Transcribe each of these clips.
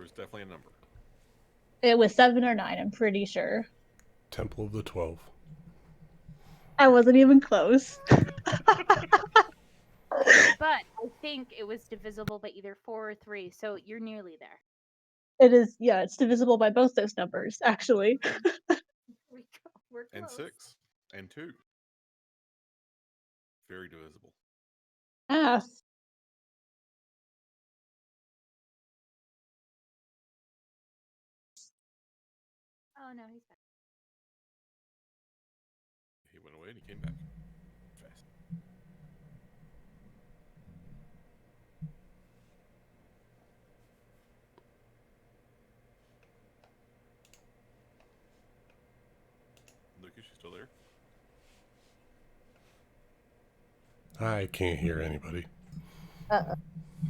was definitely a number. It was 7 or 9, I'm pretty sure. Temple of the 12. I wasn't even close. But I think it was divisible by either 4 or 3, so you're nearly there. It is, yeah, it's divisible by both those numbers, actually. We're close. And 6. And 2. Very divisible. Yes. Oh no, he's back. He went away and he came back. Fast. Lucas, you still there? I can't hear anybody.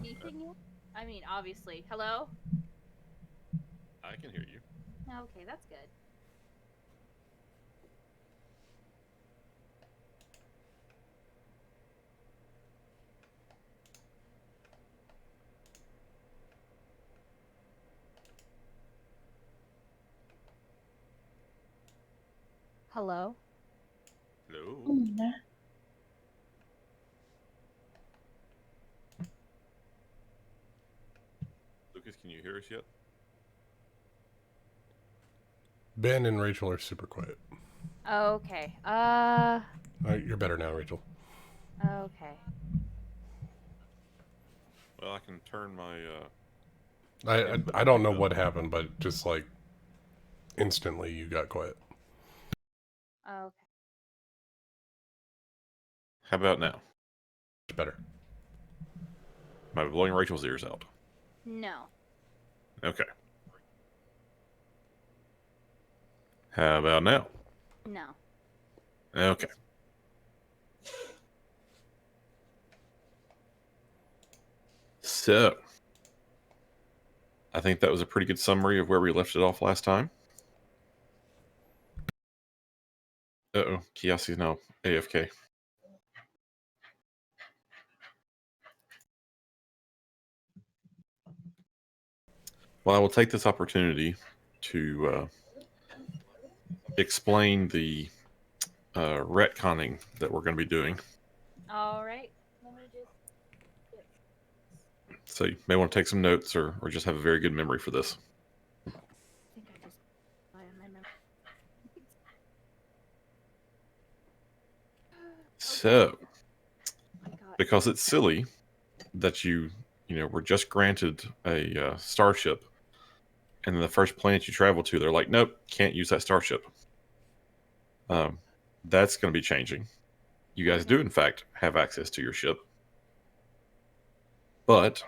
Anything yet? I mean, obviously. Hello? I can hear you. Okay, that's good. Hello? Hello? Lucas, can you hear us yet? Ben and Rachel are super quiet. Okay. You're better now, Rachel. Okay. Well, I can turn my... I don't know what happened, but just like instantly you got quiet. Okay. How about now? Much better. Am I blowing Rachel's ears out? No. Okay. How about now? No. Okay. So, I think that was a pretty good summary of where we left it off last time. Uh-oh, Kiasi's now AFK. Well, I will take this opportunity to explain the retconning that we're going to be doing. All right. Let me just... So you may want to take some notes or just have a very good memory for this. I think I just... my memory. So, Oh my God. because it's silly that you were just granted a starship, and then the first planet you travel to, they're like, nope, can't use that starship. That's going to be changing. You guys do, in fact, have access to your ship, but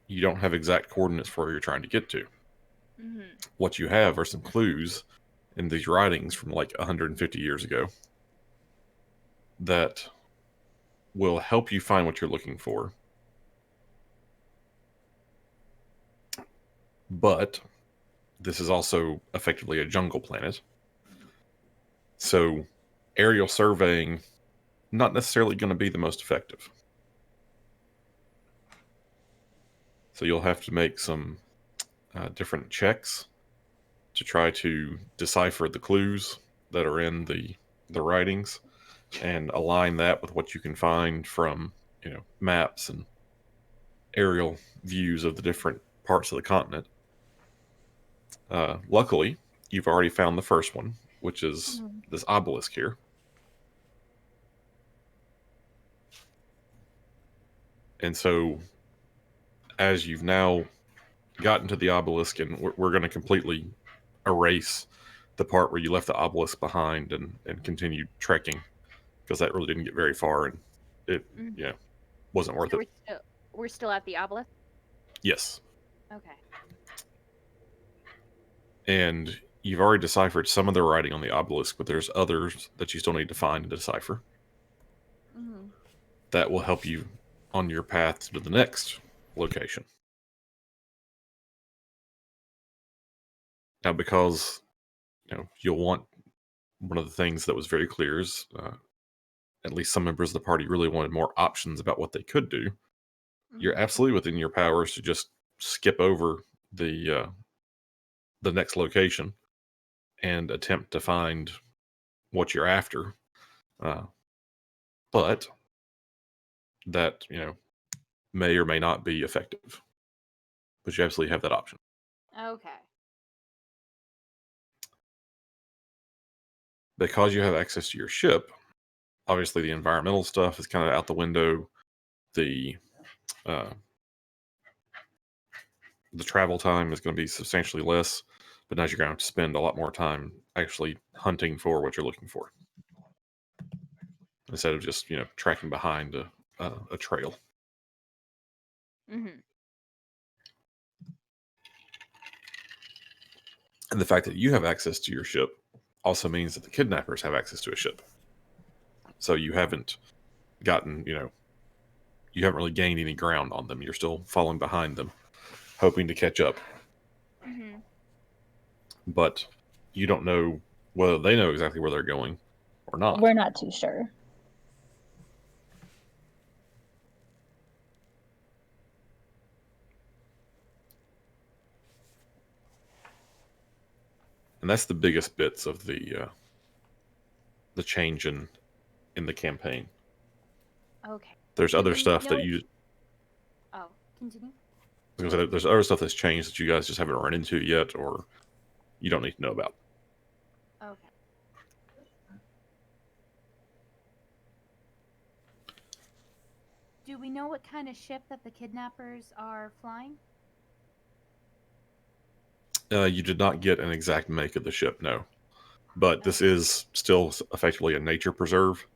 you don't have exact coordinates for where you're trying to get to. Mm-hmm. What you have are some clues in these writings from like 150 years ago that will help you find what you're looking for. But this is also effectively a jungle planet. So aerial surveying, not necessarily going to be the most effective. So you'll have to make some different checks to try to decipher the clues that are in the writings and align that with what you can find from maps and aerial views of the different parts of the continent. Luckily, you've already found the first one, which is this obelisk here. And so, as you've now gotten to the obelisk, and we're going to completely erase the part where you left the obelisk behind and continued trekking, because that really didn't get very far, and it wasn't worth it. We're still at the obelisk? Yes. Okay. And you've already deciphered some of the writing on the obelisk, but there's others that you still need to find and decipher. Mm-hmm. That will help you on your path to the next location. Now, because you'll want, one of the things that was very clear is at least some members of the party really wanted more options about what they could do. You're absolutely within your powers to just skip over the next location and attempt to find what you're after. But that, may or may not be effective. But you absolutely have that option. Okay. Because you have access to your ship, obviously the environmental stuff is kind of out the window. The travel time is going to be substantially less, but now you're going to have to spend a lot more time actually hunting for what you're looking for instead of just tracking behind a trail. Mm-hmm. And the fact that you have access to your ship also means that the kidnappers have access to a ship. So you haven't gotten, you haven't really gained any ground on them. You're still falling behind them, hoping to catch up. Mm-hmm. But you don't know whether they know exactly where they're going or not. We're not too sure. And that's the biggest bits of the change in the campaign. Okay. There's Do other we stuff know that it- you. Oh, continue. I was gonna say, there's other stuff that's changed that you guys just haven't run into yet, or you don't need to know about. Okay. Do we know what kind of ship that the kidnappers are flying? You did not get an exact make of the ship, no. But this is still effectively a nature preserve,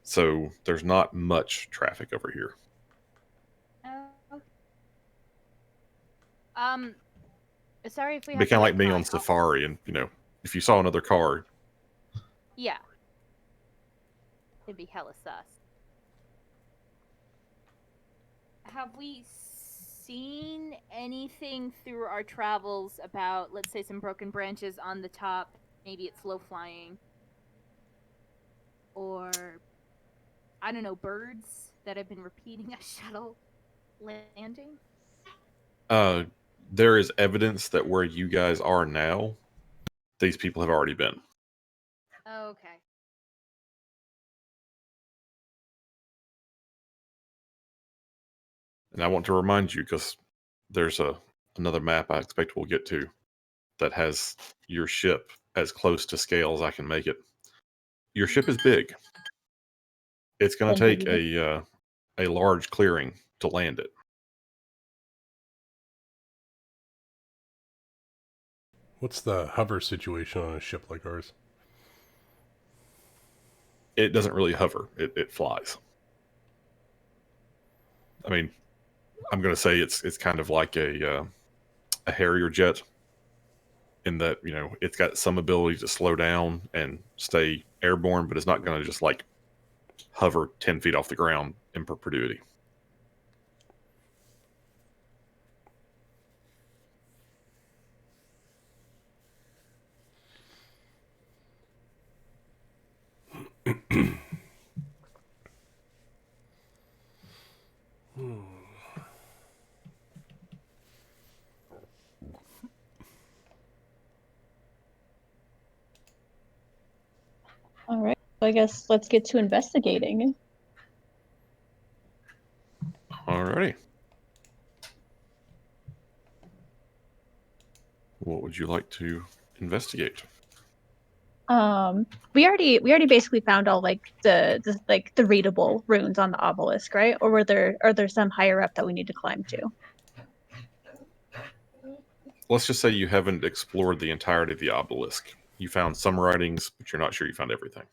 so there's not much traffic over here. Oh. Um. Sorry if we It'd have be to kind of like being pry. on safari, and if you saw another car, Yeah. It'd be hella sus. Have we seen anything through our travels about, let's say, some broken branches on the top? Maybe it's low flying. Or, I don't know, birds that have been repeating a shuttle landing? there is evidence that where you guys are now, these people have already been. Okay. And I want to remind you, because there's another map I expect we'll get to that has your ship as close to scale as I can make it. Your ship is big. It's going to take a large clearing to land it. What's the hover situation on a ship like ours? It doesn't really hover. It flies. I mean, I'm going to say it's kind of like a Harrier jet in that, it's got some ability to slow down and stay airborne, but it's not going to just like hover 10 feet off the ground in perpetuity. All right. So I guess let's get to investigating. Alrighty. What would you like to investigate? We already basically found all like the readable runes on the obelisk, right? Or are there some higher up that we need to climb to? Let's just say you haven't explored the entirety of the obelisk. You found some writings, but you're not sure you found everything.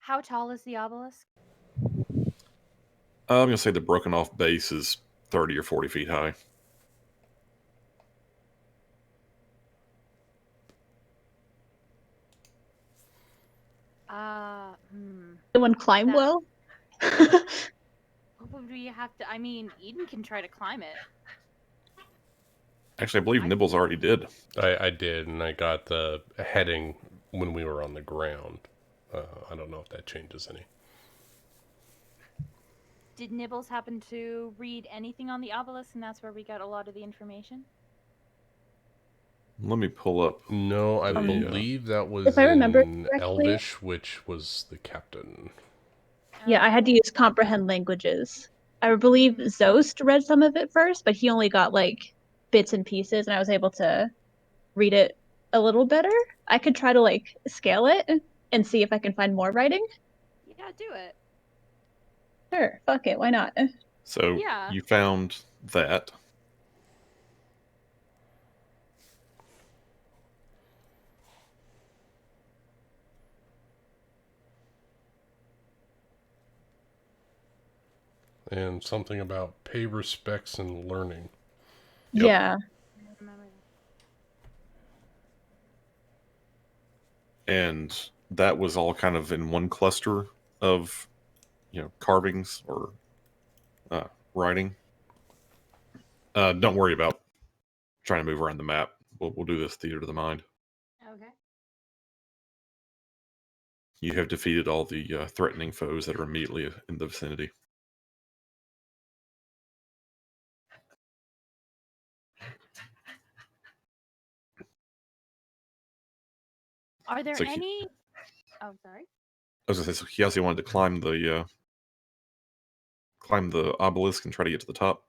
How tall is the obelisk? I'm going to say the broken off base is 30 or 40 feet high. Anyone climb That- well? Would we have to? I mean, Eden can try to climb it. Actually, I believe Nibbles already did. I did, and I got the heading when we were on the ground. I don't know if that changes any. Did Nibbles happen to read anything on the obelisk, and that's where we got a lot of the information? Let me pull up. No, I The, believe that was if I remember in correctly- Elvish, which was the captain. Yeah, I had to Okay. use comprehend languages. I believe Zost read some of it first, but he only got like bits and pieces, and I was able to read it a little better. I could try to like scale it and see if I can find more writing. Yeah, do it. Sure, fuck it, why not? So Yeah. you found that. And something about pay respects and learning. Yep. Yeah. I remember And that was all kind of in one cluster of, carvings or writing. Don't worry about trying to move around the map. We'll do this theater of the mind. that. Okay. You have defeated all the threatening foes that are immediately in the vicinity. Are there So any? Oh, sorry. I was gonna say, so Kiasi wanted to climb the obelisk and try to get to the top.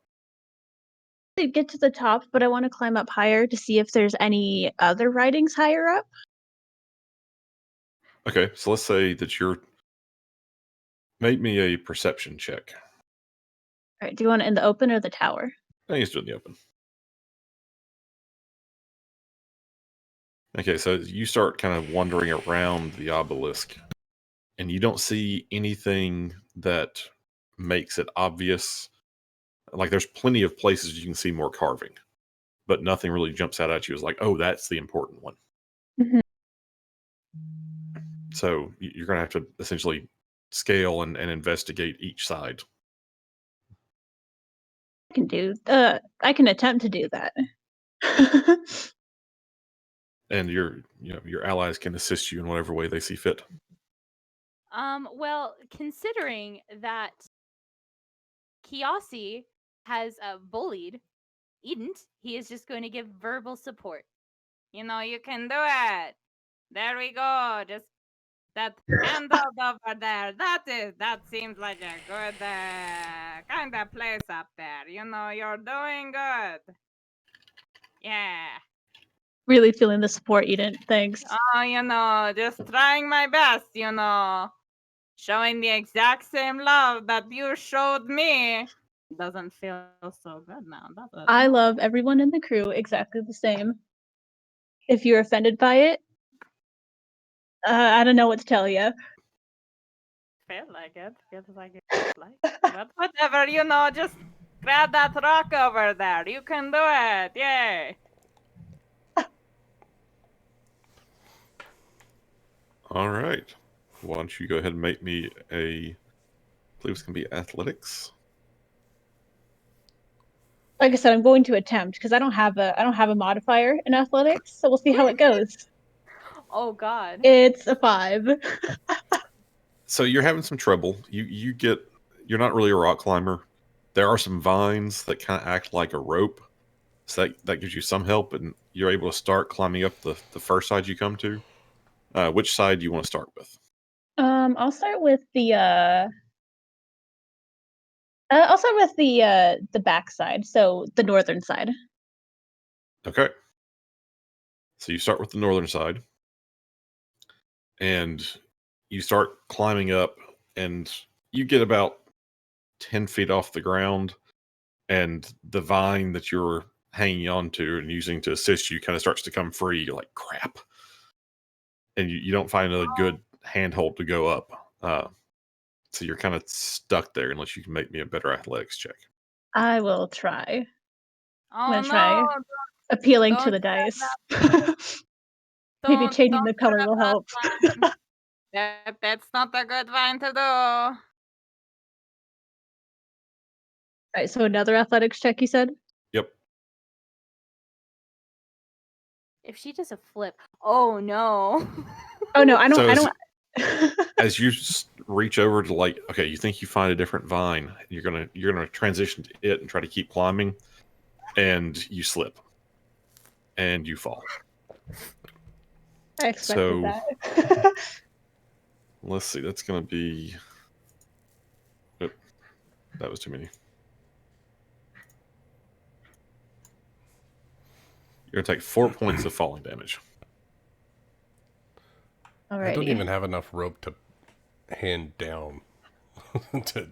To get to the top, but I want to climb up higher to see if there's any other writings higher up. Okay, so let's say that you're. Make me a perception check. All right, do you want it in the open or the tower? I think it's doing the open. Okay, so you start kind of wandering around the obelisk, and you don't see anything that makes it obvious. Like, there's plenty of places you can see more carving, but nothing really jumps out at you as like, oh, that's the important one. Mhm. So you're going to have to essentially scale and investigate each side. I can attempt to do that. And your allies can assist you in whatever way they see fit. Well, considering that Kiyoshi has bullied Edent, he is just going to give verbal support. You can do it. There we go. Just that handle over there. That seems like a good kind of place up there. You're doing good. Yeah. Really feeling the support, Eden. Thanks. Oh, just trying my best, showing the exact same love that you showed me. Doesn't feel so good now, does it? I love everyone in the crew exactly the same. If you're offended by it, I don't know what to tell you. Feel like it. Feels like it. But whatever, just grab that rock over there. You can do it. Yay. All right. Why don't you go ahead and make me I believe it's going to be athletics. Like I said, I'm going to attempt because I don't have a modifier in athletics, so we'll see how it goes. Oh God. It's a 5. So you're having some trouble. You're not really a rock climber. There are some vines that kind of act like a rope, so that gives you some help, and you're able to start climbing up the first side you come to. Which side do you want to start with? I'll start with the back side, so the northern side. Okay. So you start with the northern side, and you start climbing up, and you get about 10 feet off the ground, and the vine that you're hanging on to and using to assist you kind of starts to come free. You're like, crap. And you don't find another good handhold to go up. So you're kind of stuck there unless you can make me a better athletics check. I will try. I'm Oh gonna try no! appealing to Don't the grab dice. Maybe changing the color grab will that help. vine. That's not a good vine to do. Alright, so another athletics check, you said? Yep. If she does a flip, oh no. Oh no, I don't. So I as, don't. as you reach over to okay, you think you find a different vine. You're gonna transition to it and try to keep climbing, and you slip, and you fall. I expected So that. let's see. That's gonna be. Oh, that was too many. You're gonna take 4 points of falling damage. I don't Alrighty. even have enough rope to hand down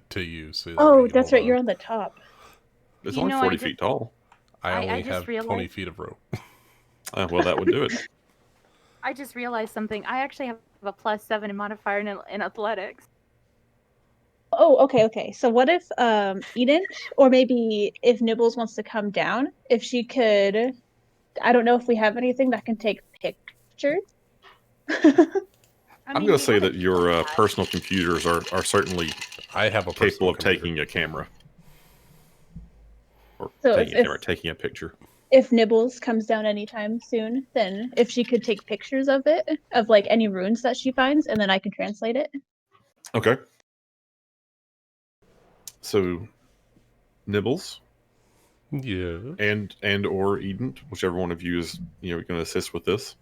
to you. So that Oh, you that's hold right. on. You're on the top. It's You only know, 40 I feet tall. I I only just have 20 realized- feet of rope. Well, that would do it. I just realized something. I actually have a +7 in modifier in athletics. Oh, okay. So what if Eden, or maybe if Nibbles wants to come down, if she could, I don't know if we have anything that can take pictures. I I'm mean, going we to say have a that your keypad. personal computers are certainly I have a capable personal of computer. taking a camera. Or So taking a camera, taking a picture. if Nibbles comes down anytime soon, then if she could take pictures of it, of like any runes that she finds, and then I can translate it. Okay. So, Nibbles Yeah. and or Eden, whichever one of you is going to assist with this.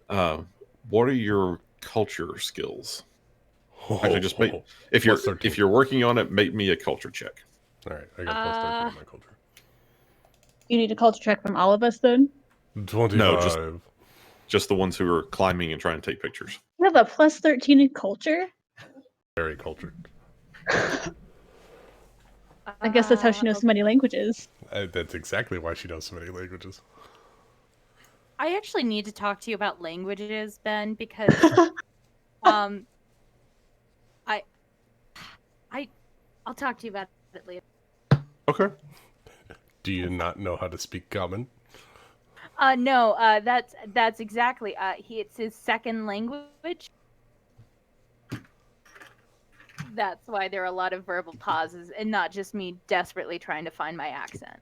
What are your culture skills? Actually, just make if Plus 13. you're working on it, make me a culture check. All right, I got plus 13 on my culture. You need a culture check from all of us then. 25. No, just the ones who are climbing and trying to take pictures. You have a plus 13 in culture? Very cultured. I guess that's how she knows so many languages. That's exactly why she knows so many languages. I actually need to talk to you about languages, Ben, because I'll talk to you about it later. Okay. Do you not know how to speak common? No, that's exactly. It's his second language. That's why there are a lot of verbal pauses, and not just me desperately trying to find my accent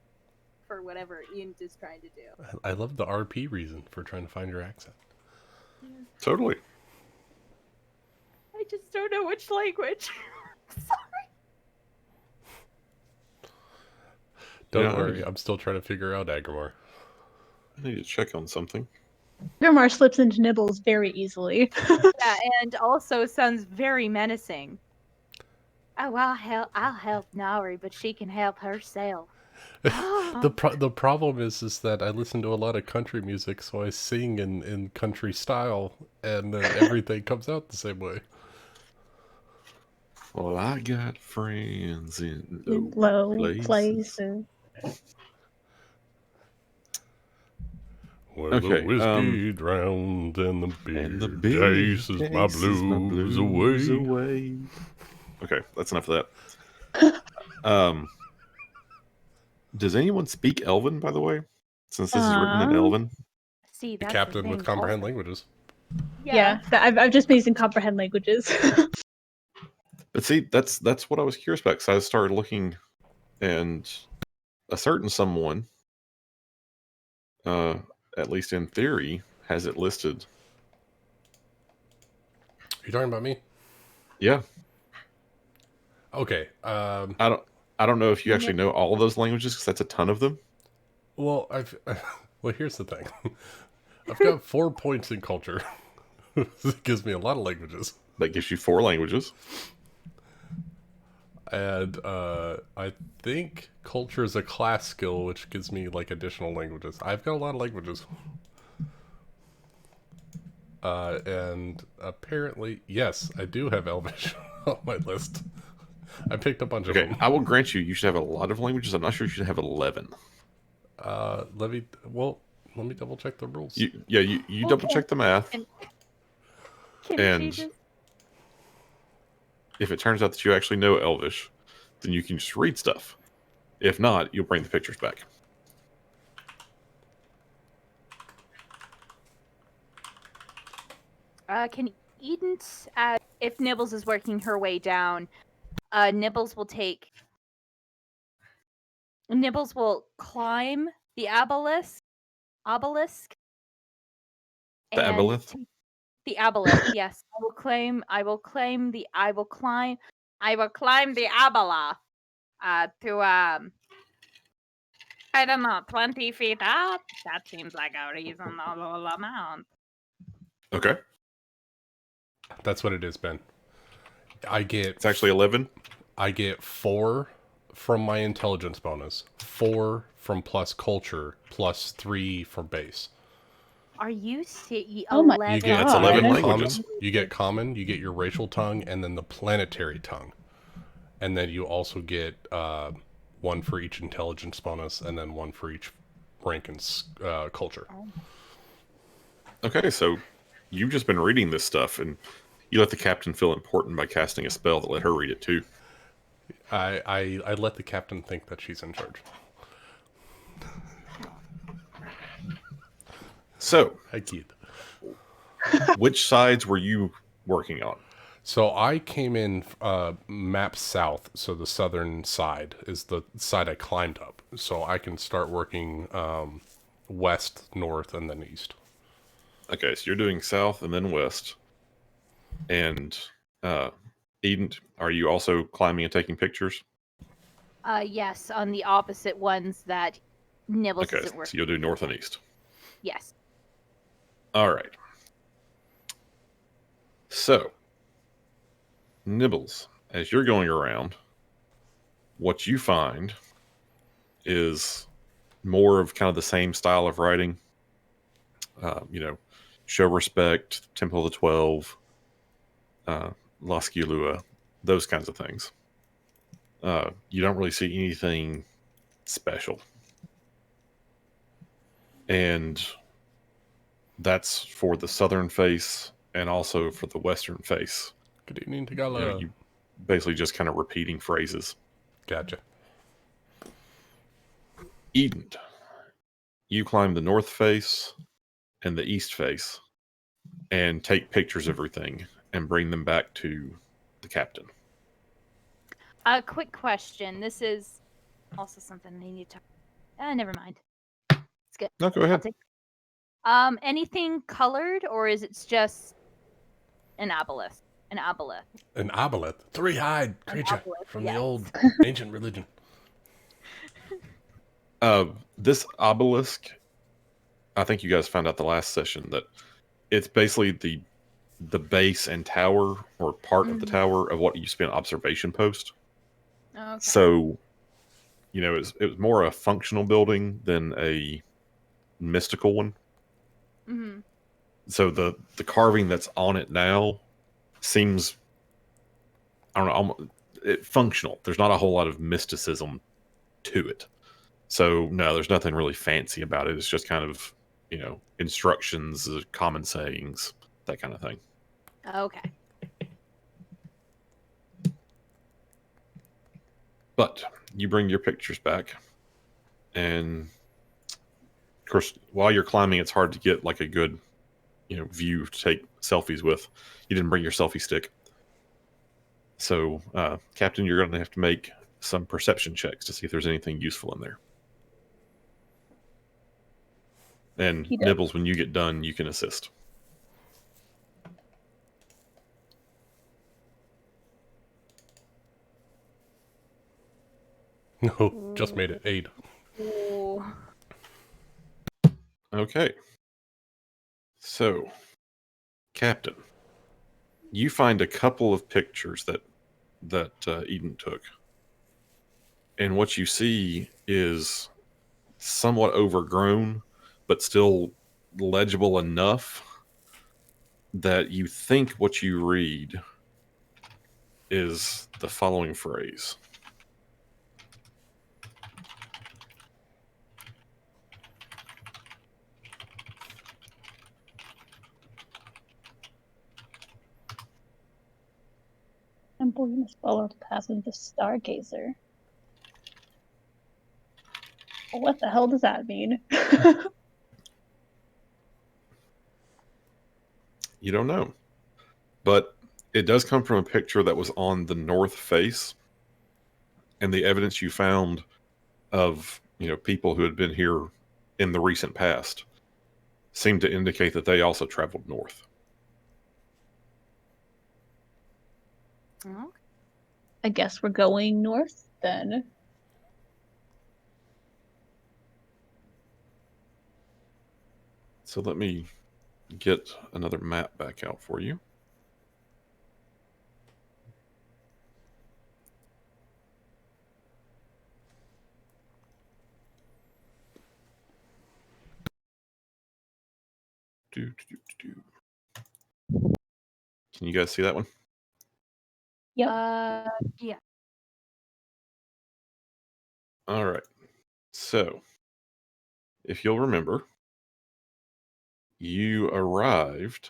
for whatever Ian is trying to do. I love the RP reason for trying to find your accent. Totally. I just don't know which language. Sorry. Don't worry, I'm still trying to figure out Agrimar. I need to check on something. Grimar slips into Nibbles very easily. Yeah, and also sounds very menacing. Oh, I'll help Nari, but she can help herself. The problem is that I listen to a lot of country music, so I sing in country style, and then everything comes out the same way. Well, I got friends in Low places. Where Okay, the whiskey drowned and the beer and the beer chases my blues away. Okay, that's enough of that. Does anyone speak Elven, by the way? Since this is written in Elven? See, The that's captain the with thing. comprehend Also- languages. Yeah, I've just been using comprehend languages. But see, that's what I was curious about, because I started looking, and a certain someone, at least in theory, has it listed. You talking about me? Yeah. Okay. I don't know if you actually know all of those languages, because that's a ton of them. Well, well, here's the thing. I've got 4 points in culture. It gives me a lot of languages. That gives you 4 languages. And I think culture is a class skill, which gives me like additional languages. I've got a lot of languages. And apparently, yes, I do have Elvish on my list. I picked a bunch of Okay, them. I will grant you should have a lot of languages. I'm not sure you should have 11. Let me double check the rules. You double check the math. Can she just... If it turns out that you actually know Elvish, then you can just read stuff. If not, you'll bring the pictures back. Can Eden, if Nibbles is working her way down, Nibbles will climb the obelisk. The aboleth? The aboleth, yes. I will climb the aboleth to I don't know, 20 feet up. That seems like a reasonable amount. Okay. That's what it is, Ben. It's actually 11. I get 4 from my intelligence bonus, 4 from plus culture, plus 3 from base. Are you serious? Oh my You get That's 11 God. languages. You get common, you get your racial tongue, and then the planetary tongue. And then you also get 1 for each intelligence bonus, and then 1 for each rank and culture. Okay, so you've just been reading this stuff, and you let the captain feel important by casting a spell that let her read it too. I let the captain think that she's in charge. So, I kid. which sides were you working on? So I came in map south, so the southern side is the side I climbed up. So I can start working west, north, and then east. Okay, so you're doing south and then west. And Eden, are you also climbing and taking pictures? Yes, on the opposite ones that Nibbles Okay, isn't so working. you'll do north and east. Yes. All right. So, Nibbles, as you're going around, what you find is more of kind of the same style of writing. Show respect, Temple of the 12, Lasciolua, those kinds of things. You don't really see anything special. And that's for the southern face and also for the western face. Good evening, Tagala. You basically just kind of repeating phrases. Gotcha. Eden, you climb the north face and the east face and take pictures of everything and bring them back to the captain. A quick question. This is also something I need to. Never mind. It's good. No, go I'll ahead. take. Anything colored, or is it just an aboleth? An aboleth. An aboleth, 3-eyed creature obelisk, from yes. the old ancient religion. This obelisk, I think you guys found out the last session that it's basically the base and tower, or part of the tower of what used to be an observation post. Okay. So, it was more a functional building than a mystical one. Mm-hmm. So the carving that's on it now seems, I don't know, functional. There's not a whole lot of mysticism to it. So no, there's nothing really fancy about it. It's just kind of, instructions, common sayings, that kind of thing. Okay. But you bring your pictures back, and of course, while you're climbing, it's hard to get like a good, view to take selfies with. You didn't bring your selfie stick. So, Captain, you're going to have to make some perception checks to see if there's anything useful in there. And He does. Nibbles, when you get done, you can assist. No, just made it 8. Ooh. Okay. So, Captain, you find a couple of pictures that Eden took. And what you see is somewhat overgrown, but still legible enough that you think what you read is the following phrase. Temple you must follow the path of the Stargazer. Well, what the hell does that mean? You don't know. But it does come from a picture that was on the north face. And the evidence you found of, people who had been here in the recent past seemed to indicate that they also traveled north. Okay. I guess we're going north then. So let me get another map back out for you. Can you guys see that one? Yep. Yeah. All right. So, if you'll remember, you arrived.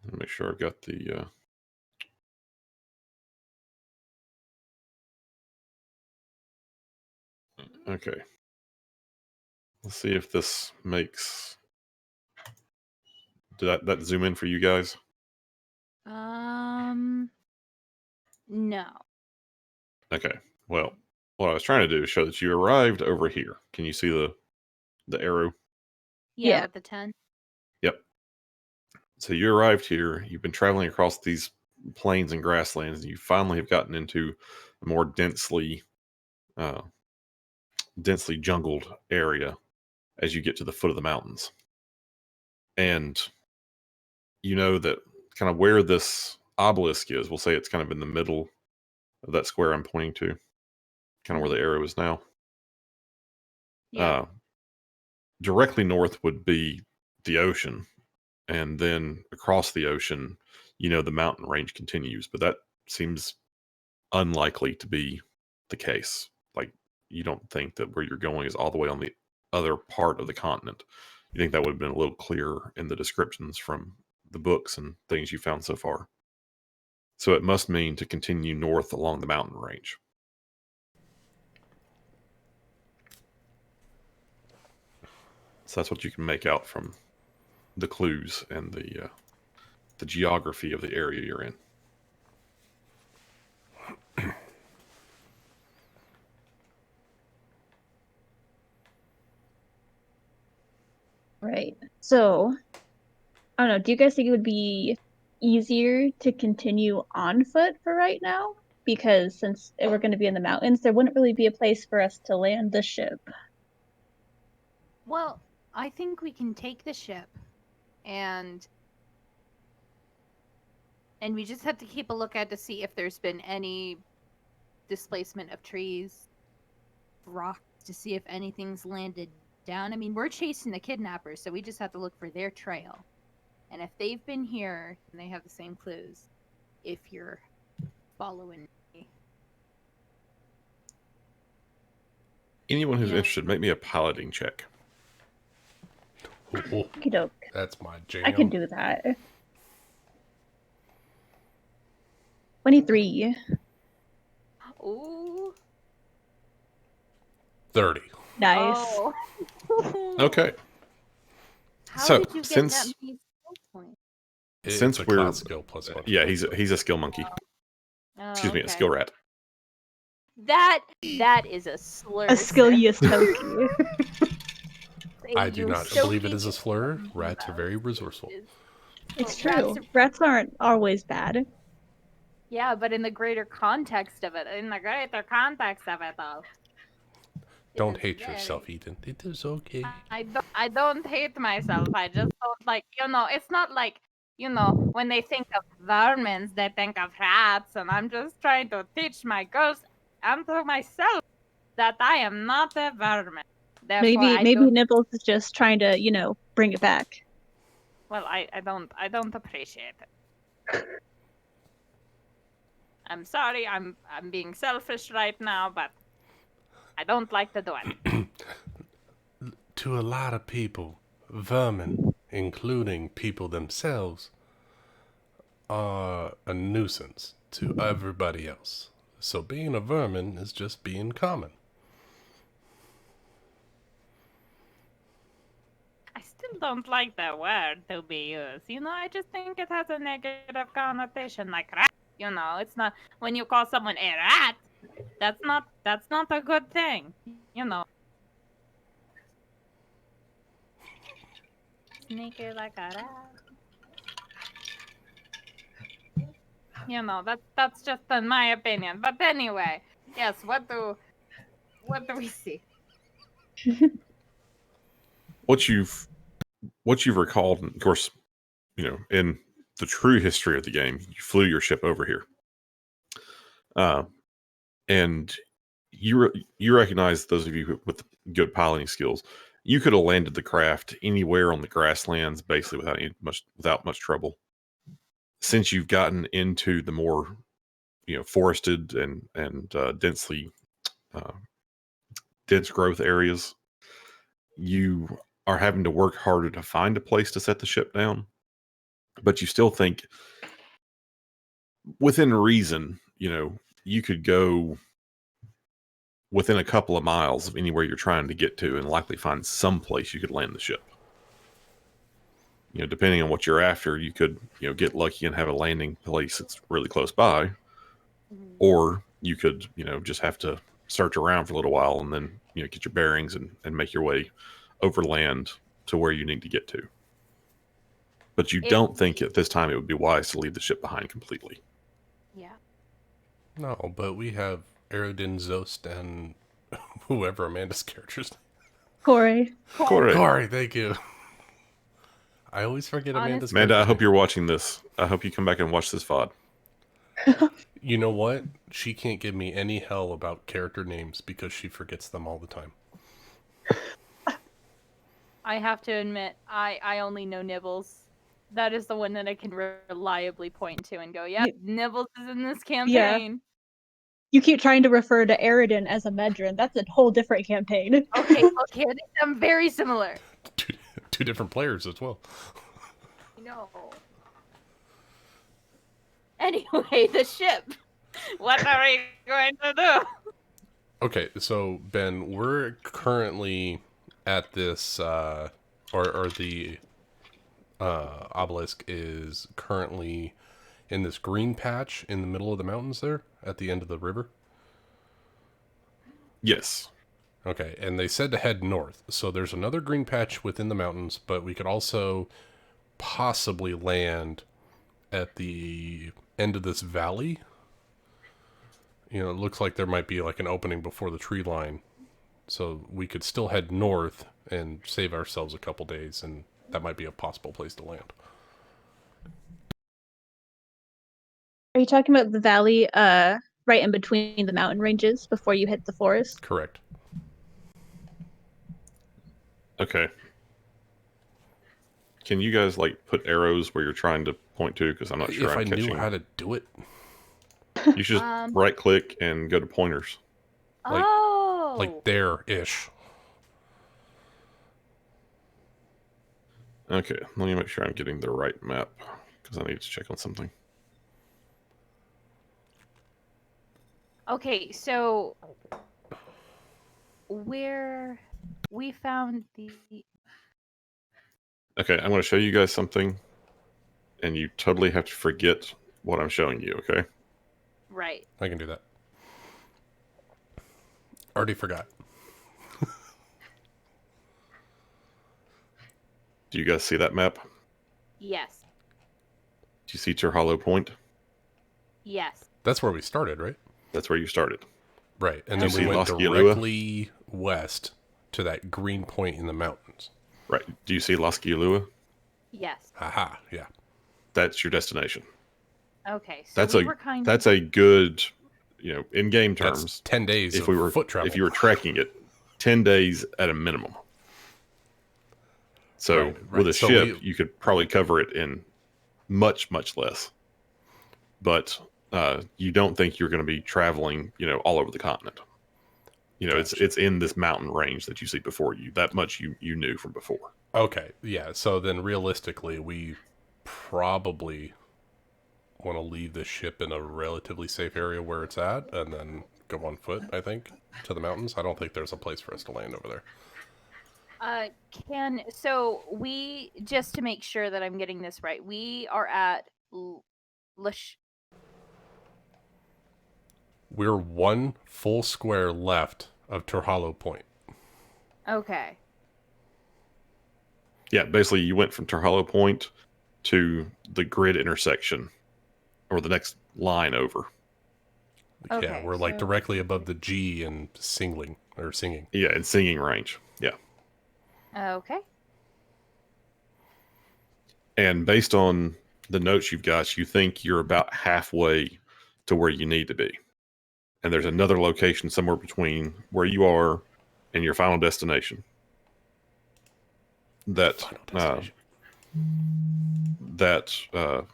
Let me make sure I've got the. Okay. Let's see if this makes. Did that zoom in for you guys? No. Okay. Well, what I was trying to do is show that you arrived over here. Can you see the arrow? Yeah, Yeah. with the 10. Yep. So you arrived here. You've been traveling across these plains and grasslands, and you finally have gotten into a more uh, densely jungled area as you get to the foot of the mountains. And you know that kind of where this obelisk is, we'll say it's kind of in the middle of that square I'm pointing to, kind of where the arrow is now. Yeah. Uh, directly north would be the ocean, and then across the ocean, the mountain range continues. But that seems unlikely to be the case. Like, you don't think that where you're going is all the way on the other part of the continent. You think that would have been a little clearer in the descriptions from the books and things you found so far. So it must mean to continue north along the mountain range. So that's what you can make out from the clues and the geography of the area you're in. Right. So, I don't know. Do you guys think it would be easier to continue on foot for right now? Because since we're going to be in the mountains, there wouldn't really be a place for us to land the ship. Well, I think we can take the ship and we just have to keep a lookout to see if there's been any displacement of trees, rocks, to see if anything's landed down. I mean, we're chasing the kidnappers, so we just have to look for their trail. And if they've been here, and they have the same clues, if you're following me. Anyone who's Yeah. interested, make me a piloting check. Oh, Okey-doke. that's my jam. I can do that. 23. Ooh. 30. Nice. Oh. Okay. How So, did you get since- that many skill points? It's Since a we're class skill plus bunch. yeah, he's a skill monkey. Oh, Excuse me, a okay. skill rat. That is a slur. A skill sir. Yostoki. I do not Yostoki believe it is a is slur. something Rats are else. very resourceful. It's Rats true. are- Rats aren't always bad. Yeah, but in the greater context of it, though. it Don't is hate very- yourself, Ethan. It is okay. I don't hate myself. I just don't like, it's not like, when they think of vermins, they think of rats, and I'm just trying to teach my girls and to myself that I am not a vermin. Therefore, Maybe Nibbles is just trying to, bring it back. well, I don't appreciate it. I'm sorry, I'm being selfish right now, but I don't like to do it. To a lot of people, vermin, including people themselves, are a nuisance to everybody else. So being a vermin is just being common. I still don't like that word to be used. I just think it has a negative connotation, like rat. It's not when you call someone a rat. That's not a good thing. Sneaky like a rat. You know, that's just in my opinion. But anyway, yes. What do we see? What you've recalled, and of course, in the true history of the game, you flew your ship over here, and you recognize, those of you with good piloting skills, you could have landed the craft anywhere on the grasslands, basically without much trouble. Since you've gotten into the more forested and densely dense growth areas, you are having to work harder to find a place to set the ship down. But you still think, within reason, you could go within a couple of miles of anywhere you're trying to get to and likely find some place you could land the ship. Depending on what you're after, you could, get lucky and have a landing place that's really close by, or you could, just have to search around for a little while and then, get your bearings and make your way overland to where you need to get to. But you don't think at this time it would be wise to leave the ship behind completely. Yeah. No, but we have Aerodin, Zost, and whoever Amanda's characters. Corey. Corey, thank you. I always forget Amanda's Amanda, I character hope you're watching this. I hope you come back and watch this VOD. You know what? She can't give me any hell about character names because she forgets them all the time. I have to admit, I only know Nibbles. That is the one that I can reliably point to and go, yeah, Nibbles is in this campaign. You keep trying to refer to Aerodin as a Medrin. That's a whole different campaign. Okay, I'm very similar. Two different players as well. No. Anyway, the ship. What are we going to do? Okay, so Ben, we're currently at this, or the obelisk is currently in this green patch in the middle of the mountains there at the end of the river. Yes. Okay, and they said to head north. So there's another green patch within the mountains, but we could also possibly land at the end of this valley. It looks like there might be like an opening before the tree line. So we could still head north and save ourselves a couple days, and that might be a possible place to land. Are you talking about the valley right in between the mountain ranges before you hit the forest? Correct. Okay. Can you guys put arrows where you're trying to point to? Because I'm not sure If I'm I knew how to do it. You should just right click and go to pointers. Like there-ish. Okay, let me make sure I'm getting the right map, because I need to check on something. Okay, so where we found the... Okay, I'm going to show you guys something, and you totally have to forget what I'm showing you, okay? Right. I can do that. Already forgot. Do you guys see that map? Yes. Do you see Hollow Point? Yes. That's where we started, right? That's where you started. Right, and then we went directly west to that green point in the mountains. Right. Do you see Las Gialua? Yes. Aha, yeah. That's your destination. Okay, so that's a good, in-game terms. That's 10 days if we were foot travel. If you were tracking it, 10 days at a minimum. So right. with a ship, you could probably cover it in much, much less. But you don't think you're going to be traveling, all over the continent. Gotcha. It's in this mountain range that you see before you. That much you knew from before. Okay, yeah. So then realistically, we probably want to leave the ship in a relatively safe area where it's at and then go on foot, I think, to the mountains. I don't think there's a place for us to land over there. So we, just to make sure that I'm getting this right, we are at We're one full square left of Turhalo Point. Okay. Yeah, basically you went from Hollow Point to the grid intersection, or the next line over. Yeah, Okay, we're like so- directly above the G and singing. Yeah, in singing range. Yeah. Okay. And based on the notes you've got, you think you're about halfway to where you need to be. And there's another location somewhere between where you are and your final destination. That Final destination.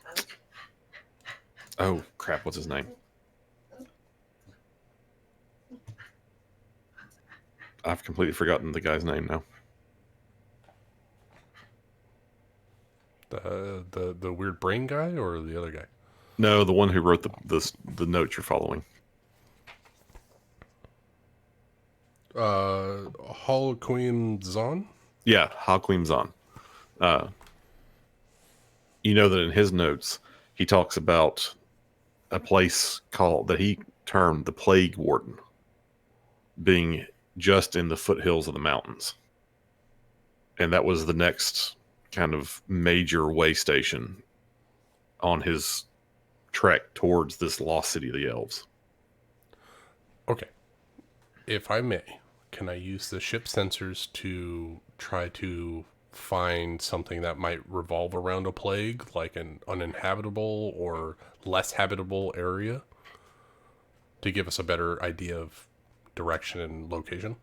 oh crap, what's his name? I've completely forgotten the guy's name now. The weird brain guy or the other guy? No, the one who wrote the note you're following. Hall Queen Zon? Yeah, Hakim Zahn. You know that in his notes, he talks about a place called that he termed the Plague Warden being just in the foothills of the mountains. And that was the next kind of major way station on his trek towards this lost city of the elves. Okay. If I may, can I use the ship sensors to try to find something that might revolve around a plague, like an uninhabitable or less habitable area, to give us a better idea of direction and location?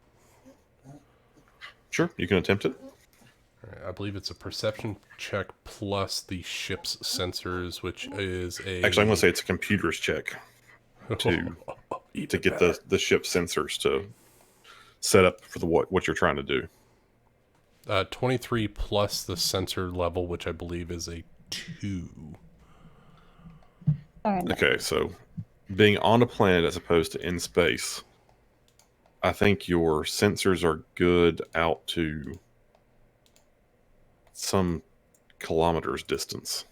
Sure, you can attempt it. All right, I believe it's a perception check plus the ship's sensors, which is a... Actually, I'm going to say it's a computer's check to Even get better. the ship sensors to set up for the what you're trying to do. 23 plus the sensor level, which I believe is a 2. All right. Okay, so being on a planet as opposed to in space, I think your sensors are good out to some kilometers distance.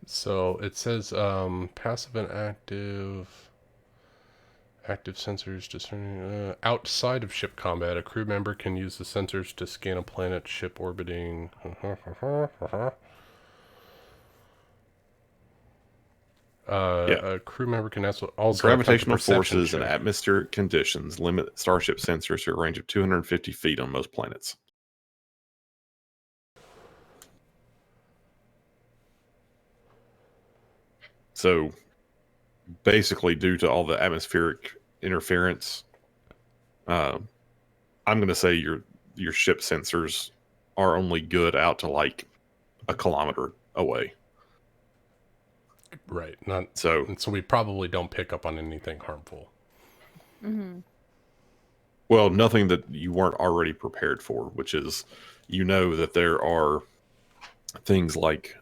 So it says passive and active sensors discerning outside of ship combat. A crew member can use the sensors to scan a planet, ship orbiting. Yeah. A crew member can also attempt a Gravitational perception forces and check. atmospheric conditions limit starship sensors to a range of 250 feet on most planets. So basically, due to all the atmospheric interference, I'm going to say your ship sensors are only good out to like a kilometer away. Right. So So we probably don't pick up on anything harmful. Mm-hmm. well, nothing that you weren't already prepared for, which is, you know, that there are things like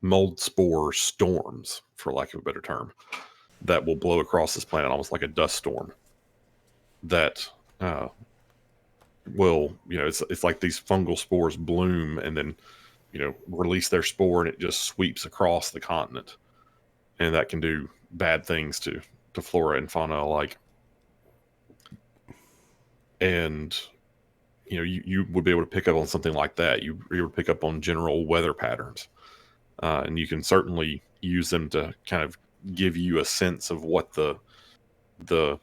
mold spore storms, for lack of a better term, that will blow across this planet almost like a dust storm. That will, you know, it's like these fungal spores bloom and then, you know, release their spore and it just sweeps across the continent, and that can do bad things to flora and fauna alike. And you know, you would be able to pick up on something like that. You would pick up on general weather patterns, and you can certainly use them to kind of give you a sense of what the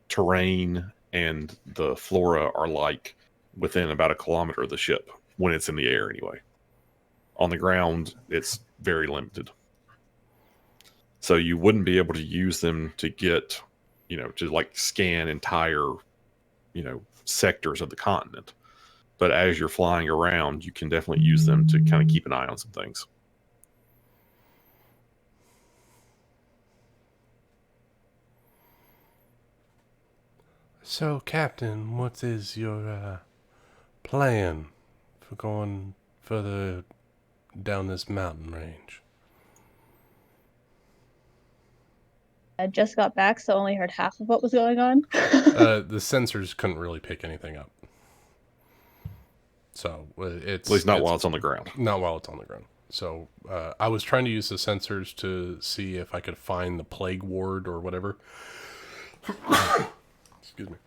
terrain and the flora are like within about a kilometer of the ship when it's in the air. Anyway, on the ground, it's very limited. So you wouldn't be able to use them to get, you know, to like scan entire, you know, sectors of the continent. But as you're flying around, you can definitely use them to kind of keep an eye on some things. So, Captain, what is your plan for going further down this mountain range? I just got back, so only heard half of what was going on. The sensors couldn't really pick anything up. So it's At least not while it's on the ground. Not while it's on the ground. So I was trying to use the sensors to see if I could find the plague ward or whatever. Excuse me.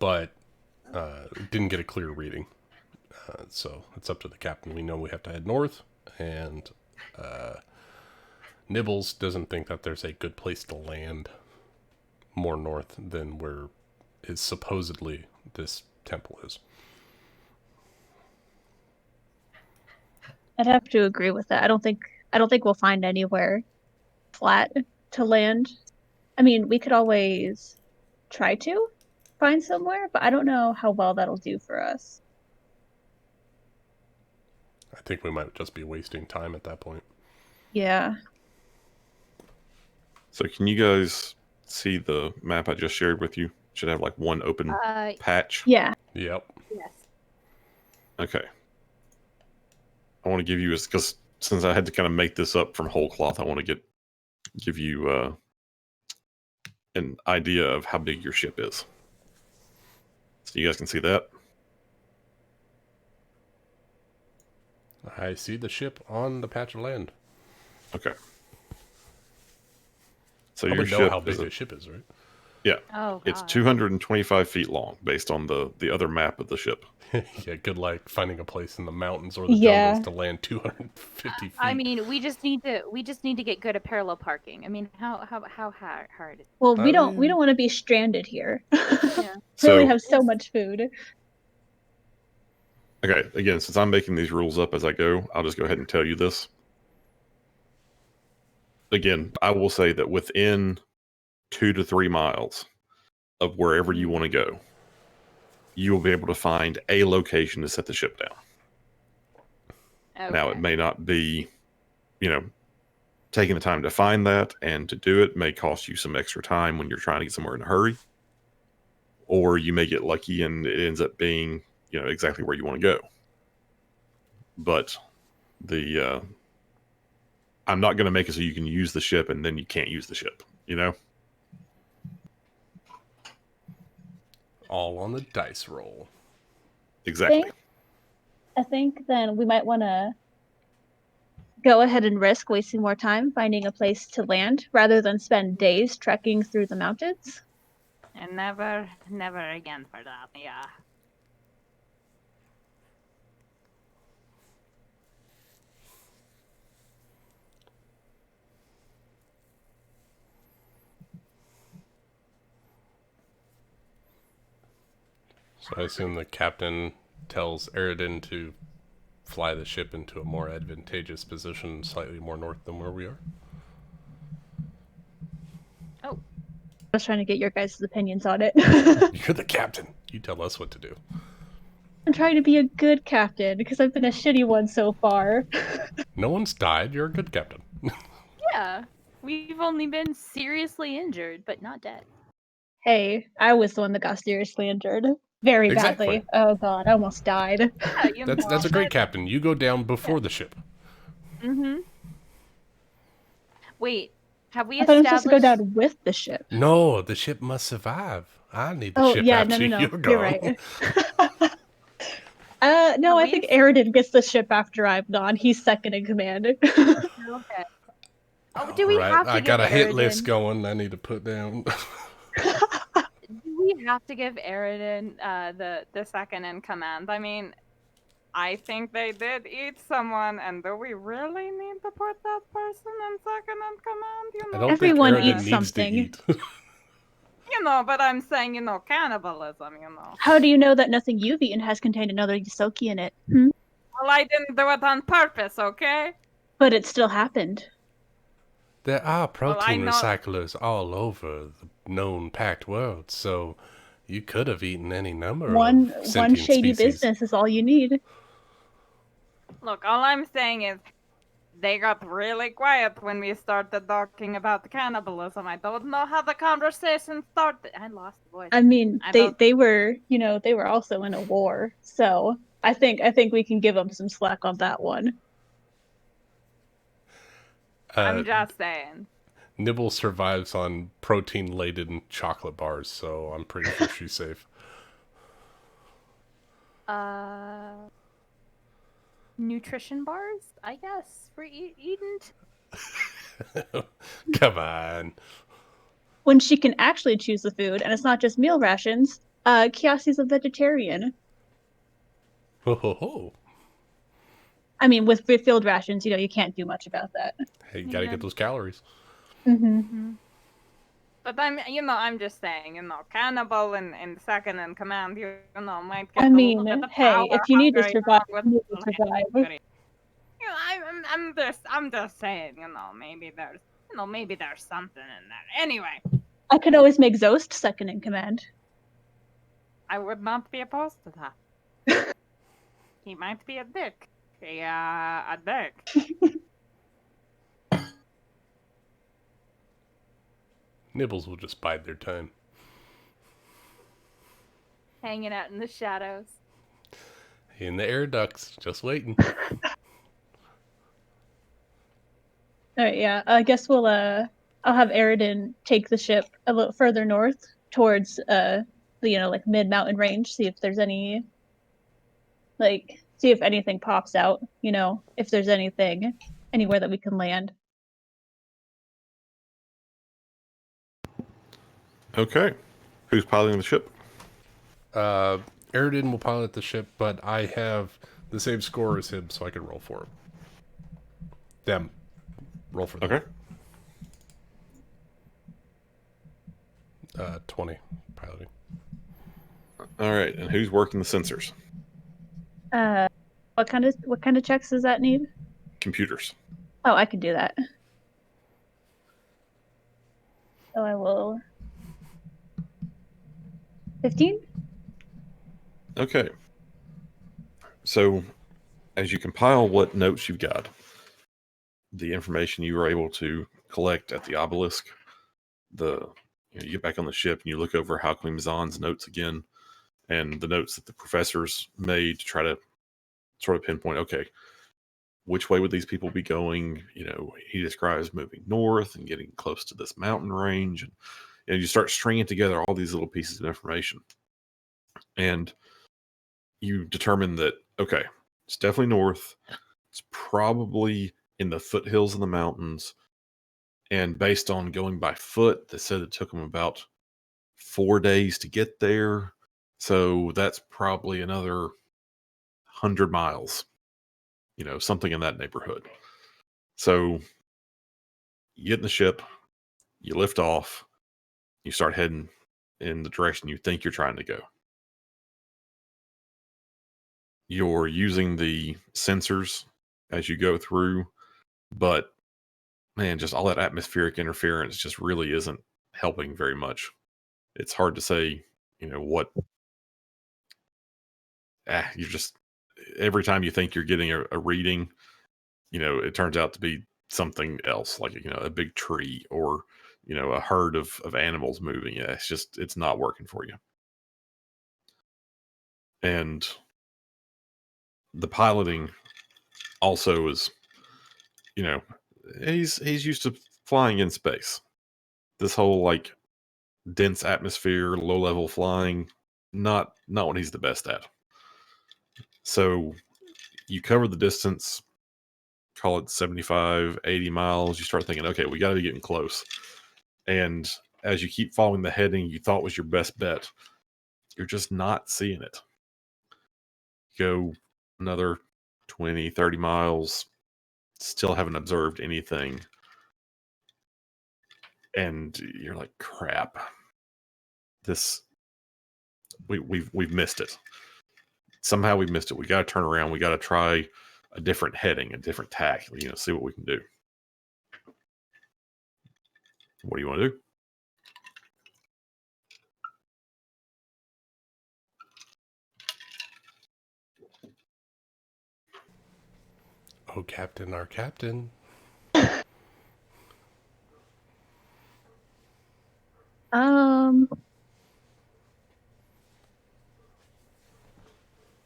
But didn't get a clear reading. So it's up to the captain. We know we have to head north, and Nibbles doesn't think that there's a good place to land more north than where is supposedly this temple is. I'd have to agree with that. I don't think we'll find anywhere flat to land. I mean, we could always try to find somewhere, but I don't know how well that'll do for us. I think we might just be wasting time at that point. Yeah. So can you guys see the map I just shared with you? Should have like one open patch. Yeah. Yep. Yes. Okay. I want to give you, because since I had to kind of make this up from whole cloth, I want to give you an idea of how big your ship is. So you guys can see that. I see the ship on the patch of land. Okay. So Probably your know ship how big is the ship is, right? yeah. Oh, It's God. 225 feet long based on the other map of the ship. Yeah, good luck finding a place in the mountains or the Yeah. jungles to land 250 feet. I mean, we just need to get good at parallel parking. I mean, how hard? Well, we I don't mean- want to be stranded here. Yeah. We only So have so Yes. much food. okay, again, since I'm making these rules up as I go, I'll just go ahead and tell you this. Again, I will say that within 2 to 3 miles of wherever you want to go, you will be able to find a location to set the ship down. Okay. Now, it may not be, taking the time to find that and to do it may cost you some extra time when you're trying to get somewhere in a hurry. Or you may get lucky and it ends up being, exactly where you want to go. But I'm not going to make it so you can use the ship and then you can't use the ship, All on the dice roll. Exactly. I think then we might want to go ahead and risk wasting more time finding a place to land rather than spend days trekking through the mountains. And never again for that. Yeah. So I assume the captain tells Eridan to fly the ship into a more advantageous position, slightly more north than where we are. Oh. I was trying to get your guys' opinions on it. You're the captain. You tell us what to do. I'm trying to be a good captain because I've been a shitty one so far. No one's died. You're a good captain. Yeah. We've only been seriously injured, but not dead. Hey, I was the one that got seriously injured. Very Exactly. badly. Oh god, I almost died. Yeah, That's a great captain. You go down before the ship. Mm-hmm. Wait, have we I thought I was supposed established? to go down with the ship. No, the ship must survive. I need the Oh ship yeah, after no. you're gone. You're right. No, I think Please? Eridan gets the ship after I'm gone. He's second in command. Okay. Oh, do we Right, have to I give got a hit Eridan- list going. I need to put down. Do we have to give Eridan the second in command? I mean, I think they did eat someone, and do we really need to put that person in second in command? I don't Everyone think Eridan eats needs something. to eat. But I'm saying, cannibalism, How do you know that nothing you've eaten has contained another Yosoki in it? Hmm? Well, I didn't do it on purpose, okay? But it still happened. There are protein know- recyclers all over the known packed world, so you could have eaten any number One of sentient shady species. business is all you need. Look, all I'm saying is they got really quiet when we started talking about cannibalism. I don't know how the conversation started. I lost the voice. I mean, I they don't- they were, they were also in a war. So I think we can give them some slack on that one. I'm just saying. Nibble survives on protein-laden chocolate bars, so I'm pretty sure she's safe. Nutrition bars, I guess, for eating. Come on. When she can actually choose the food, and it's not just meal rations. Kiasi's a vegetarian. Ho ho ho. I mean, with field rations, you can't do much about that. Hey, you gotta get those calories. Mm-hmm. But I'm just saying, Cannibal and second in command, might get I a mean, little bit of hey, power if you need to hungry, survive, with you need a to little survive. hungry. I'm just saying, maybe there's something in there. Anyway, I could always make Zost second in command. I would not be opposed to that. He might be a dick. A dick. Nibbles will just bide their time. Hanging out in the shadows. In the air ducts, just waiting. All right, yeah. I guess I'll have Eridan take the ship a little further north towards the like mid-mountain range, see if there's any see if anything pops out, if there's anything anywhere that we can land. Okay. Who's piloting the ship? Eridan will pilot the ship, but I have the same score as him, so I can roll for him. Them. Roll for them. Okay. 20 piloting. All right. And who's working the sensors? What kind of checks does that need? Computers. Oh, I can do that. So I will 15? Okay. So as you compile what notes you've got, the information you were able to collect at the obelisk, you get back on the ship and you look over Hakim Zan's notes again, and the notes that the professors made to try to sort of pinpoint, okay, which way would these people be going? He describes moving north and getting close to this mountain range, and you start stringing together all these little pieces of information, and you determine that, okay, it's definitely north. It's probably in the foothills of the mountains. And based on going by foot, they said it took them about 4 days to get there. So that's probably another 100 miles, something in that neighborhood. So you get in the ship, you lift off, you start heading in the direction you think you're trying to go. You're using the sensors as you go through, but man, just all that atmospheric interference just really isn't helping very much. It's hard to say, what you're just every time you think you're getting a reading, it turns out to be something else, like a big tree or a herd of animals moving. Yeah, it's not working for you. And the piloting also is, he's used to flying in space. This whole like dense atmosphere, low level flying, not what he's the best at. So you cover the distance, call it 75, 80 miles. You start thinking, okay, we got to be getting close. And as you keep following the heading you thought was your best bet, you're just not seeing it. Go another 20, 30 miles, still haven't observed anything. And you're like, crap. We've missed it. Somehow we missed it. We got to turn around. We got to try a different heading, a different tack. See what we can do. What do you want to do? Oh, Captain, our Captain.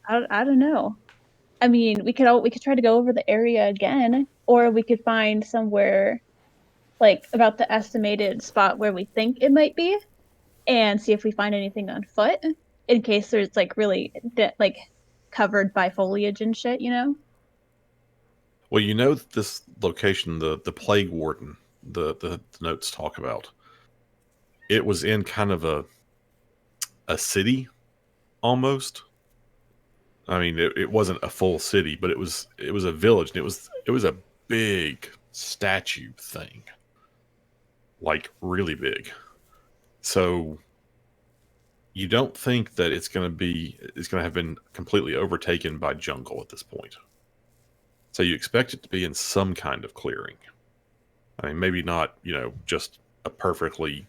I don't know. I mean, we could try to go over the area again, or we could find somewhere like about the estimated spot where we think it might be, and see if we find anything on foot in case there's like really like covered by foliage and shit. Well, this location, the plague warden, the notes talk about, it was in kind of a city almost. I mean, it wasn't a full city, but it was a village, and it was a big statue thing, like really big. So you don't think that it's going to have been completely overtaken by jungle at this point. So you expect it to be in some kind of clearing. I mean, maybe not, just a perfectly,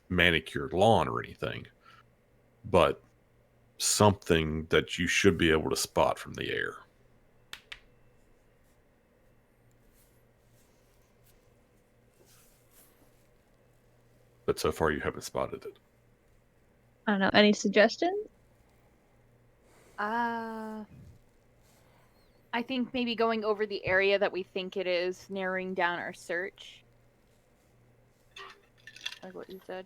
manicured lawn or anything, but something that you should be able to spot from the air. But so far you haven't spotted it. I don't know. Any suggestions? I think maybe going over the area that we think it is, narrowing down our search. Like what you said.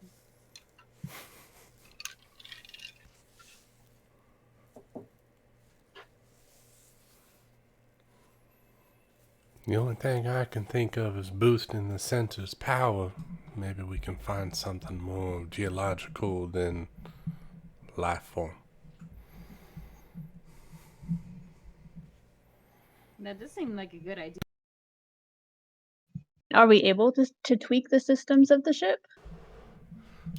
The only thing I can think of is boosting the sensor's power. Maybe we can find something more geological than life form. That does seem like a good idea. Are we able to tweak the systems of the ship?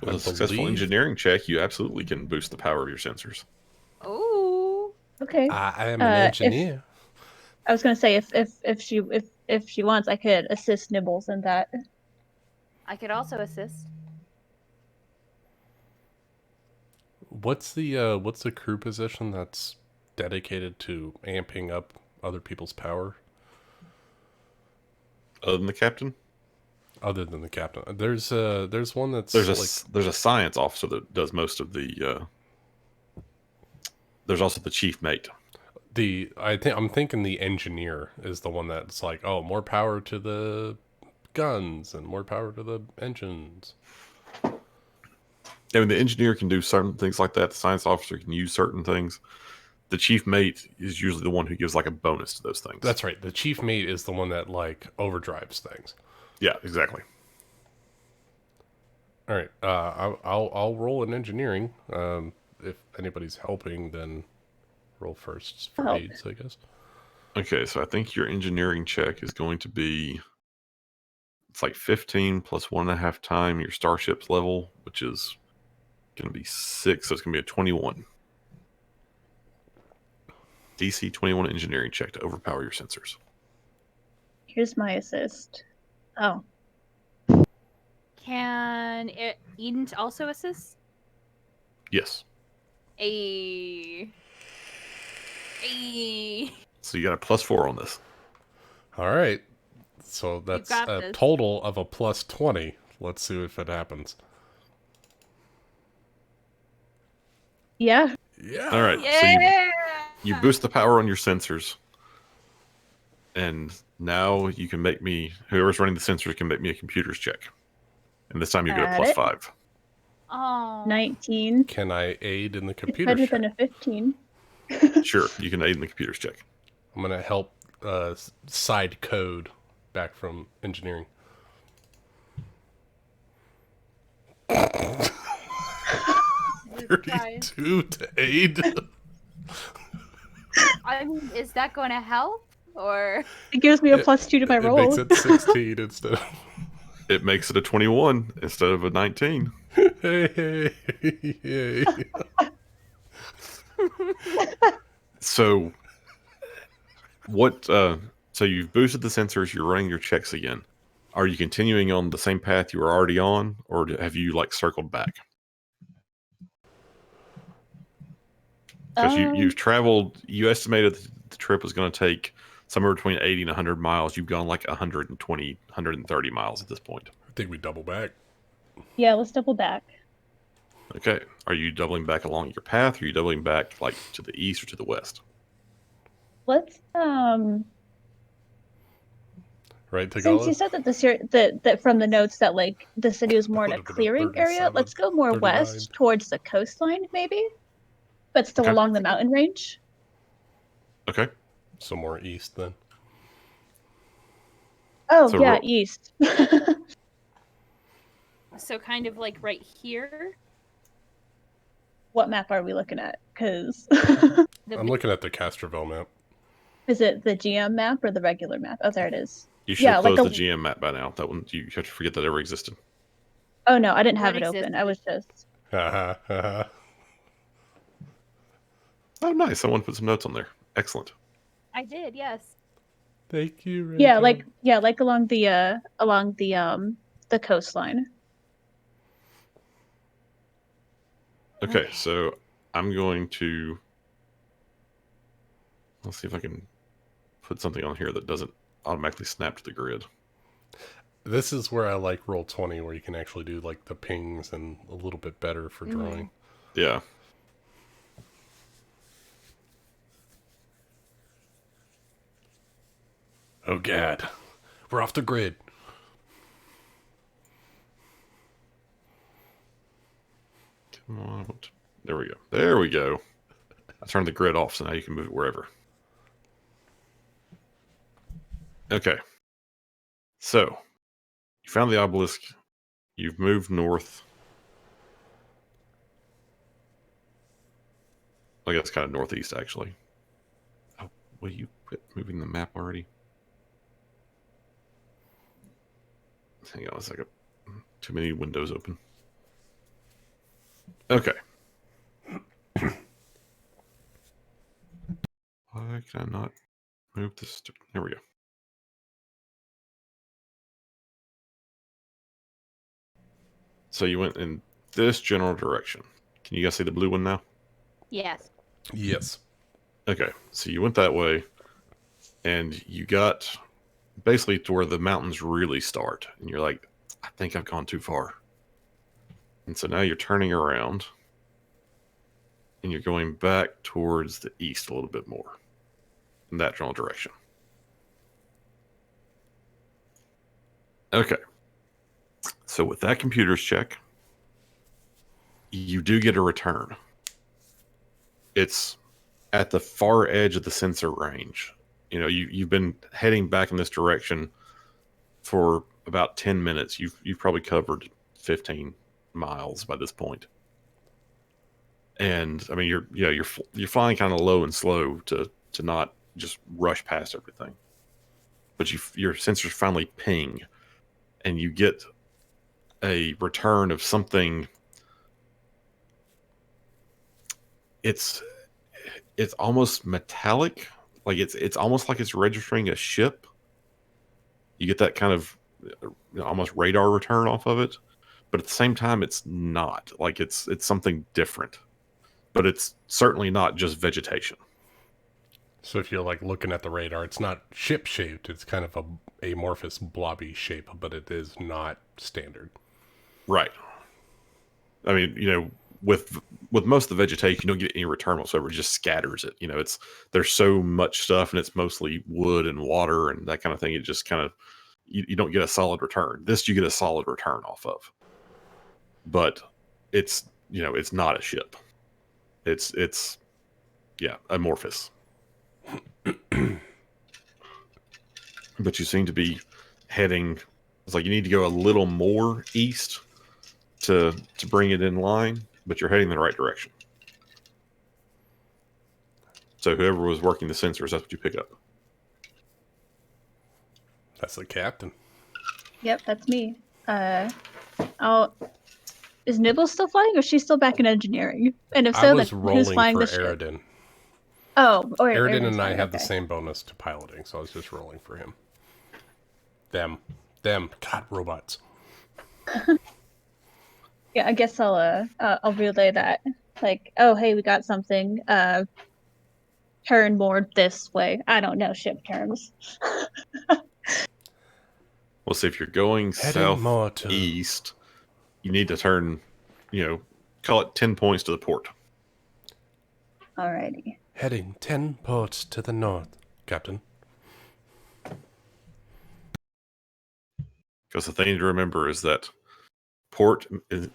With a successful engineering check, you absolutely can boost the power of your sensors. Oh. Okay. I am an engineer. I was gonna say if she wants, I could assist Nibbles in that. I could also assist. What's the crew position that's dedicated to amping up other people's power? Other than the captain? Other than the captain, there's one that's there's a science officer that does most of the. There's also the chief mate. I'm thinking the engineer is the one that's like, oh, more power to the guns and more power to the engines. I mean, the engineer can do certain things like that. The science officer can use certain things. The chief mate is usually the one who gives like a bonus to those things. That's right. The chief mate is the one that like overdrives things. Yeah, exactly. All right. I'll roll in engineering. If anybody's helping, then roll first for aids, I guess. Okay, so I think your engineering check is going to be, it's like 15 plus 1.5 times your starship's level, which is going to be 6, so it's going to be a 21. DC 21 engineering check to overpower your sensors. Here's my assist. Oh. Can Eden also assist? Yes. So you got a +4 on this. All right. So that's a total of a +20. Let's see if it happens. Yeah. Yeah. All right. Yeah. So you boost the power on your sensors. And now you can make me, whoever's running the sensors can make me a computer's check. And this time you get a +5. Oh. 19. Can I aid in the computer check? check? Better than a 15. Sure, you can aid in the computer's check. I'm going to help side code back from engineering. 32 to aid. I mean, is that going to help? Or it gives me a +2 to my roll. It makes it 16 instead of... It makes it a 21 instead of a 19. Hey. So what so you've boosted the sensors, you're running your checks again. Are you continuing on the same path you were already on, or have you like circled back? Because you've traveled, you estimated the trip was going to take somewhere between 80 and 100 miles. You've gone like 120, 130 miles at this point. I think we double back. Yeah, let's double back. Okay. Are you doubling back along your path, or are you doubling back like to the east or to the west? Let's Right, Tagala? Since you said that from the notes that like the city was more in a clearing area, let's go more 39. west towards the coastline, maybe, but still along the mountain range. Okay. So more east then. Oh so yeah, east. So kind of like right here. What map are we looking at? Because I'm looking at the Castroville map. is it the GM map or the regular map? Oh, there it is. You should Yeah, have like closed a- the GM map by now. That one, you have to forget that ever existed. Oh no, I didn't have What it open. I was just. Haha, haha. Oh, nice. Someone put some notes on there. Excellent. I did, yes. Thank you, Yeah, Rachel. like along the coastline. Okay, so I'm going to... Let's see if I can put something on here that doesn't automatically snap to the grid. This is where I like Roll20, where you can actually do like the pings and a little bit better for Mm-hmm. drawing. Yeah. Oh god, we're off the grid. Come on. There we go. There we go. I turned the grid off, so now you can move it wherever. Okay. So, you found the obelisk. You've moved north. I guess kind of northeast, actually. Oh, will you quit moving the map already? Hang on a second. Too many windows open. Okay. Why can I not move this? There we go. So you went in this general direction. Can you guys see the blue one now? Yes. Yes. Okay, so you went that way, and you got basically to where the mountains really start. And you're like, I think I've gone too far. And so now you're turning around, and you're going back towards the east a little bit more, in that general direction. Okay. So with that computer's check, you do get a return. It's at the far edge of the sensor range. You know, you've been heading back in this direction for about 10 minutes. You've probably covered 15 miles by this point. And I mean, you're flying kind of low and slow to not just rush past everything. But your sensors finally ping, and you get a return of something. It's almost metallic, like it's almost like it's registering a ship. You get that kind of almost radar return off of it, but at the same time, it's not like it's something different. But it's certainly not just vegetation. So if you're like looking at the radar, it's not ship shaped. It's kind of a amorphous blobby shape, but it is not standard. Right. I mean, with most of the vegetation, you don't get any return whatsoever. It just scatters it. There's so much stuff, and it's mostly wood and water and that kind of thing. It just kind of you don't get a solid return. This you get a solid return off of, but it's it's not a ship. It's amorphous. But you seem to be heading. It's like you need to go a little more east to bring it in line, but you're heading in the right direction. So whoever was working the sensors, that's what you pick up. That's the captain. Yep, that's me. Is Nibble still flying, or is she still back in engineering? And if I so, was then who's rolling flying for the ship? Aridin. Oh, Aridin Aaron's and I flying, have the okay. same bonus to piloting, so I was just rolling for him. Them. God, robots. Yeah, I guess I'll relay that. Like, oh hey, we got something. Turn more this way. I don't know ship terms. Well, see, if you're going Heading more to southeast, you need to turn, call it 10 points to the port. Alrighty. heading 10 ports to the north, Captain. Because the thing to remember is that port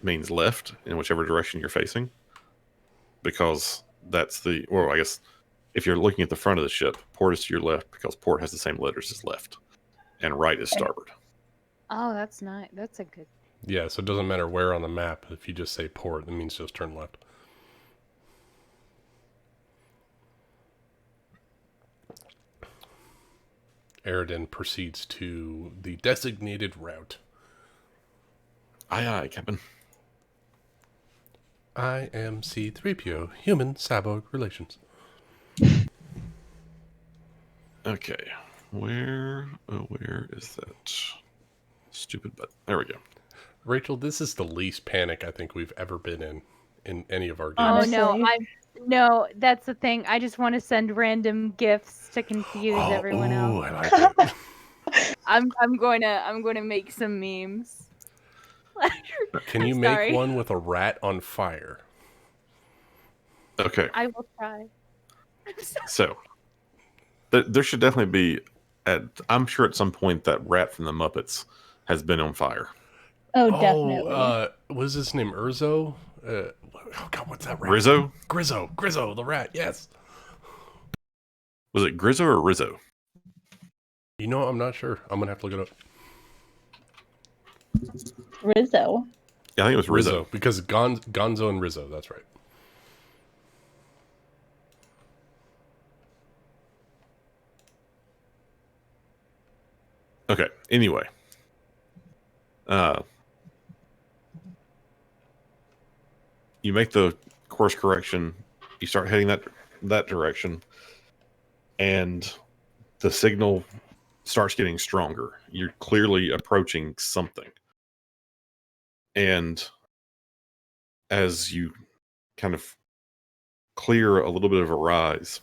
means left in whichever direction you're facing. Because that's I guess if you're looking at the front of the ship, port is to your left because port has the same letters as left, and right is starboard. Oh, that's nice. That's a good. Yeah, so it doesn't matter where on the map. If you just say port, it means just turn left. Aridin proceeds to the designated route. Aye, aye, Captain. I am C-3PO, human cyborg relations. Okay. Where is that stupid button? There we go. Rachel, this is the least panic I think we've ever been in any of our games. Honestly. Oh no, no, that's the thing. I just want to send random gifts to confuse everyone else. I like it. I'm going to make some memes. Can you make one with a rat on fire? Okay. I will try. I'm sorry. So there should definitely be I'm sure at some point that rat from the Muppets has been on fire. Oh, definitely. What is his name? Urzo? Oh God, what's that rat? Rizzo? Grizzo, the rat. Yes. Was it Grizzo or Rizzo? You know, I'm not sure. I'm gonna have to look it up. Rizzo. Yeah, I think it was Rizzo. Because Gonzo and Rizzo. That's right. Okay. Anyway, you make the course correction. You start heading that direction, and the signal starts getting stronger. You're clearly approaching something, and as you kind of clear a little bit of a rise,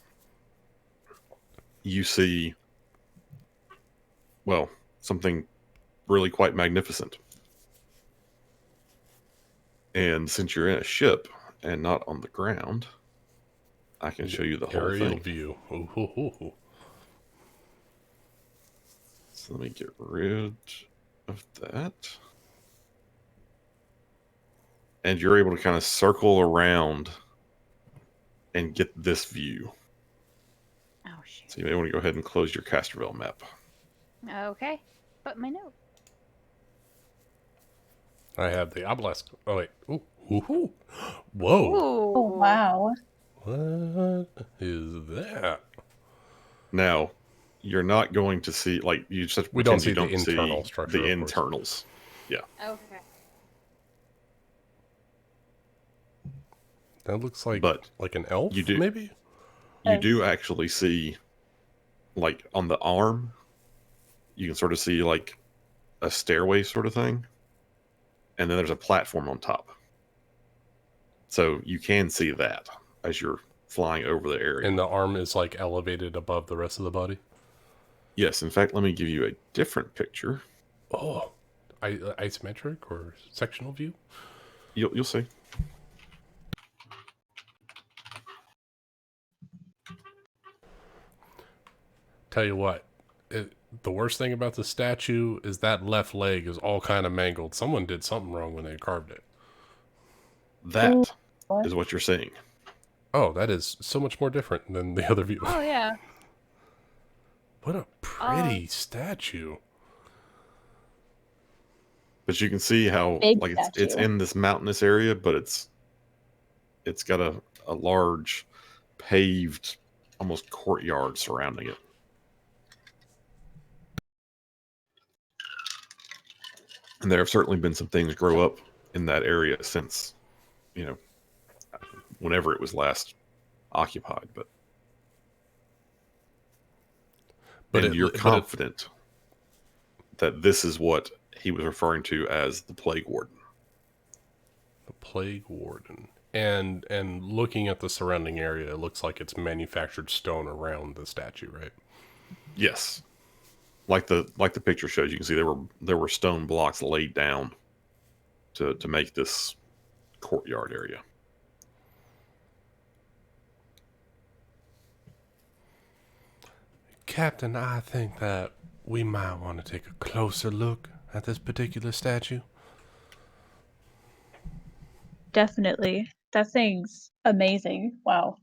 you see, well, something really quite magnificent. And since you're in a ship and not on the ground, I can show you the whole Aerial thing. view. Ooh. So let me get rid of that. And you're able to kind of circle around and get this view. Oh shit. So you may want to go ahead and close your Casterville map. Okay. But my note. I have the obelisk. Oh wait. Ooh. Whoa. Ooh. Oh, wow. What is that? Now, you're not going to see, like, you just We don't pretend you see the don't internal see structure, the of course. internals. Yeah. Okay. That looks like But an elf, you do- maybe? You do actually see, like, on the arm, you can sort of see, like, a stairway sort of thing. And then there's a platform on top. So you can see that as you're flying over the area. And the arm is like elevated above the rest of the body? Yes, in fact, let me give you a different picture. Oh, isometric or sectional view? You'll see. Tell you what, the worst thing about the statue is that left leg is all kind of mangled. Someone did something wrong when they carved it. That What? is what you're seeing. Oh, that is so much more different than the other view. Oh yeah. What a pretty statue. But you can see how Big like it's statue. in this mountainous area, but it's got a large paved almost courtyard surrounding it. And there have certainly been some things grow up in that area since, whenever it was last occupied. But you're confident that this is what he was referring to as the Plague Warden. The Plague Warden. And looking at the surrounding area, it looks like it's manufactured stone around the statue, right? Yes. Like the picture shows, you can see there were stone blocks laid down to make this courtyard area. Captain, I think that we might want to take a closer look at this particular statue. Definitely. That thing's amazing. Wow.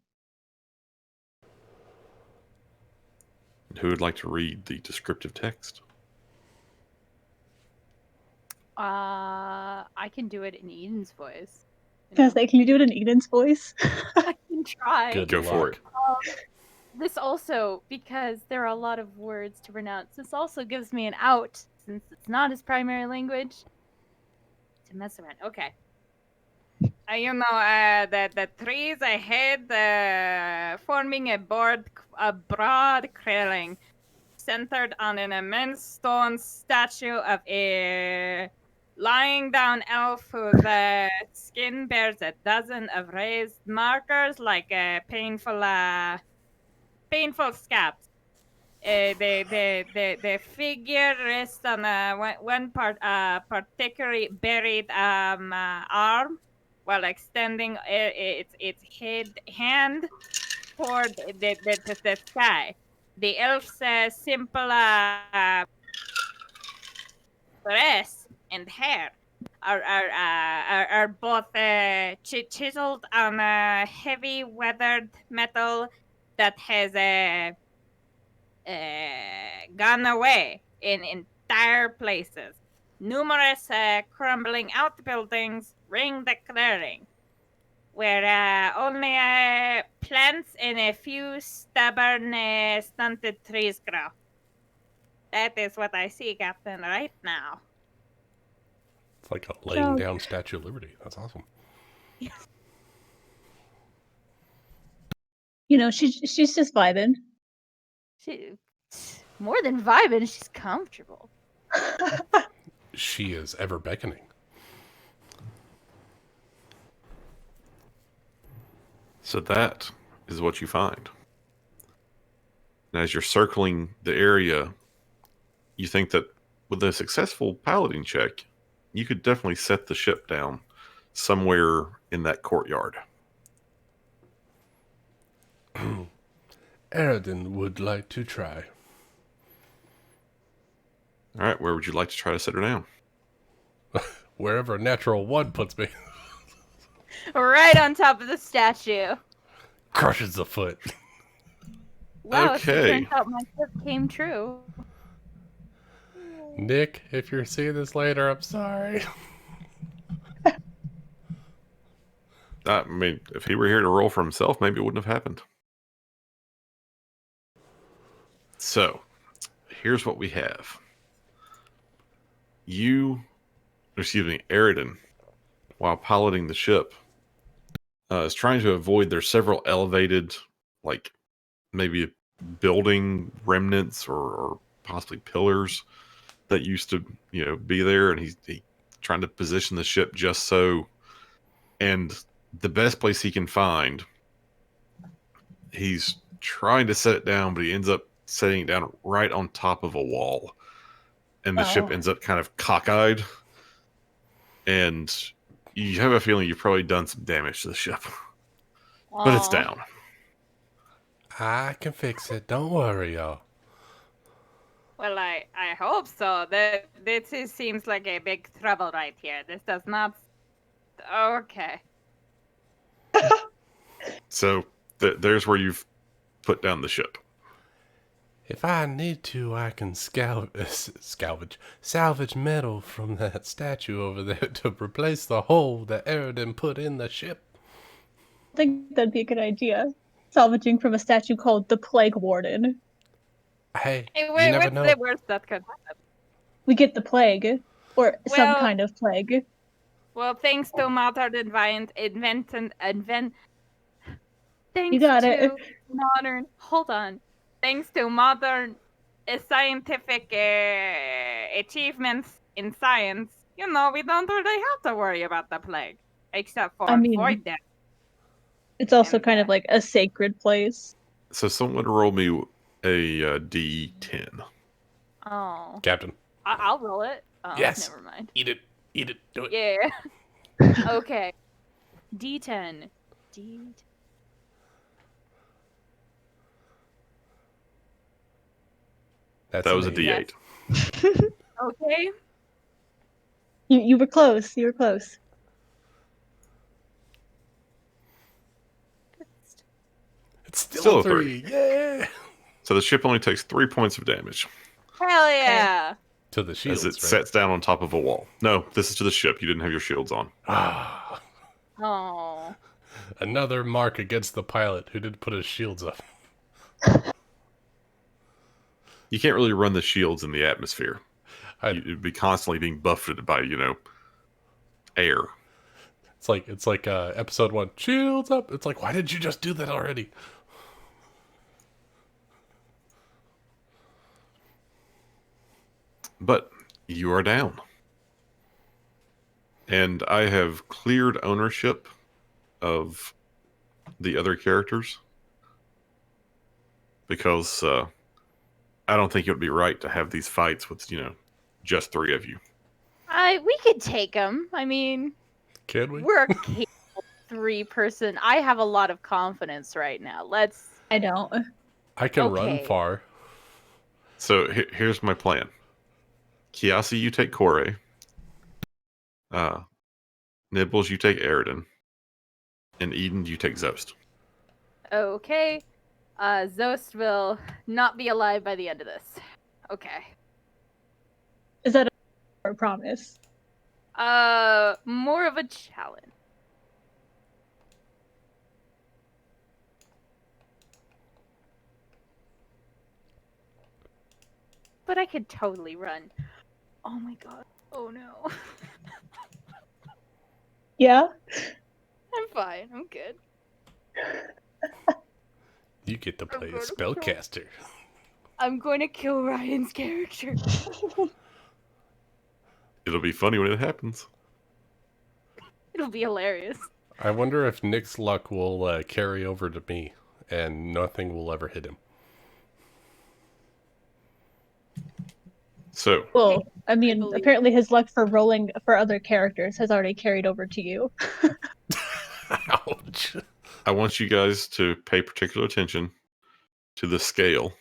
Who would like to read the descriptive text? I can do it in Eden's voice. I was like, can you do it in Eden's voice? I can try. Good Go for luck. it. this also, because there are a lot of words to pronounce, this also gives me an out, since it's not his primary language, to mess around. Okay. The trees ahead, forming a broad clearing, centered on an immense stone statue of a lying down elf whose skin bears a dozen of raised markers like painful scabs. The figure rests on one particularly buried arm while extending its hand toward the sky. The elf's simple dress and hair are both chiseled on a heavy weathered metal that has gone away in entire places. Numerous crumbling outbuildings ring the clearing, where only plants and a few stubborn, stunted trees grow. That is what I see, Captain, right now. It's like a laying down Statue of Liberty. That's awesome. You know, she's just vibing. She more than vibing, she's comfortable. She is ever beckoning. So that is what you find. And as you're circling the area, you think that with a successful piloting check, you could definitely set the ship down somewhere in that courtyard. Aradin would like to try. All right, where would you like to try to set her down? Wherever natural one puts me. Right on top of the statue. Crushes the foot. Wow, so it Okay. turns out my tip came true. Nick, if you're seeing this later, I'm sorry. I mean, if he were here to roll for himself, maybe it wouldn't have happened. So, here's what we have. Aridin, while piloting the ship, is trying to avoid there's several elevated, like maybe building remnants or possibly pillars that used to, be there, and he's trying to position the ship just so. And the best place he can find, he's trying to set it down, but he ends up setting it down right on top of a wall. And the ship ends up kind of cockeyed. And you have a feeling you've probably done some damage to the ship. But it's down. I can fix it. Don't worry, y'all. Well, I hope so. This seems like a big trouble right here. This does not... Okay. So there's where you've put down the ship. If I need to, I can salvage metal from that statue over there to replace the hole that Aradin put in the ship. I think that'd be a good idea. Salvaging from a statue called the Plague Warden. Hey, you Wait, never what's know. the worst that could happen? We get the plague. Or some Well- kind of plague. Well, thanks to modern Thanks You got to it. modern... Hold on. Thanks to modern scientific achievements in science, we don't really have to worry about the plague. Except for I mean- void death. It's also And, kind of like a sacred place. So someone roll me a D10. Oh. Captain, I'll roll it. Oh, Yes. Never mind. eat it. Eat it. Do it. Yeah. Okay. D10. That's That was a an D8. Okay. You were close. You were close. It's Still a a 3. Yeah. So the ship only takes 3 points of damage Hell yeah. To the shields, as it right? sets down on top of a wall. No, this is to the ship. You didn't have your shields on. Ah, Oh. another mark against the pilot who didn't put his shields up. You can't really run the shields in the atmosphere. I'd, You'd be constantly being buffeted by, air. it's like episode 1, shields up. It's like, why did you just do that already? But you are down. And I have cleared ownership of the other characters because I don't think it would be right to have these fights with, just 3 of you. We could take them. I mean, Can we? we're a capable 3-person. I have a lot of confidence right now. I don't. I can run Okay. far. So here's my plan. Kiasi, you take Kore. Nibbles, you take Aridin. And Eden, you take Zost. Okay. Zost will not be alive by the end of this. Okay. Is that a promise? More of a challenge. But I could totally run. Oh my god. Oh no. Yeah. I'm fine. I'm good. You get to play a gonna spellcaster. I'm going to kill Ryan's character. It'll be funny when it happens. It'll be hilarious. I wonder if Nick's luck will carry over to me, and nothing will ever hit him. So, Well, I mean, believe- apparently his luck for rolling for other characters has already carried over to you. Ouch. I want you guys to pay particular attention to the scale.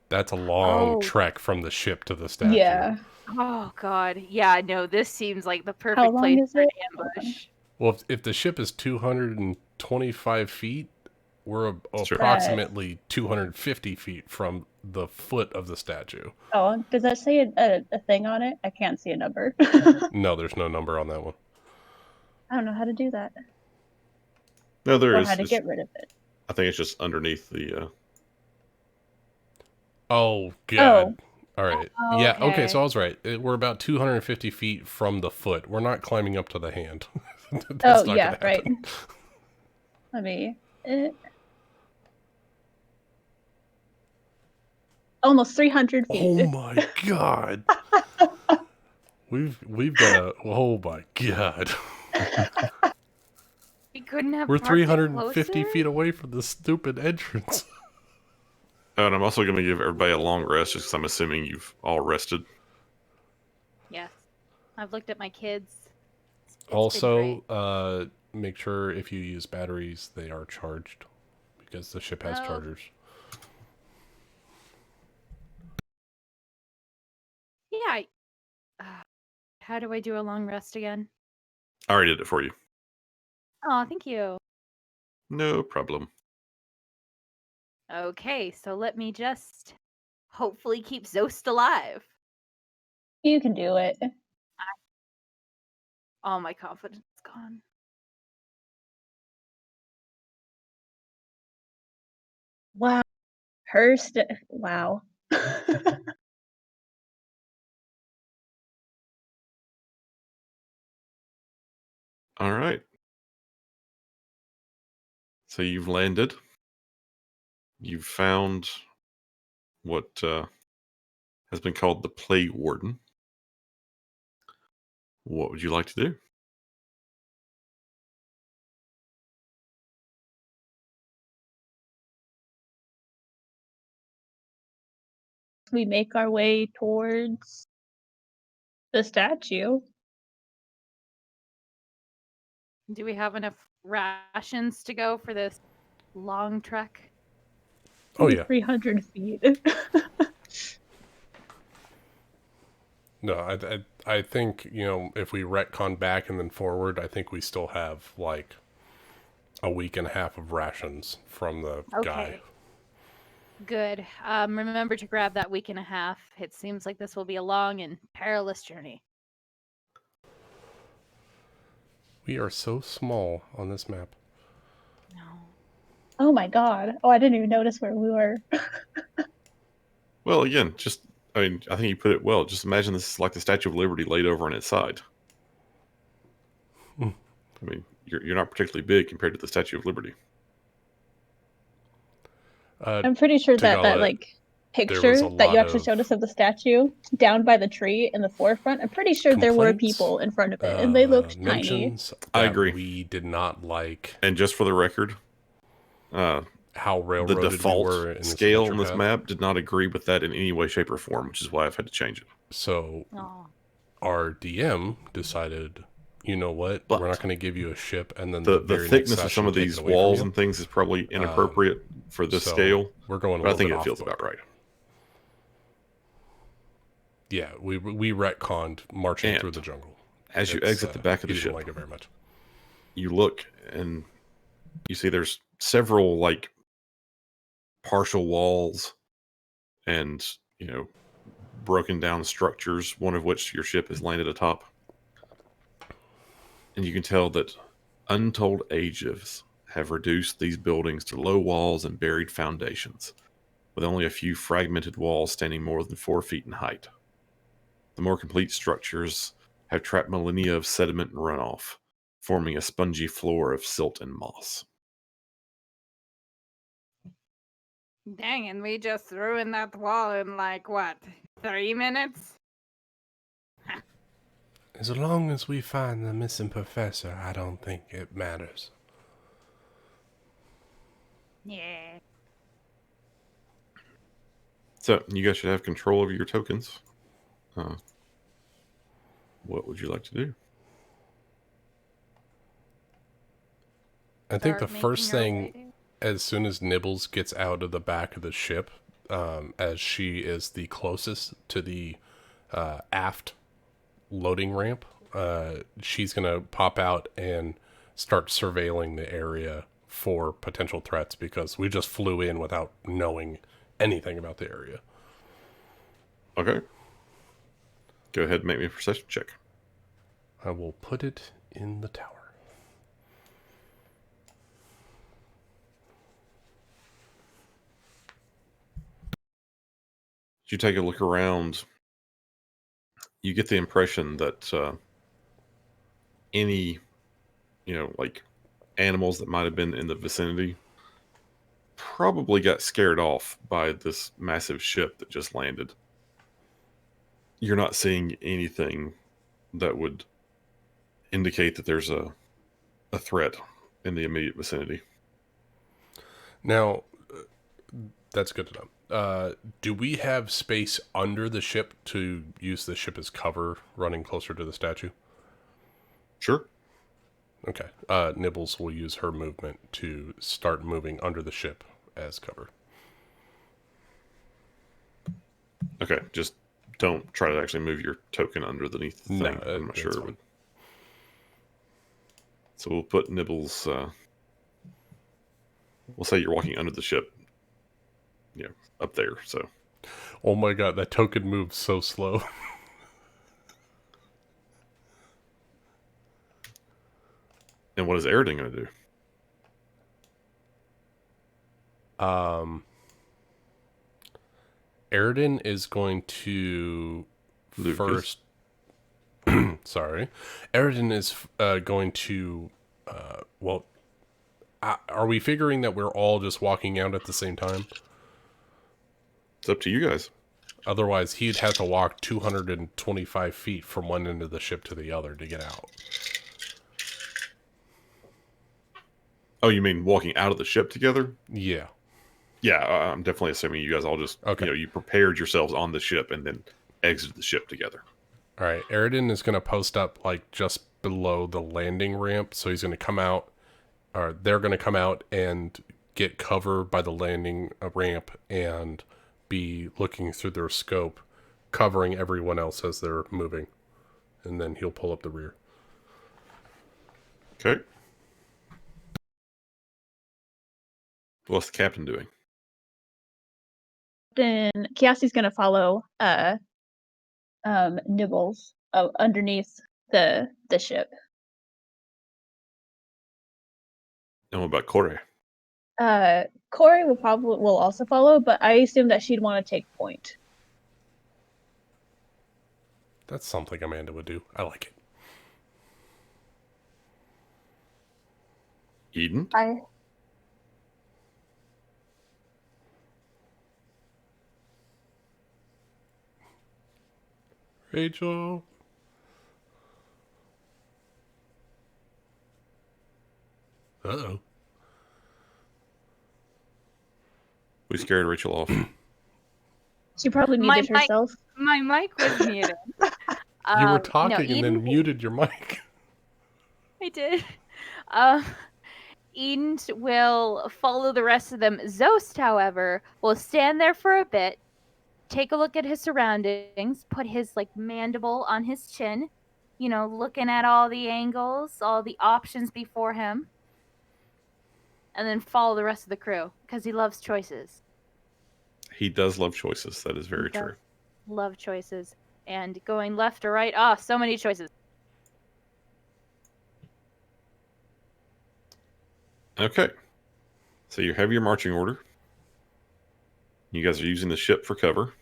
That's a long Oh. trek from the ship to the statue. Yeah. Oh god. Yeah, no, this seems like the How perfect long place is for an it? ambush. Well, if the ship is 225 feet, we're Sure. approximately 250 feet from the foot of the statue. Oh, does that say a thing on it? I can't see a number. No, there's no number on that one. I don't know how to do that. No, there Or is. how to It's- get rid of it. I think it's just underneath the. Oh, God. Oh. All right. Oh, Yeah, okay, okay. so I was right. We're about 250 feet from the foot. We're not climbing up to the hand. That's Oh, not yeah, gonna right. happen. Let me. Almost 300 feet. Oh, my God. We've got a... Oh, my God. We couldn't have We're parked it 350 closer? feet away from the stupid entrance. And I'm also going to give everybody a long rest, just because I'm assuming you've all rested. Yes. I've looked at my kids. It's been Also, great. make sure if you use batteries, they are charged, because the ship has Oh. chargers. Yeah. How do I do a long rest again? I already did it for you. Oh, thank you. No problem. Okay, so let me just hopefully keep Zost alive. You can do it. All my confidence is gone. Wow. Wow. All right. So you've landed. You've found what has been called the Plague Warden. What would you like to do? We make our way towards the statue. Do we have enough rations to go for this long trek? Oh, yeah. 300 feet. No, I think, if we retcon back and then forward, I think we still have, like, a week and a half of rations from the guy. Okay. Good. Remember to grab that week and a half. It seems like this will be a long and perilous journey. We are so small on this map. No. Oh my god. Oh, I didn't even notice where we were. Well, again, I think you put it well. Just imagine this is like the Statue of Liberty laid over on its side. Hmm. I mean, you're not particularly big compared to the Statue of Liberty. I'm pretty sure that Tagala, like there was picture a that you lot actually of showed us of the statue down by the tree in the forefront, I'm pretty sure there were complaints, people in front of it and they looked tiny. mentions I that agree. we did not like And just for the record, how the railroaded we default were in this scale adventure on this path. map did not agree with that in any way, shape, or form, which is why I've had to change it. So Oh. our DM decided, you know what, But we're not going to give you a ship, and then The very thickness next of session some of take these it away from walls you. and things is probably inappropriate for this So scale, we're going a but I little think bit it off feels book. about right. Yeah, we retconned marching And through the jungle. as you exit the back of the he didn't ship, like it very much. you look and you see there's several like partial walls and broken down structures, one of which your ship has landed atop. And you can tell that untold ages have reduced these buildings to low walls and buried foundations, with only a few fragmented walls standing more than 4 feet in height. The more complete structures have trapped millennia of sediment and runoff, forming a spongy floor of silt and moss. Dang, and we just ruined that wall in like, what, 3 minutes? As long as we find the missing professor, I don't think it matters. Yeah. So, you guys should have control over your tokens. What would you like to do? I think the Start first making our thing, way. as soon as Nibbles gets out of the back of the ship, as she is the closest to the aft loading ramp, she's going to pop out and start surveilling the area for potential threats, because we just flew in without knowing anything about the area. Okay. Go ahead and make me a perception check. I will put it in the tower. As you take a look around, you get the impression that any, like animals that might have been in the vicinity probably got scared off by this massive ship that just landed. You're not seeing anything that would indicate that there's a threat in the immediate vicinity. Now, that's good to know. Do we have space under the ship to use the ship as cover running closer to the statue? Sure. Okay. Nibbles will use her movement to start moving under the ship as cover. Okay, just don't try to actually move your token underneath the No, thing. I'm not that's sure. fine. So we'll put Nibbles. We'll say you're walking under the ship, up there. So Oh my god, that token moves so slow. and what is Aridin going to do? Aridin is going to Lucas. first. Sorry. Aridin is going to. Well, are we figuring that we're all just walking out at the same time? It's up to you guys. Otherwise, he'd have to walk 225 feet from one end of the ship to the other to get out. Oh, you mean walking out of the ship together? Yeah. Yeah, I'm definitely assuming you guys all just, Okay. You prepared yourselves on the ship and then exited the ship together. All right. Aridin is going to post up like just below the landing ramp. So he's going to come out, or they're going to come out and get cover by the landing ramp and be looking through their scope, covering everyone else as they're moving. And then he'll pull up the rear. Okay. What's the captain doing? Then Kiasi's gonna follow Nibbles underneath the ship. And what about Kore? Corey will also follow, but I assume that she'd want to take point. That's something Amanda would do. I like it. Eden? Rachel. Uh-oh. We scared Rachel off. She probably My muted herself. My mic was muted. You were No, talking and then Eden, muted your mic. I did. Um, Eden will follow the rest of them. Zost, however, will stand there for a bit, take a look at his surroundings, put his like mandible on his chin, looking at all the angles, all the options before him, and then follow the rest of the crew because he loves choices. He does love choices. That is very He does true. love choices. And going left or right, oh, so many choices. Okay. So you have your marching order. You guys are using the ship for cover.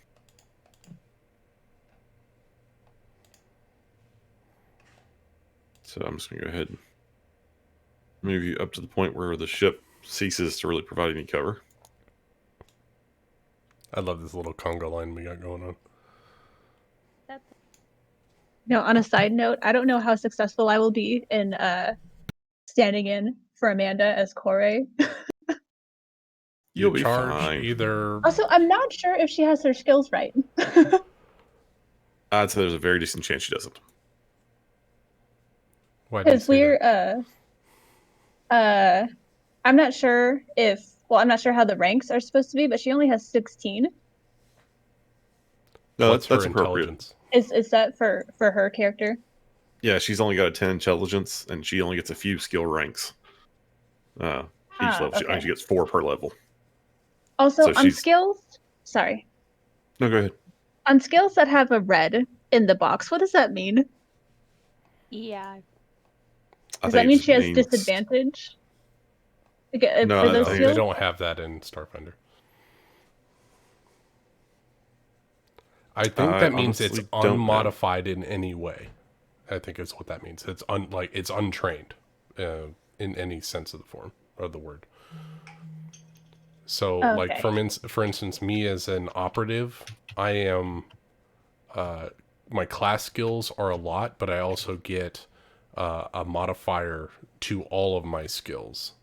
So I'm just going to go ahead and move you up to the point where the ship ceases to really provide any cover. I love this little conga line we got going on. On a side note, I don't know how successful I will be in standing in for Amanda as Corey. You'll be charge fine. either. Also, I'm not sure if she has her skills right. I'd say there's a very decent chance she doesn't. Why do you Because say we're that? I'm not sure I'm not sure how the ranks are supposed to be, but she only has 16. No, What's that's her appropriate. intelligence? Is that for her character? Yeah, she's only got a 10 intelligence, and she only gets a few skill ranks each level. Okay. She gets 4 per level. Also, So on she's... skills, sorry. No, go ahead. On skills that have a red in the box, what does that mean? Yeah. Does that mean she has disadvantage? No, For I those think They skills? don't have that in Starfinder. I think that means it's honestly don't know. unmodified in any way. I think is what that means. It's it's untrained in any sense of the form of the word. So, like Okay. for instance, me as an operative, I am my class skills are a lot, but I also get a modifier to all of my skills,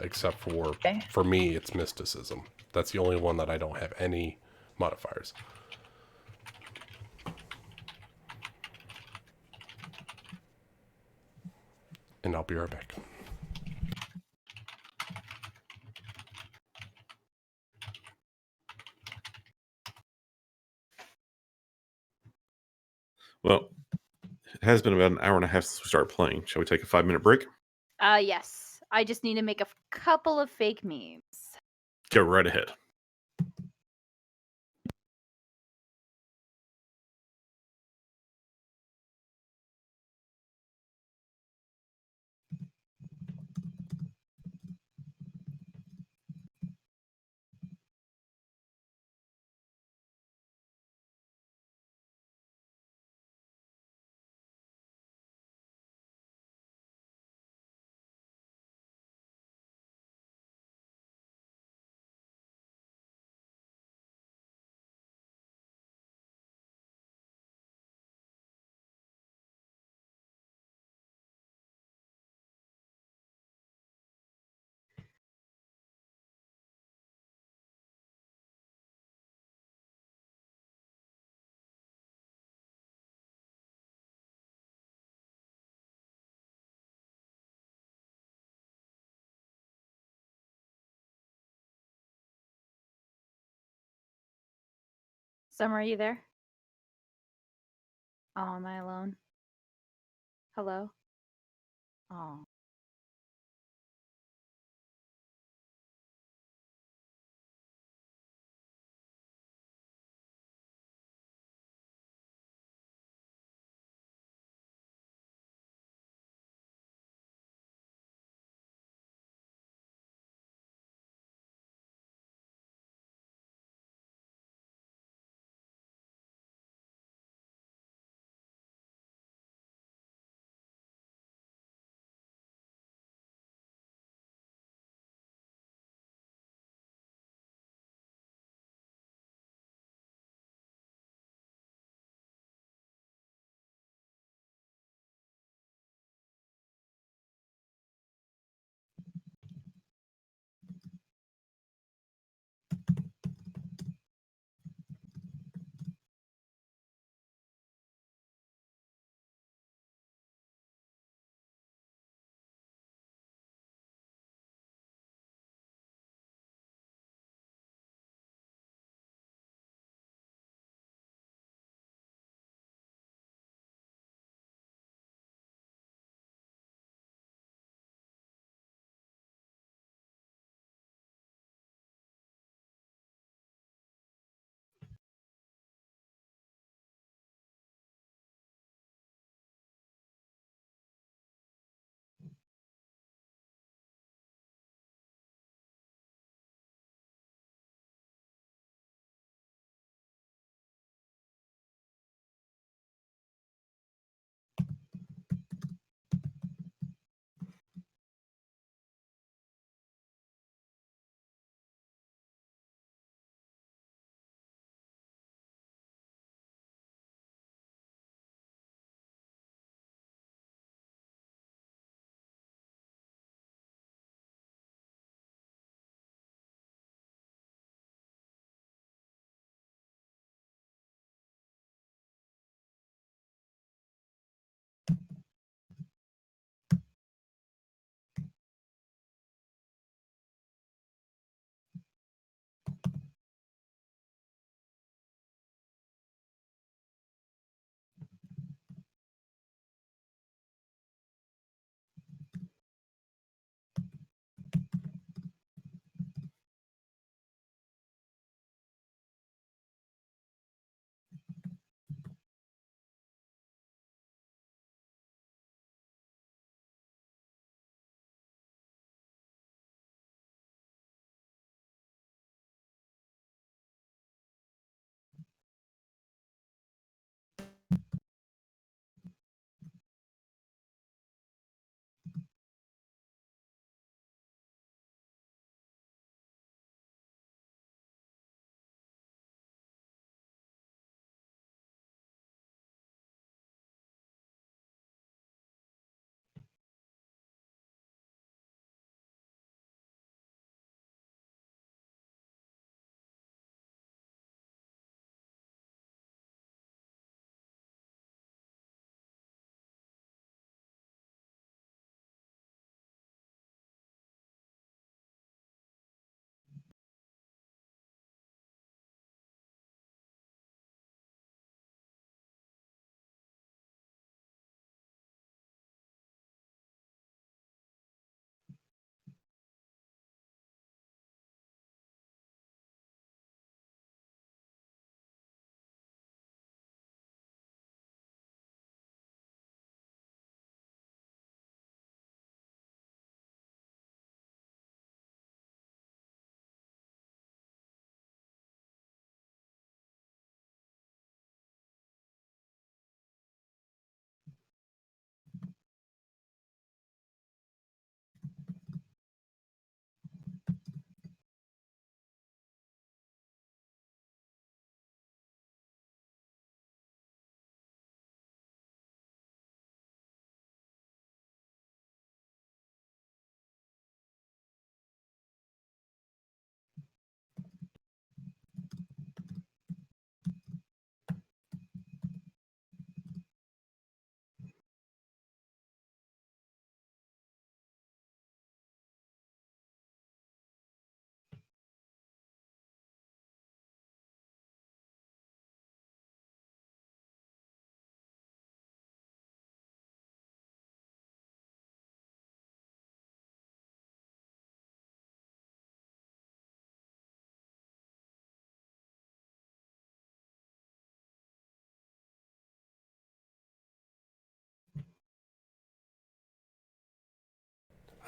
except for me, it's mysticism. That's the only one that I don't have any modifiers. And I'll be right back. Well, it has been about an hour and a half since we started playing. Shall we take a 5-minute break? Yes. I just need to make a couple of fake memes. Go right ahead. Summer, are you there? Oh, am I alone? Hello? Oh.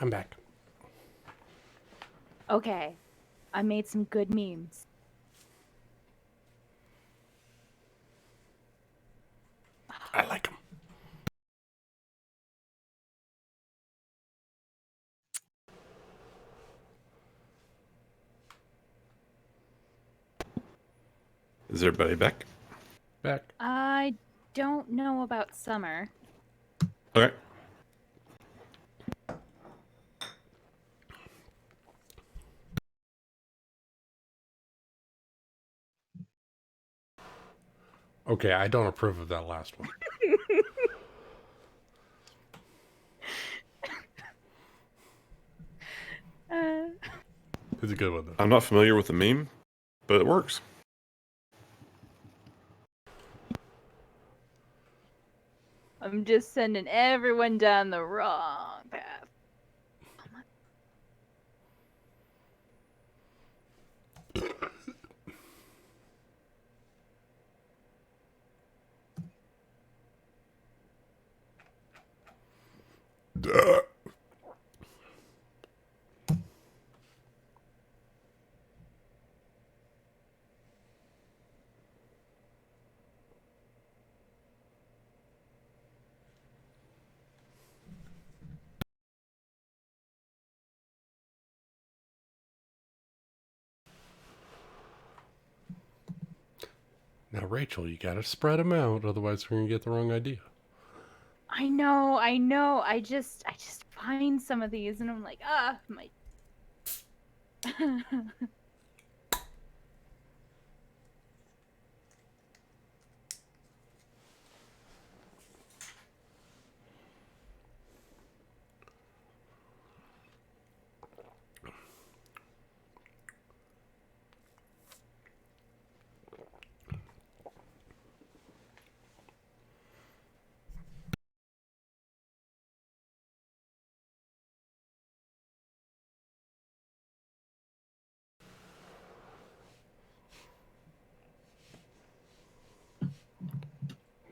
I'm back. Okay, I made some good memes. I like them. Is everybody back? Back. I don't know about summer. Okay. Okay, I don't approve of that last one. It's a good one, though. I'm not familiar with the meme, but it works. I'm just sending everyone down the wrong path. Now, Rachel, you gotta spread them out, otherwise we're gonna get the wrong idea. I know. I just find some of these and I'm like, my.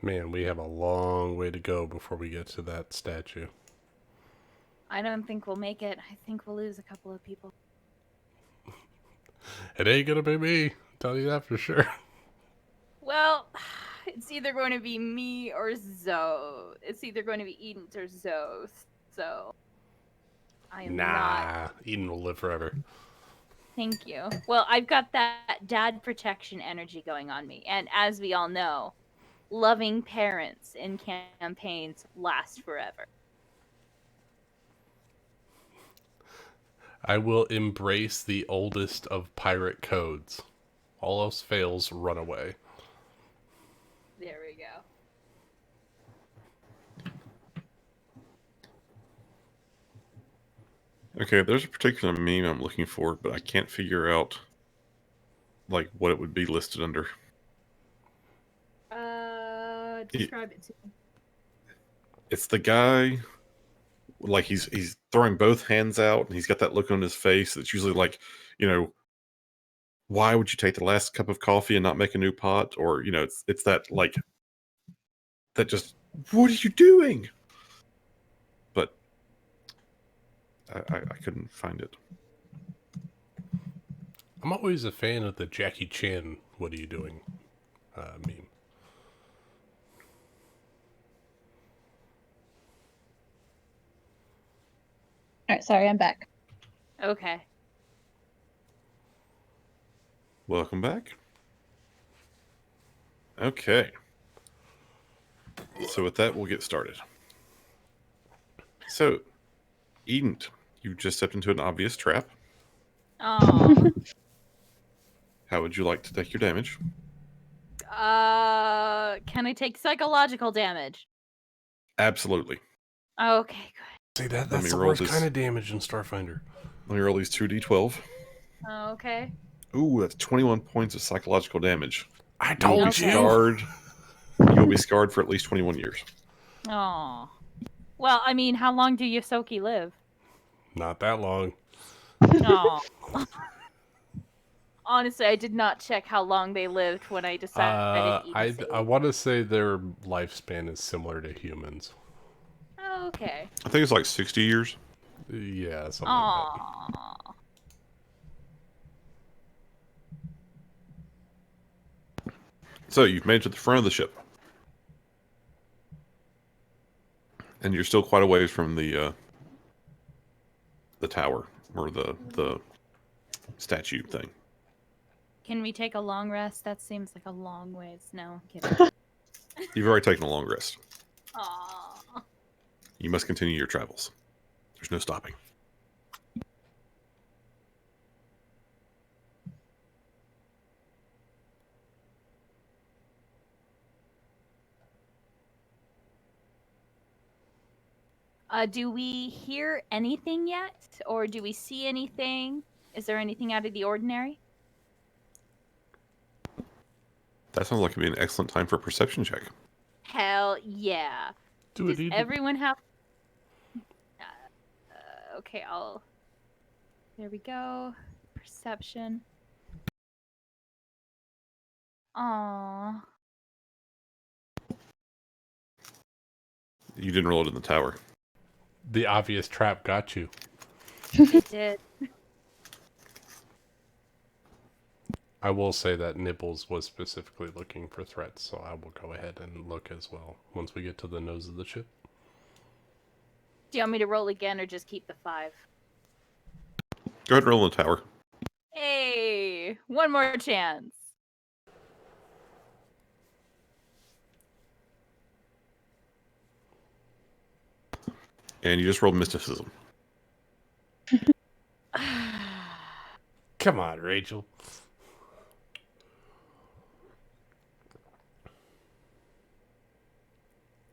Man, we have a long way to go before we get to that statue. I don't think we'll make it. I think we'll lose a couple of people. It ain't gonna be me. I'll tell you that for sure. Well, it's either going to be me or Zoe. It's either going to be Eden or Zoe. So I am not. Eden will live forever. Thank you. Well, I've got that dad protection energy going on me, and as we all know, loving parents in campaigns last forever. I will embrace the oldest of pirate codes. All else fails, run away. There we go. Okay, there's a particular meme I'm looking for, but I can't figure out like what it would be listed under. Describe it to me. It's the guy, like he's throwing both hands out, and he's got that look on his face that's usually like, you know, why would you take the last cup of coffee and not make a new pot? Or, you know, it's that like that just, what are you doing? But I couldn't find it. I'm always a fan of the Jackie Chan "What are you doing?" Meme. All right, sorry, I'm back. Okay. Welcome back. Okay. So with that, we'll get started. So, Eden, you just stepped into an obvious trap. Aw. How would you like to take your damage? Can I take psychological damage? Absolutely. Okay, good. See, that's me the roll worst this. kind of damage in Starfinder. Let me roll these 2d12. Okay. Ooh, that's 21 points of psychological damage. I You will told be Okay. you. scarred. You will be scarred for at least 21 years. Aw. Well, I mean, how long do Yosoki live? Not that long. Aw. Honestly, I did not check how long they lived when I decided Eden I want to say their lifespan is similar to humans. Oh, okay. I think it's like 60 years. Yeah, something like that. Aww. So you've made it to the front of the ship, and you're still quite a ways from the tower or the statue thing. Can we take a long rest? That seems like a long ways. No, kidding. You've already taken a long rest. Aww. You must continue your travels. There's no stopping. Do we hear anything yet? Or do we see anything? Is there anything out of the ordinary? That sounds like it'd be an excellent time for a perception check. Hell yeah. Do it, Does Eden. everyone have... okay, I'll... There we go. Perception. Aww. You didn't roll it in the tower. The obvious trap got you. It did. I will say that Nibbles was specifically looking for threats, so I will go ahead and look as well once we get to the nose of the ship. Do you want me to roll again or just keep the 5? Go ahead and roll in the tower. Hey! One more chance. And you just rolled mysticism. Come on, Rachel.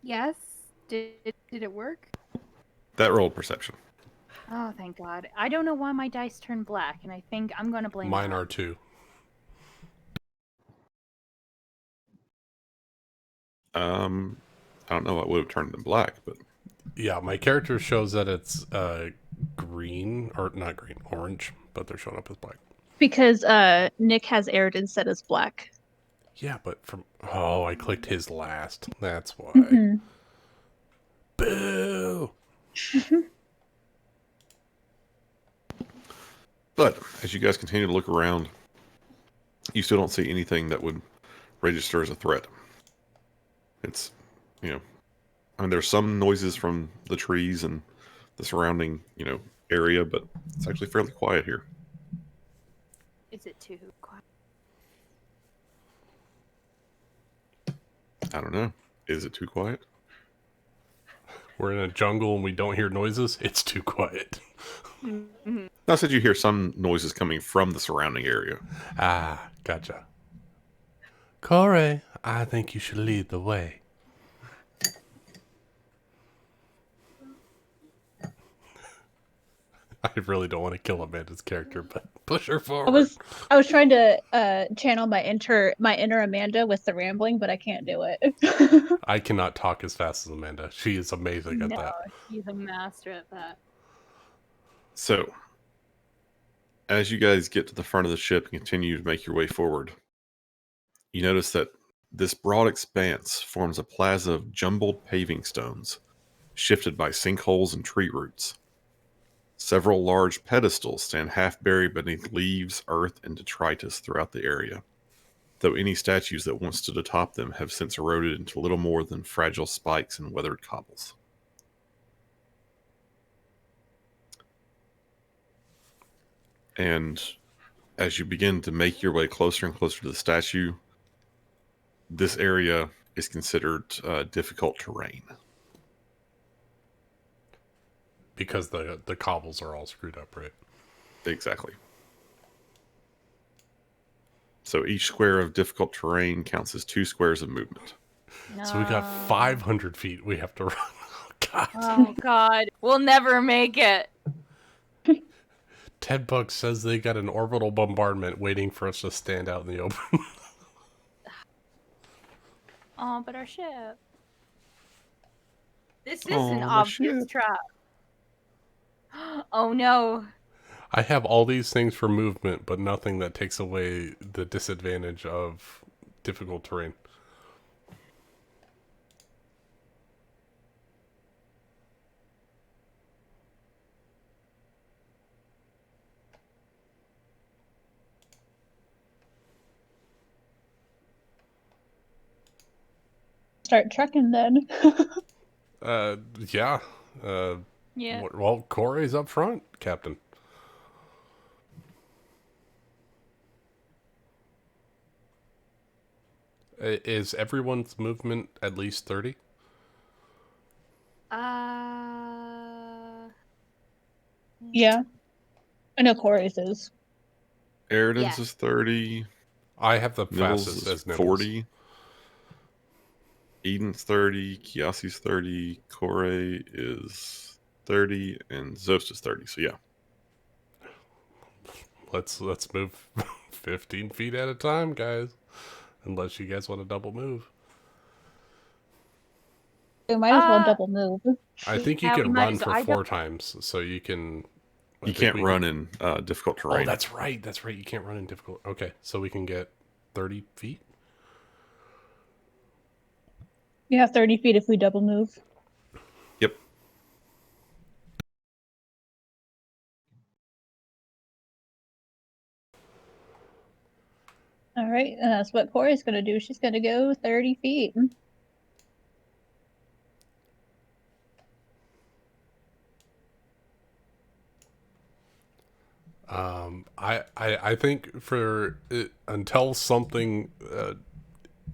Yes? Did it work? That rolled perception. Oh, thank God. I don't know why my dice turned black, and I think I'm going to blame Mine that. are too. I don't know what would have turned them black, but Yeah, my character shows that it's green, or not green, orange, but they're showing up as black. Because Nick has Aridin set as black. Yeah, but from... Oh, I clicked his last. That's why. Mhm. Boo! but as you guys continue to look around, you still don't see anything that would register as a threat. It's, I mean, there's some noises from the trees and the surrounding, area, but it's actually fairly quiet here. Is it too quiet? I don't know. Is it too quiet? We're in a jungle and we don't hear noises. It's too quiet. Mm-hmm. I said you hear some noises coming from the surrounding area. Ah, gotcha. Corey, I think you should lead the way. I really don't want to kill Amanda's character, but push her forward. I was trying to channel my inner Amanda with the rambling, but I can't do it. I cannot talk as fast as Amanda. She is amazing at No, that. he's a master at that. So, as you guys get to the front of the ship and continue to make your way forward, you notice that this broad expanse forms a plaza of jumbled paving stones, shifted by sinkholes and tree roots. Several large pedestals stand half buried beneath leaves, earth, and detritus throughout the area, though any statues that once stood atop them have since eroded into little more than fragile spikes and weathered cobbles. And as you begin to make your way closer and closer to the statue, this area is considered difficult terrain. Because the cobbles are all screwed up, right? Exactly. So each square of difficult terrain counts as 2 squares of movement. No. So we got 500 feet we have to run. Oh, God. Oh, God. We'll never make it. Ted Buck says they got an orbital bombardment waiting for us to stand out in the open. Oh, but our ship. This is Oh, an my obvious ship. trap. Oh, no. I have all these things for movement, but nothing that takes away the disadvantage of difficult terrain. start trekking then. Yeah. Yeah. Well, Corey's up front, Captain. Is everyone's movement at least 30? Yeah. I know Corey's is. Eridan's Yeah. is 30. I have the Nibbles fastest is as Nibbles. 40. Eden's 30. Kiasi's 30. Corey is 30. And Zost is 30. So yeah. Let's move 15 feet at a time, guys. Unless you guys want to double move. We might as well Uh, double move. I think you Yeah, we can might run as for well. I 4 times, so you can. You can't run in difficult terrain. Oh, that's right. That's right. You can't run in difficult. Okay, so we can get 30 feet. You have 30 feet if we double move. Yep. All right, and that's what Corey's gonna do. She's gonna go 30 feet. I think for until something,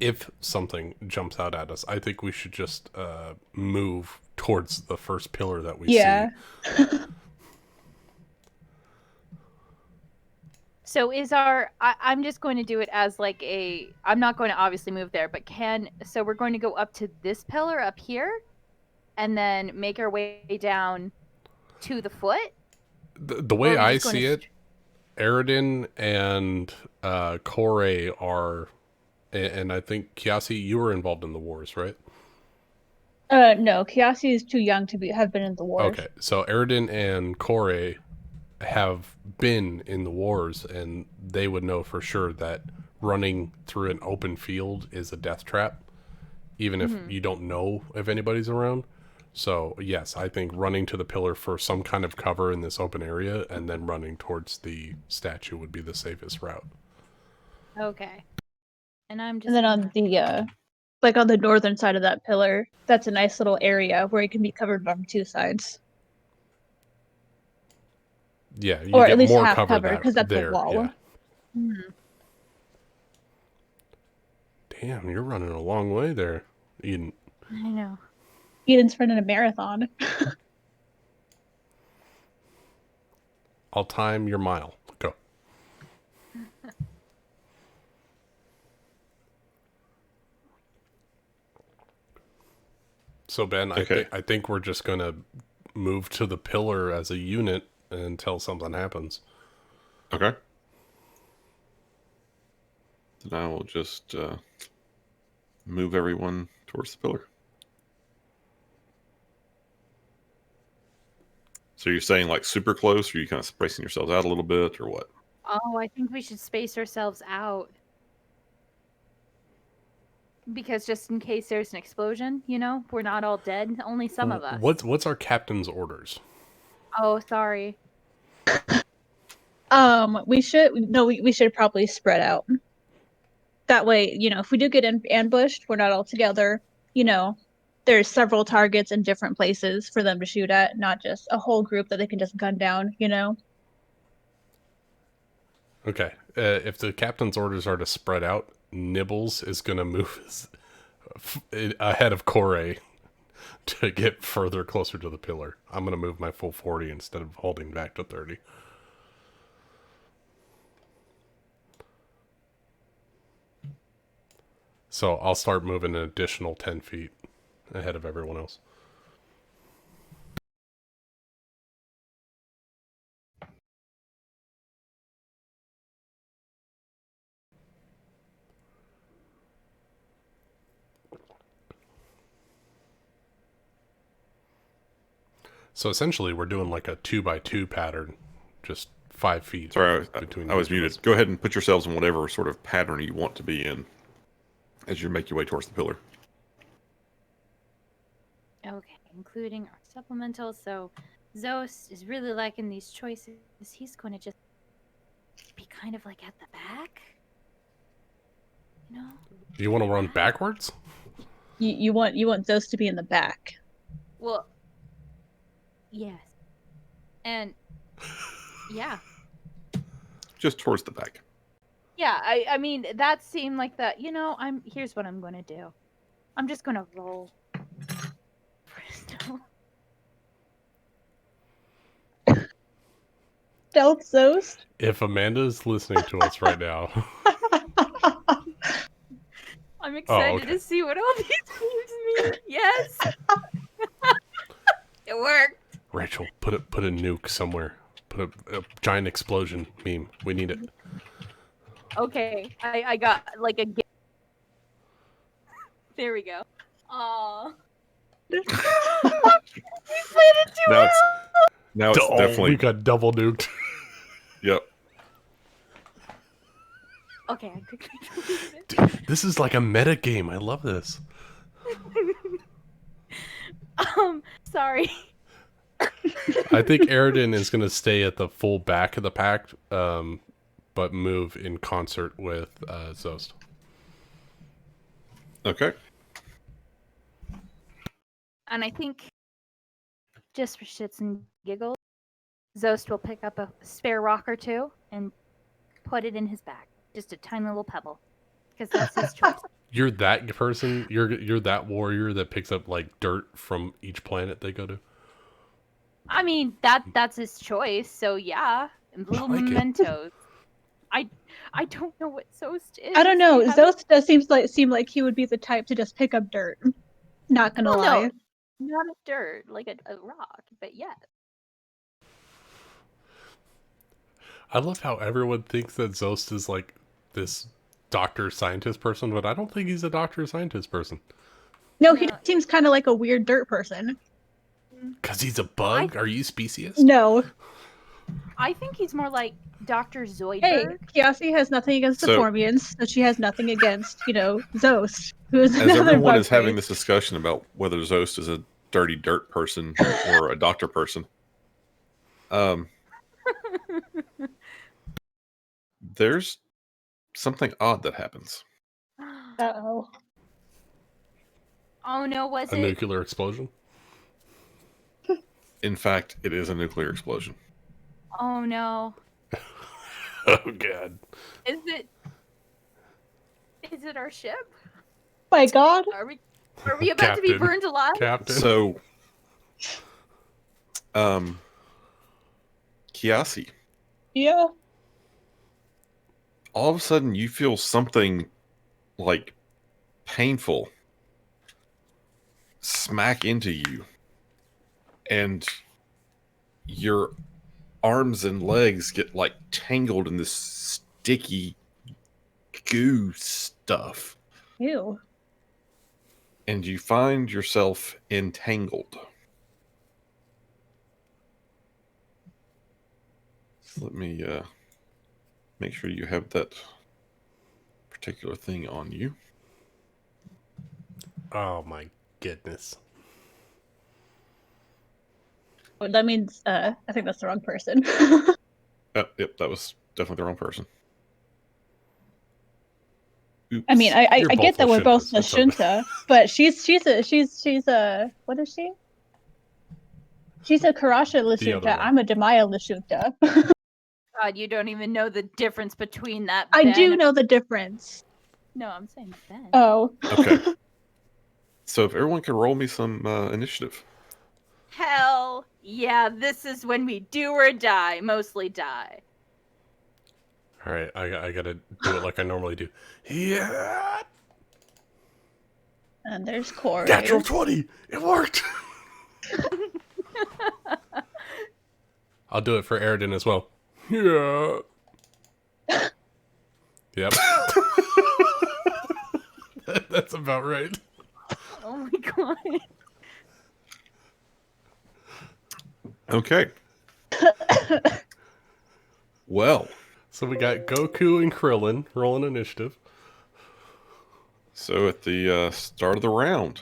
if something jumps out at us, I think we should just move towards the first pillar that we Yeah. see. So I'm just going to do it as like I'm not going to obviously move there, but so we're going to go up to this pillar up here and then make our way down to the foot? The Or way are we I just gonna see it, Eridan and Corey are, and I think Kiasi, you were involved in the wars, right? No, Kiasi is too young to have been in the wars. Okay, so Eridan and Corey have been in the wars, and they would know for sure that running through an open field is a death trap, even if you don't know if anybody's around. So yes, I think running to the pillar for some kind of cover in this open area and then running towards the statue would be the safest route. Okay. And I'm just And then on the like on the northern side of that pillar, that's a nice little area where it can be covered from 2 sides. Yeah, you Or get at least more half cover covered, because that's there. a wall. Yeah. Mhm. Damn, you're running a long way there, Eden. I know. Eden's running a marathon. I'll time your mile. Go. So Ben, Okay. I think we're just gonna move to the pillar as a unit until something happens. Okay. Then I will just move everyone towards the pillar. So you're saying like super close, or are you kind of spacing yourselves out a little bit, or what? Oh, I think we should space ourselves out. Because just in case there's an explosion, we're not all dead. Only some of us. What's our captain's orders? Oh, sorry. We should probably spread out. That way, if we do get ambushed, we're not all together. There's several targets in different places for them to shoot at, not just a whole group that they can just gun down, Okay, if the captain's orders are to spread out, Nibbles is gonna move ahead of Corey to get further closer to the pillar. I'm gonna move my full 40 instead of holding back to 30. So I'll start moving an additional 10 feet ahead of everyone else. So essentially, we're doing like a 2x2 pattern, just 5 feet Sorry, between. I was each of muted. us. Go ahead and put yourselves in whatever sort of pattern you want to be in as you make your way towards the pillar. Okay, including our supplemental. So Zos is really liking these choices. He's going to just be kind of like at the back. You want to run backwards? You want those to be in the back. Well, yes. And yeah. Just towards the back. Yeah, I mean that seemed like that. Here's what I'm gonna do. I'm just gonna roll. Stealth Zost? If Amanda's listening to us right now, I'm excited okay. to see what all these moves mean. Yes, it worked. Rachel, put a nuke somewhere. Put a giant explosion meme. We need it. Okay, I got like a. There we go. We played it too Now it's well. Oh, definitely. we got double nuked. Yep. Okay, I quickly deleted it. Dude, this is like a meta game. I love this. Sorry. I think Aridin is going to stay at the full back of the pack, but move in concert with Zost. Okay. And I think, just for shits and giggles, Zost will pick up a spare rock or two and put it in his bag. Just a tiny little pebble. Because that's his choice. You're that person. You're that warrior that picks up like dirt from each planet they go to. I mean, that's his choice, so yeah. And little I like it. mementos. I don't know what Zost is. I don't know. You haven't- Zost does seem like he would be the type to just pick up dirt. Not gonna Well, lie. no, not a dirt, like a rock, but yeah. I love how everyone thinks that Zost is like this doctor scientist person, but I don't think he's a doctor scientist person. No, he No. seems kind of like a weird dirt person. Because he's a bug? Are you speciest? No. I think he's more like Dr. Hey, Zoidberg. Kiasi has nothing against the So- Formians, so she has nothing against, Zost, who is As another everyone bug is having race. this discussion about whether Zost is a dirty dirt person or a doctor person, there's something odd that happens. Uh-oh. Oh no, was A it? nuclear explosion? In fact, it is a nuclear explosion. Oh no. Oh, God. Is it our ship? My god. Are we about to be Captain. burned alive? Captain. So, Kiasi, Yeah. all of a sudden you feel something like painful smack into you, and your arms and legs get like tangled in this sticky goo stuff, Ew. and you find yourself entangled. So let me make sure you have that particular thing on you. Oh, my goodness. Well, that means, I think that's the wrong person. Yep, that was definitely the wrong person. Oops. I mean, I You're get both that we're both Lashuntas, it's okay. Lashunta, but she's a what is she? She's a Karasha The other Lashunta. one. I'm a Demaya Lashunta. God, you don't even know the difference between that. I Ben. do know the difference. No, I'm saying Ben. Oh. Okay. So if everyone can roll me some initiative. Hell yeah, this is when we do or die. Mostly die. All right, I gotta do it like I normally do. Yeah! And there's Corey. Natural 20! It worked! I'll do it for Aridin as well. Yeah. Yep. That's about right. Oh my god. Okay. Well, So we got Goku and Krillin rolling initiative. so at the start of the round,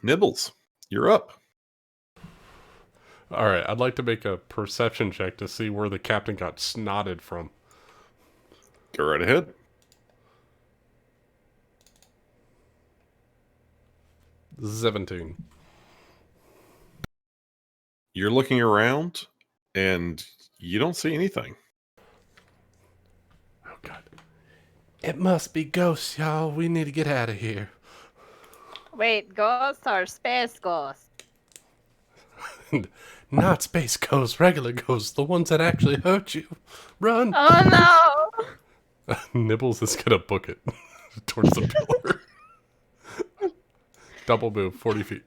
Nibbles, you're up. All right, I'd like to make a perception check to see where the captain got snotted from. Go right ahead. 17. You're looking around, and you don't see anything. Oh, God. It must be ghosts, y'all. We need to get out of here. Wait, ghosts or space ghosts? Not space ghosts, regular ghosts, the ones that actually hurt you. Run! Oh no! Nibbles is gonna book it towards the pillar. Double move, 40 feet.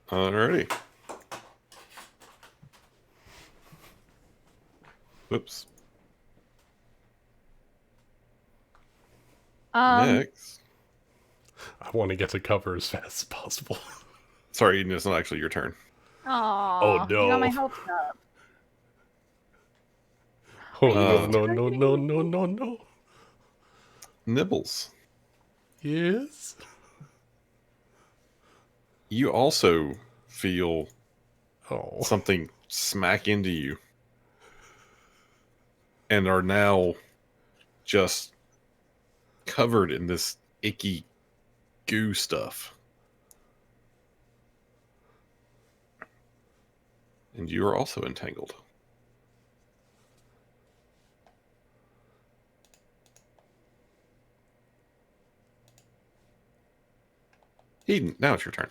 Alrighty. Whoops. Next. I want to get to cover as fast as possible. Sorry, Eden, it's not actually your turn. Oh no. You got my hopes up. Oh, Uh, no. Nibbles. Yes? You also feel Oh. something smack into you and are now just covered in this icky goo stuff. And you are also entangled. Eden, now it's your turn.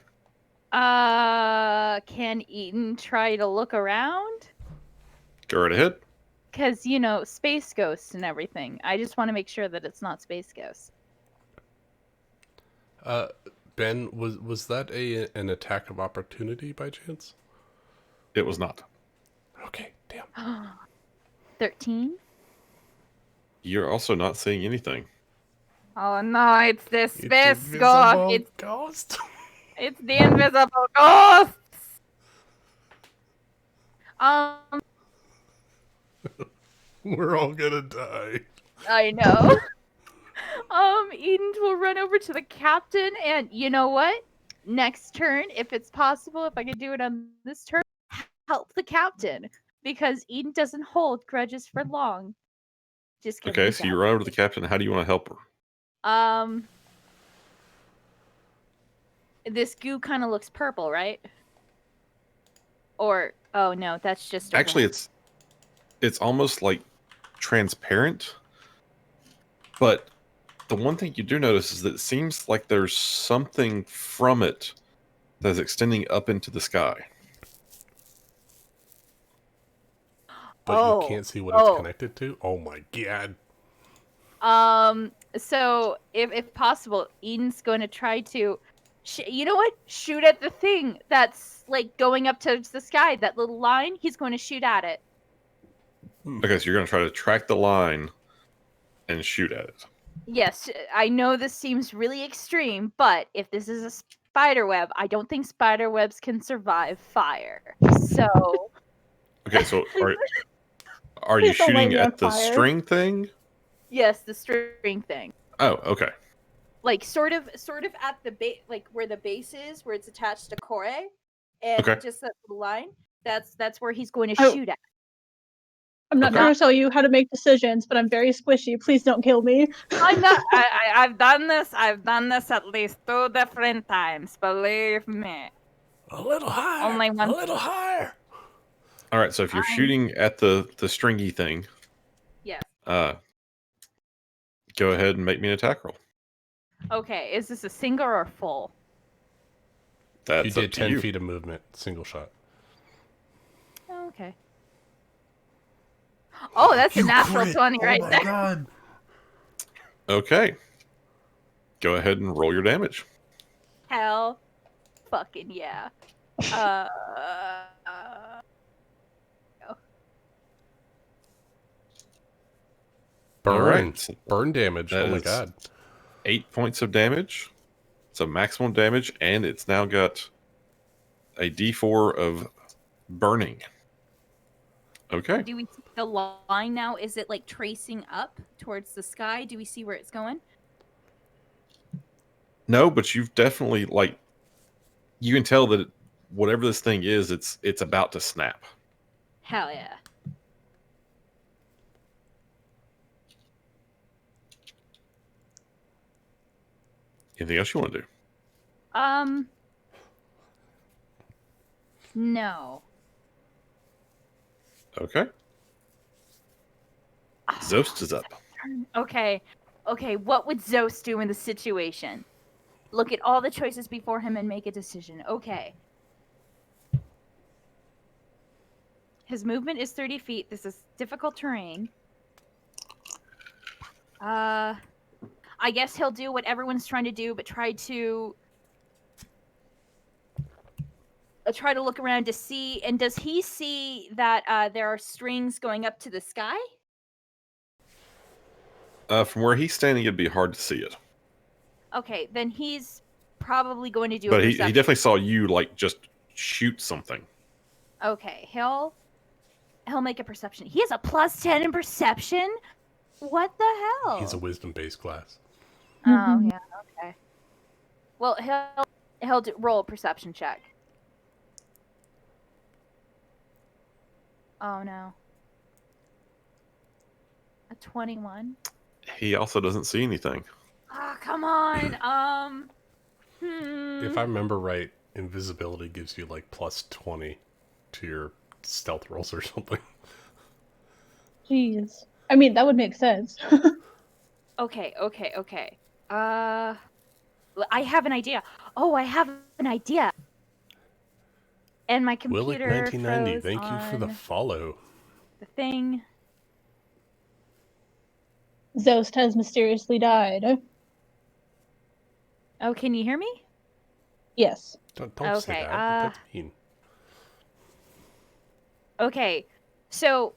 Can Eaton try to look around? Go right ahead. Because, space ghosts and everything. I just want to make sure that it's not space ghosts. Ben, was that an attack of opportunity by chance? It was not. Okay, damn. 13? You're also not seeing anything. Oh no, it's the It's space invisible ghost. ghost. It's the invisible ghosts. Um, We're all gonna die. I know. Eden will run over to the captain, and you know what? Next turn, if it's possible, if I could do it on this turn, help the captain because Eden doesn't hold grudges for long. Just kidding. Okay, so you run over to the captain. How do you want to help her? This goo kind of looks purple, right? Or oh no, that's just Actually, it's almost like transparent. But the one thing you do notice is that it seems like there's something from it that's extending up into the sky. But you can't see what it's connected to? Oh my god. So if possible, Eden's going to try to, you know what? Shoot at the thing that's like going up to the sky. That little line. He's going to shoot at it. Okay, so you're going to try to track the line and shoot at it. Yes, I know this seems really extreme, but if this is a spider web, I don't think spider webs can survive fire. So. Okay, so are you Please don't light shooting me on at the fire. string thing? Yes, the string thing. Oh, okay. Like sort of at the base, like where the base is, where it's attached to Kore, and Okay. just that little line. That's where he's going to Oh. shoot at. I'm not Okay. trying to tell you how to make decisions, but I'm very squishy. Please don't kill me. I'm not. I've done this. I've done this at least 2 different times. Believe me. A little higher. Only one. A little higher. All right, so if you're shooting at the stringy thing, Yes. go ahead and make me an attack roll. Okay. Is this a single or full? That's You did up to 10 you. feet of movement, single shot. Oh, okay. Oh, that's a natural crit. 20 right there. God. Okay. Go ahead and roll your damage. Hell, fucking yeah. Burn. All right. Burn damage. That Oh my is- god. 8 points of damage. So maximum damage, and it's now got a D4 of burning. Okay. Do we see the line now? Is it like tracing up towards the sky? Do we see where it's going? No, but you've definitely you can tell that whatever this thing is, it's about to snap. Hell yeah. Anything else you want to do? No. Okay. Zost is up. Okay. Okay, what would Zost do in the situation? Look at all the choices before him and make a decision. Okay. His movement is 30 feet. This is difficult terrain. I guess he'll do what everyone's trying to do, but try to look around to see. And does he see that there are strings going up to the sky? From where he's standing, it'd be hard to see it. Okay, then he's probably going to do But a he perception. definitely saw you, like, just shoot something. Okay, he'll make a perception. He has a +10 in perception? What the hell? He's a wisdom-based class. Oh, yeah, okay. Well, he'll roll a perception check. Oh, no. A 21. He also doesn't see anything. Ah, come on. If I remember right, invisibility gives you like +20 to your stealth rolls or something. Jeez. I mean, that would make sense. Okay. I have an idea. Oh, I have an idea. And my computer Willick1990, froze thank you for the on follow. the thing. Zost has mysteriously died. Oh, can you hear me? Yes. Don't Okay, say that. That's mean. Okay, so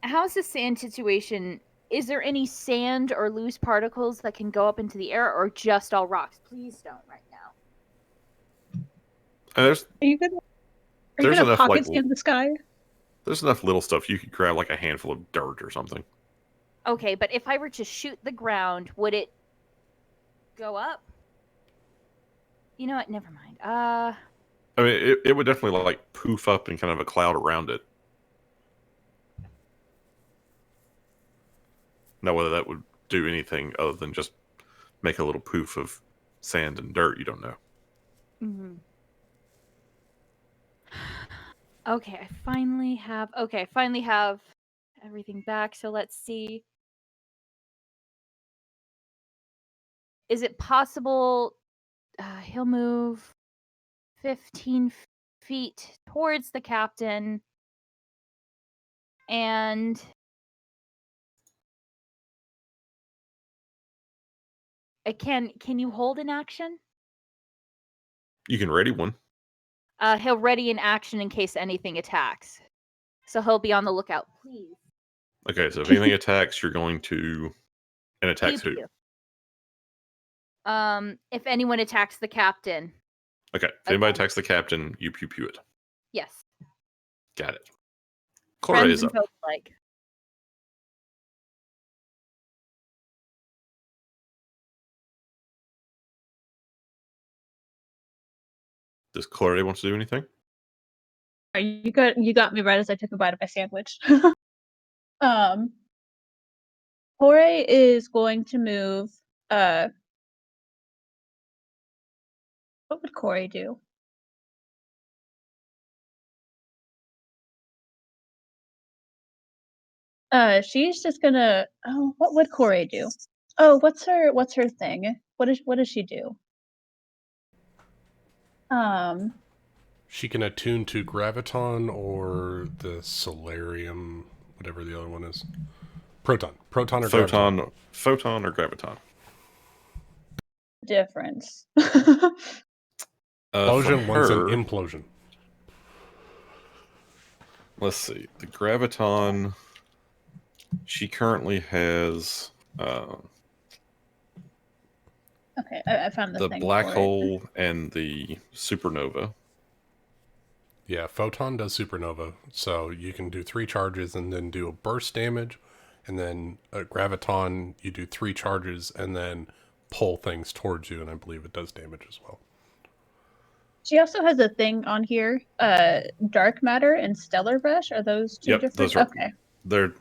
how's the sand situation? Is there any sand or loose particles that can go up into the air, or just all rocks? Please don't right now. There's Are you gonna enough, pocket like, scan the sky? there's enough little stuff you could grab, like a handful of dirt or something. Okay, but if I were to shoot the ground, would it go up? You know what? Never mind. I mean, it would definitely, like, poof up in kind of a cloud around it. Now, whether that would do anything other than just make a little poof of sand and dirt, you don't know. Mm-hmm. Okay, I finally have everything back. So let's see. Is it possible he'll move 15 feet towards the captain, and can you hold an action? You can ready one. He'll ready an action in case anything attacks. So he'll be on the lookout. Please. Okay, so if anything attacks, you're going to... And attacks Pew who? pew. If anyone attacks the captain. Okay, if anybody attacks the captain, you pew-pew it. Yes. Got it. Cora is up. Like. Does Cora want to do anything? You got me right as I took a bite of my sandwich. Jorge is going to move. What would Corey do? She's just gonna. Oh, what would Corey do? Oh, what's her thing? What does she do? She can attune to graviton or the solarium, whatever the other one is. Proton or graviton. Photon or graviton. Difference. Explosion, one's an implosion. Let's see. The graviton, she currently has Okay, I found the thing black for hole and the supernova. Yeah, photon does supernova, so you can do 3 charges and then do a burst damage, and then a graviton, you do 3 charges and then pull things towards you, and I believe it does damage as well. She also has a thing on here, dark matter and stellar rush. Are those two different? Those are, okay. They're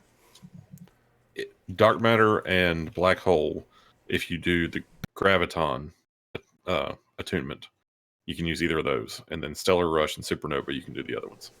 dark matter and black hole if you do the graviton attunement, you can use either of those, and then stellar rush and supernova, you can do the other ones.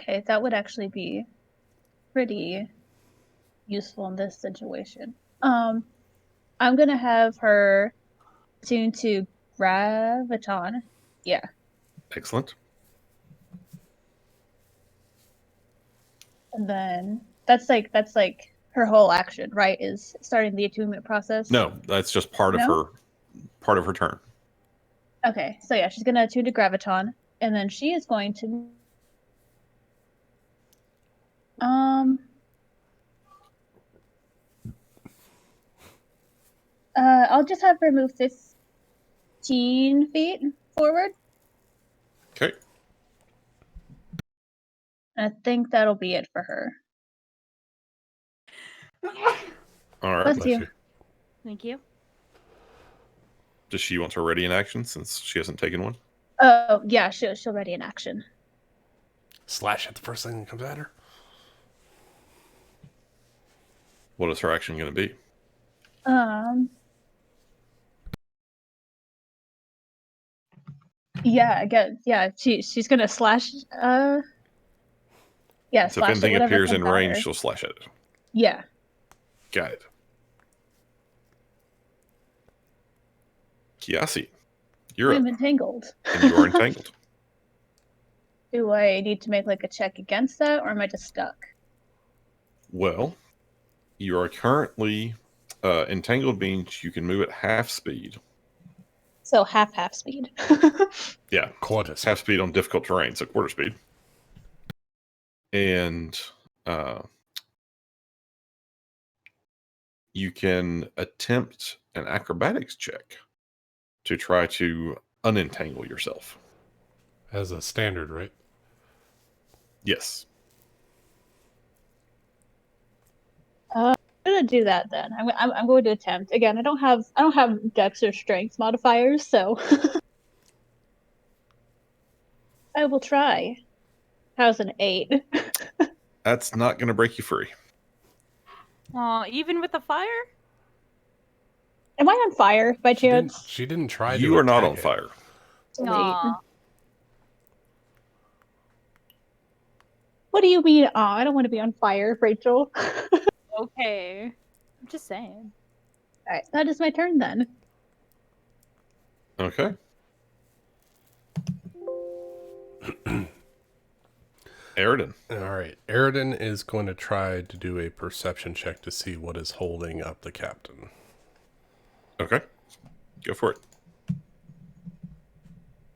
Okay, that would actually be pretty useful in this situation. I'm gonna have her tune to graviton. Yeah. Excellent. And then that's like her whole action, right? Is starting the attunement process. No, that's just part of her turn. Okay, so yeah, she's gonna attune to graviton, and then she is going to I'll just have her move 15 feet forward. Okay. I think that'll be it for her. All right. Bless you. Thank you. Does she want her ready in action since she hasn't taken one? Oh yeah, she'll ready in action. Slash at the first thing that comes at her. What is her action going to be? Yeah, I guess. Yeah, she's gonna slash. Yeah, So if slash anything it. Whatever appears in comes at range, her. she'll slash at it. Yeah. Got it. Kiasi, you're I'm up. entangled. And you are entangled. Do I need to make like a check against that, or am I just stuck? Well, you are currently entangled means you can move at half speed. So half speed. Yeah, Quarter half speed on difficult terrain, so quarter speed. And you can attempt an acrobatics check to try to unentangle yourself. As a standard, right? Yes. I'm gonna do that then. I'm going to attempt again. I don't have dex or strength modifiers, so I will try. How's an 8? That's not going to break you free. Oh, even with the fire? Am I on fire by chance? She didn't try to You are not attack on it. fire. Sweet. Aw. What do you mean? Oh, I don't want to be on fire, Rachel. Okay. I'm just saying. Alright, that is my turn then. Okay. Aridin. All right. Aridin is going to try to do a perception check to see what is holding up the captain. Okay. Go for it.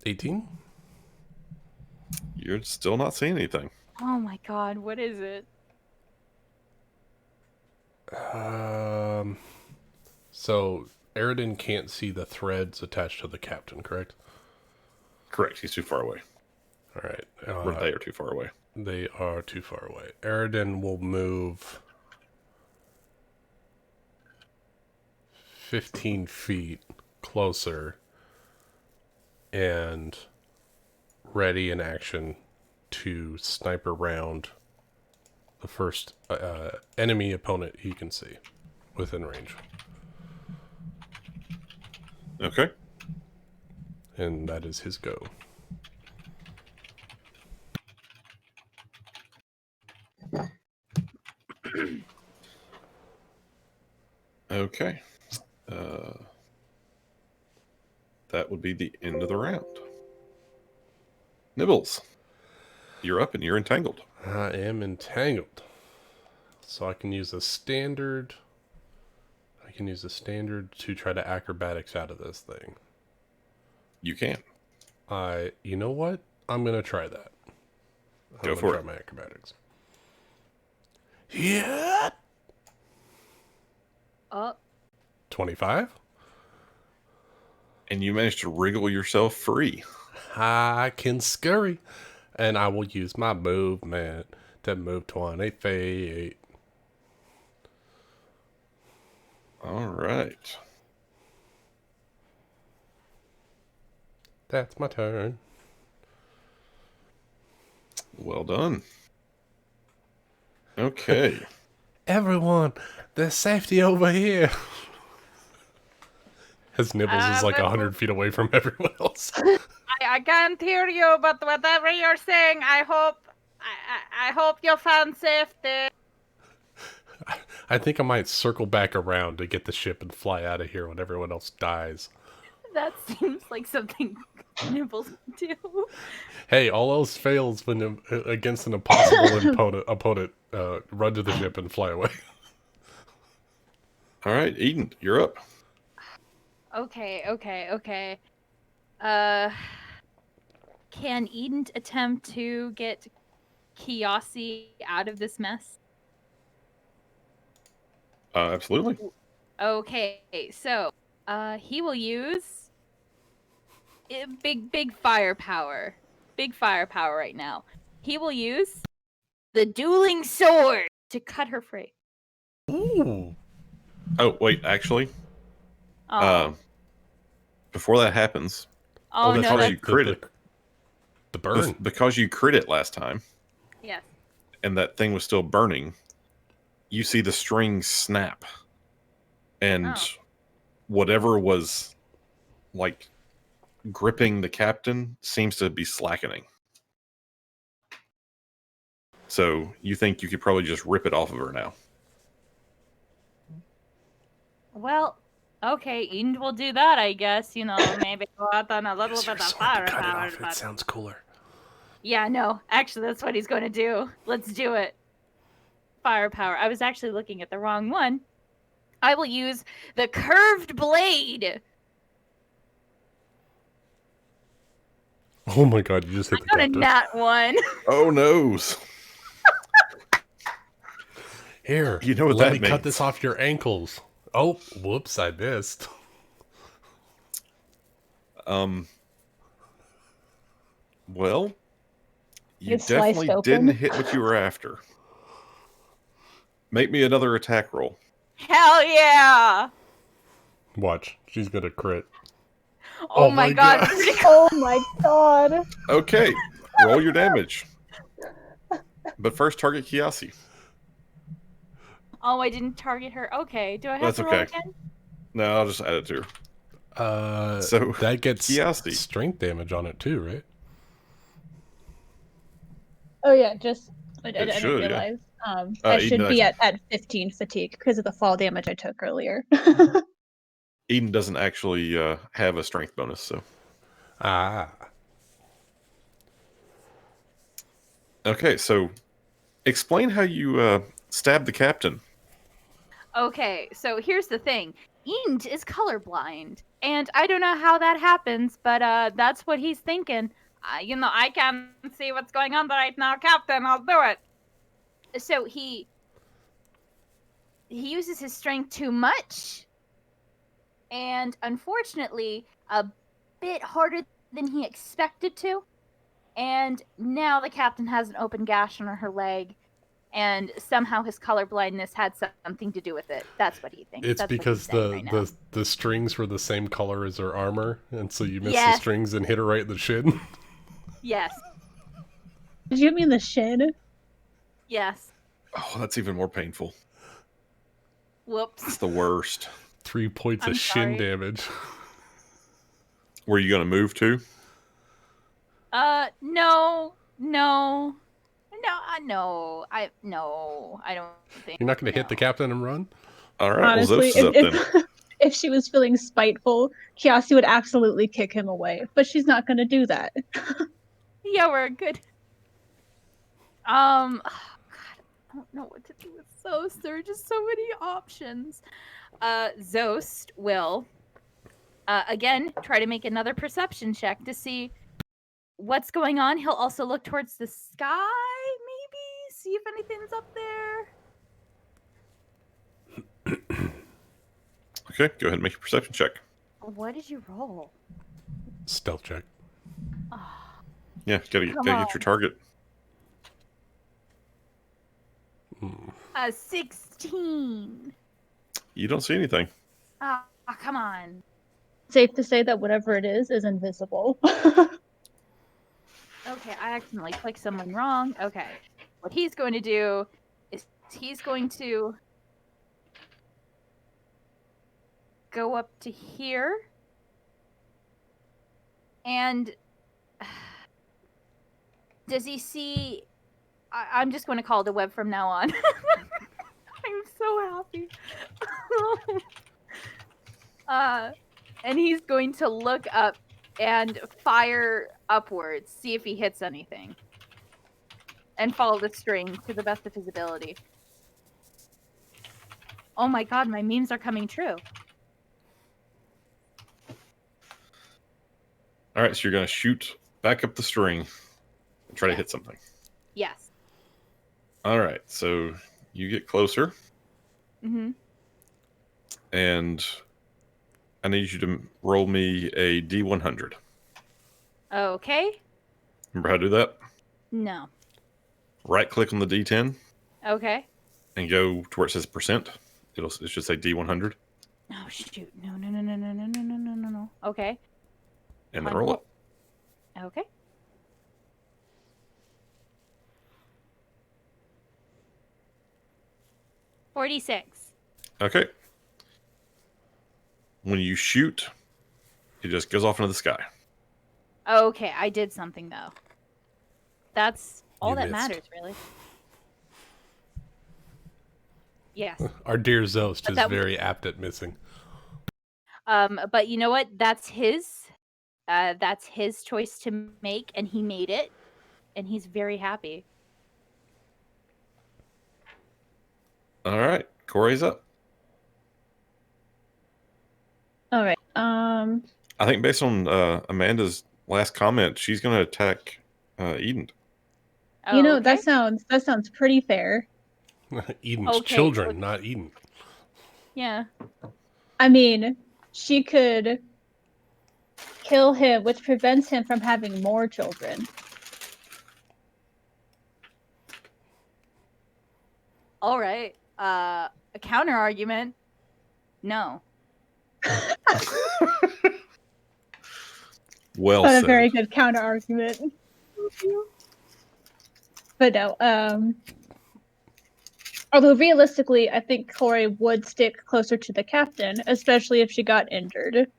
18? You're still not seeing anything. Oh my god, what is it? So Aridin can't see the threads attached to the captain, correct? Correct. He's too far away. All right. Or they are too far away. They are too far away. Aridin will move 15 feet closer and ready in action to sniper round the first enemy opponent he can see within range. Okay. And that is his go. Okay. That would be the end of the round. Nibbles, you're up and you're entangled. I am entangled. So I can use a standard. I can use a standard to try to acrobatics out of this thing. You can. You know what? I'm going to try that. Go for it. Try my acrobatics. Yeah. Oh, 25. And you managed to wriggle yourself free. I can scurry. And I will use my movement to move 20 feet. All right. That's my turn. Well done. Okay. Everyone, there's safety over here. His Nibbles is like but- 100 feet away from everyone else. I can't hear you, but whatever you're saying, I hope you found safety. I think I might circle back around to get the ship and fly out of here when everyone else dies. That seems like something Nibbles would do. Hey, all else fails when against an impossible opponent. Run to the ship and fly away. All right, Eden, you're up. Okay. Can Eden attempt to get Kiyasi out of this mess? Absolutely. Okay, so he will use big firepower. Big firepower right now. He will use the dueling sword to cut her free. Ooh. Oh, wait, actually, Oh, before that happens, oh that's no, because that's you crit it, The burn. because you crit it last time, yes. and that thing was still burning, you see the strings snap, and Oh. whatever was like gripping the captain seems to be slackening. So you think you could probably just rip it off of her now. Well, okay, Eden will do that, I guess. You know, maybe go out on a little Use your bit of sword to cut it firepower. off. It But sounds cooler. yeah, no, actually, that's what he's going to do. Let's do it. Firepower. I was actually looking at the wrong one. I will use the curved blade. Oh my god, you just hit I the got a captain. nat one. Oh noes! Here, You know what let that me cut means. this off your ankles. Oh, whoops, I missed. Well, you It's sliced definitely open. didn't hit what you were after. Make me another attack roll. Hell yeah! Watch, she's gonna crit. Oh, Oh my my god. God. Oh my god. Okay, roll your damage. But first, target Kiasi. Oh, I didn't target her. Okay, do I have That's to roll okay. again? No, I'll just add it to her. So, That gets Kiasi. strength damage on it too, right? Oh yeah, just I It didn't should, yeah. realize. I Eden should be actually- at 15 fatigue because of the fall damage I took earlier. Eden doesn't actually have a strength bonus, so. Ah. Okay, so explain how you stabbed the captain. Okay, so here's the thing. Eend is colorblind, and I don't know how that happens, but that's what he's thinking. You know, I can't see what's going on right now, Captain. I'll do it. So he uses his strength too much, and unfortunately, a bit harder than he expected to. And now the captain has an open gash on her leg, and somehow his colorblindness had something to do with it. That's what he thinks. It's That's because what he's saying right now. the strings were the same color as her armor, and so you missed the Yes. strings and hit her right in the shin. Yes. Did you mean the shin? Yes. Oh, that's even more painful. Whoops. It's the worst. 3 points I'm of shin sorry. damage. Were you going to move to? No. I don't think. You're not going to hit the captain and run? All right, Honestly, well, Zeus is up then. if she was feeling spiteful, Kiasi would absolutely kick him away, but she's not going to do that. Yeah, we're good. Oh, God, I don't know what to do with Zost. There are just so many options. Zost will, again, try to make another perception check to see what's going on. He'll also look towards the sky, maybe? See if anything's up there. Okay, go ahead and make a perception check. What did you roll? Stealth check. Oh, Yeah, gotta Come get your target. a 16. You don't see anything. Oh, come on. Safe to say that whatever it is invisible. Okay, I accidentally clicked someone wrong. Okay. What he's going to do is he's going to go up to here and does he see I'm just going to call it a web from now on. I'm so happy. And he's going to look up and fire upwards, see if he hits anything, and follow the string to the best of his ability. Oh my god, my memes are coming true. All right, so you're gonna shoot back up the string and try to hit something. Yes. All right, so you get closer, Mm-hmm. and I need you to roll me a D100. Okay. Remember how to do that? No. Right click on the D10 Okay. and go to where it says percent. It should say D100, Oh shoot. No. Okay. and then roll it. Okay. $46. Okay. When you shoot, it just goes off into the sky. Okay, I did something though. That's all You that missed. matters, really. Yes. Our dear Zost is That- very apt at missing. But you know what? That's his choice to make, and he made it, and he's very happy. All right, Corey's up. All right. I think based on Amanda's last comment, she's going to attack Eden. You know, Okay. that sounds pretty fair. Eden's Okay, children, not Eden. Yeah. I mean, she could kill him, which prevents him from having more children. All right. A counter argument. No. Well But said. a very good counter argument. But no, although realistically, I think Corey would stick closer to the captain, especially if she got injured.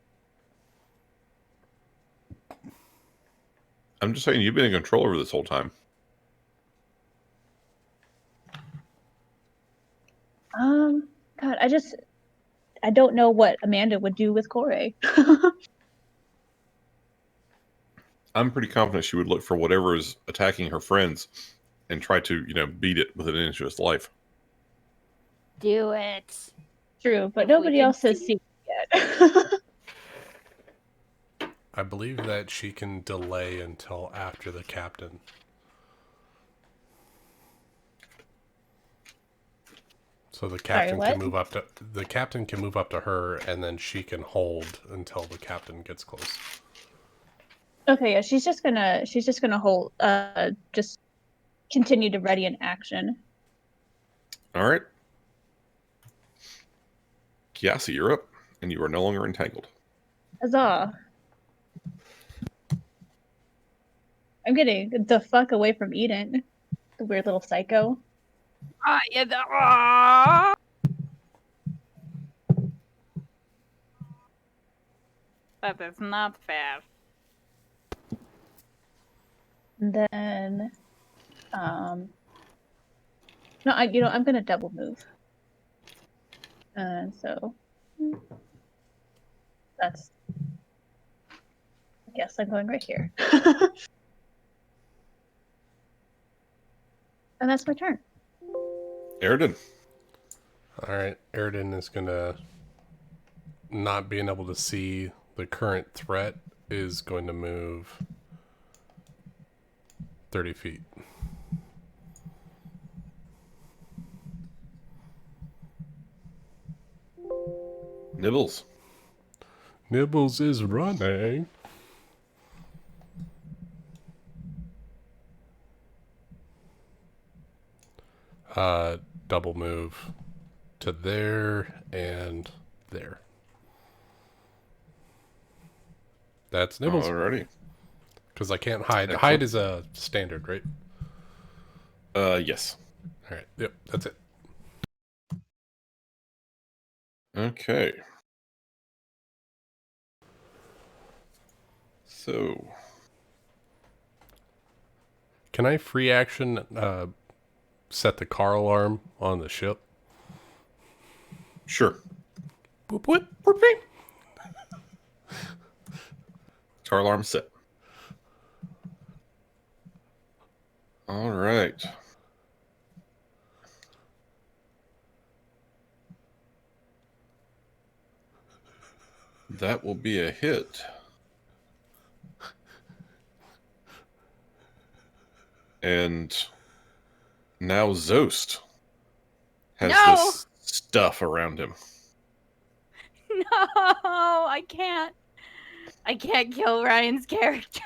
I'm just saying, you've been in control over this whole time. God, I don't know what Amanda would do with Corey. I'm pretty confident she would look for whatever is attacking her friends and try to, beat it with an inch of its life. Do it. True, but If we nobody can else has see- seen it yet. I believe that she can delay until after the captain. So the captain what? can move up to her, and then she can hold until the captain gets close. Okay, yeah, she's just gonna hold, just continue to ready an action. All right. Kiasi, you're up, and you are no longer entangled. Huzzah! I'm getting the fuck away from Eden, the weird little psycho. That is not fair. And then, no, I'm gonna double move. So that's, I guess I'm going right here. And that's my turn. Aridin. All right, Aridin is gonna, not being able to see the current threat, is going to move 30 feet. Nibbles. Nibbles is running. Double move to there and there. That's Nibbles. Alrighty. Because I can't hide. Excellent. Hide is a standard, right? Yes. All right. Yep, that's it. Okay. So, Can I free action set the car alarm on the ship? sure. Boop, boop, boop, boop. Car alarm set. All right. That will be a hit. And now Zost has No! this stuff around him. No, I can't. I can't kill Ryan's character.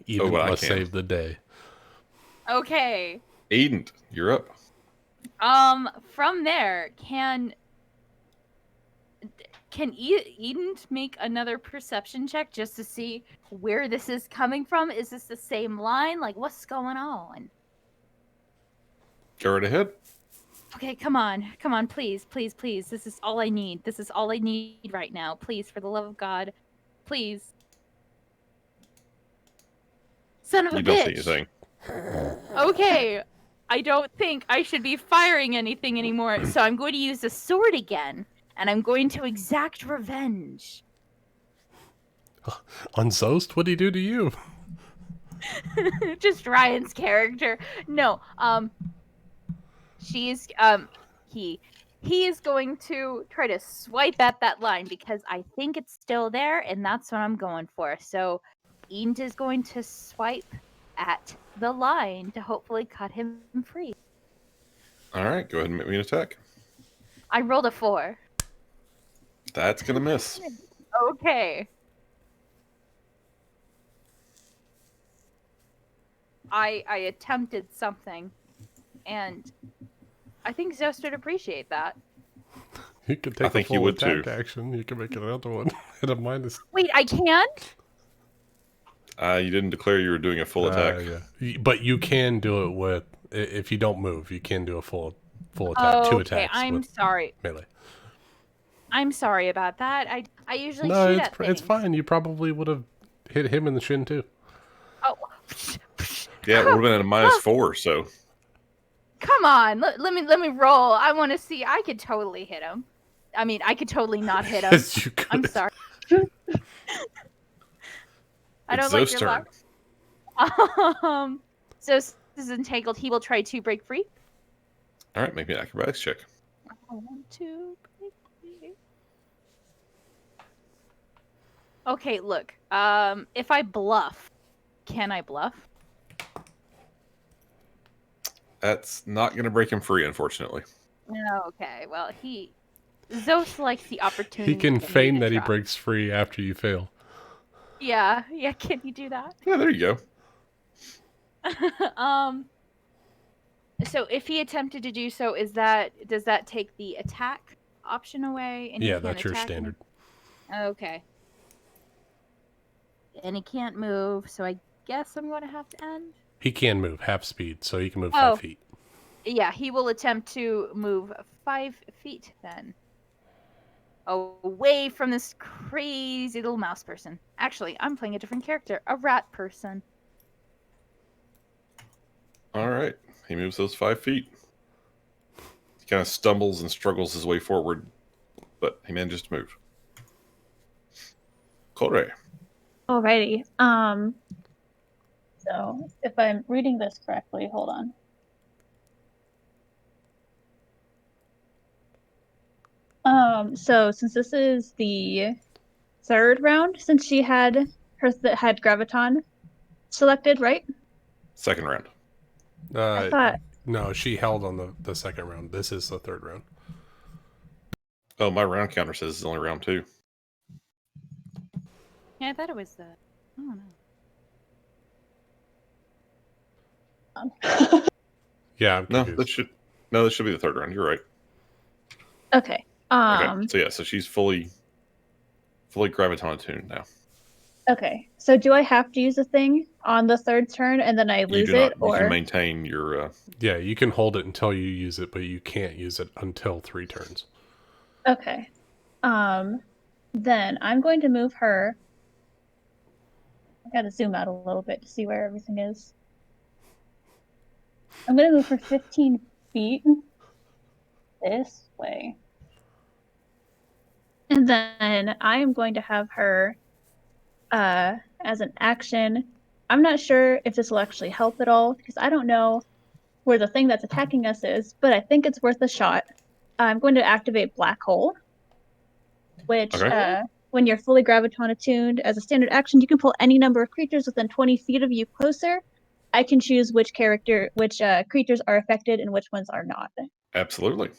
Eden but I must can. save the day. Okay. Eden, you're up. From there, can Eden make another perception check just to see where this is coming from? Is this the same line? Like, what's going on? Go right ahead. Okay, come on, please, please, please. This is all I need. This is all I need right now. Please, for the love of God, please. Son of a You bitch. don't see anything. Okay, I don't think I should be firing anything anymore, so I'm going to use the sword again, and I'm going to exact revenge. On Zost, what'd he do to you? Just Ryan's character. No, she's he is going to try to swipe at that line because I think it's still there, and that's what I'm going for. So Eden is going to swipe at the line to hopefully cut him free. All right, go ahead and make me an attack. I rolled a 4. That's going to miss. Okay. I attempted something, and I think Zost would appreciate that. You could I take a think he full would attack too. action. You can make another one at a minus. Wait, I can? You didn't declare you were doing a full attack. Yeah. But you can do it with, if you don't move, you can do a full attack. 2 Okay, attacks I'm with sorry. melee. I'm sorry about that. I usually No, shoot it's at things. it's fine. You probably would have hit him in the shin too. Oh. Yeah, it would have been at a -4, so. Come on, let me roll. I want to see. I could totally hit him. I mean, I could totally not hit him. Yes, you could. I'm sorry. I don't It's like Zo's your turn. luck. So this is entangled. He will try to break free. All right, make me an acrobatics check. I want to break free. Okay, look. If I bluff, can I bluff? That's not going to break him free, unfortunately. Okay, well, Zos likes the opportunity. He can for me feign to that he try. breaks free after you fail. Yeah, can you do that? Yeah, there you go. So if he attempted to do so, does that take the attack option away? And he Yeah, can't that's your attack standard. Okay. And he can't move, so I guess I'm going to have to end. He can move half speed, so he can move Oh. 5 feet. Yeah, he will attempt to move 5 feet then. Away from this crazy little mouse person. Actually, I'm playing a different character, a rat person. All right, he moves those 5 feet. He kind of stumbles and struggles his way forward, but he manages to move. Corre. Alrighty. So if I'm reading this correctly, hold on. So since this is the third round, since she had had Graviton selected, right? Second round. I thought No, she held on the second round. This is the third round. Oh, my round counter says it's only round 2. Yeah, I thought it was the. I don't know. Yeah, I'm No, confused. this should be the third round. You're right. Okay. Okay. So yeah, so she's fully graviton attuned now. Okay. So do I have to use a thing on the third turn and then I You lose do not. it, You can or maintain your. Yeah, you can hold it until you use it, but you can't use it until 3 turns. okay? Then I'm going to move her. I gotta zoom out a little bit to see where everything is. I'm gonna move her 15 feet this way. And then I am going to have her as an action. I'm not sure if this will actually help at all because I don't know where the thing that's attacking us is, but I think it's worth a shot. I'm going to activate Black Hole, which Okay. when you're fully graviton attuned, as a standard action, you can pull any number of creatures within 20 feet of you closer. I can choose which creatures are affected and which ones are not. Absolutely.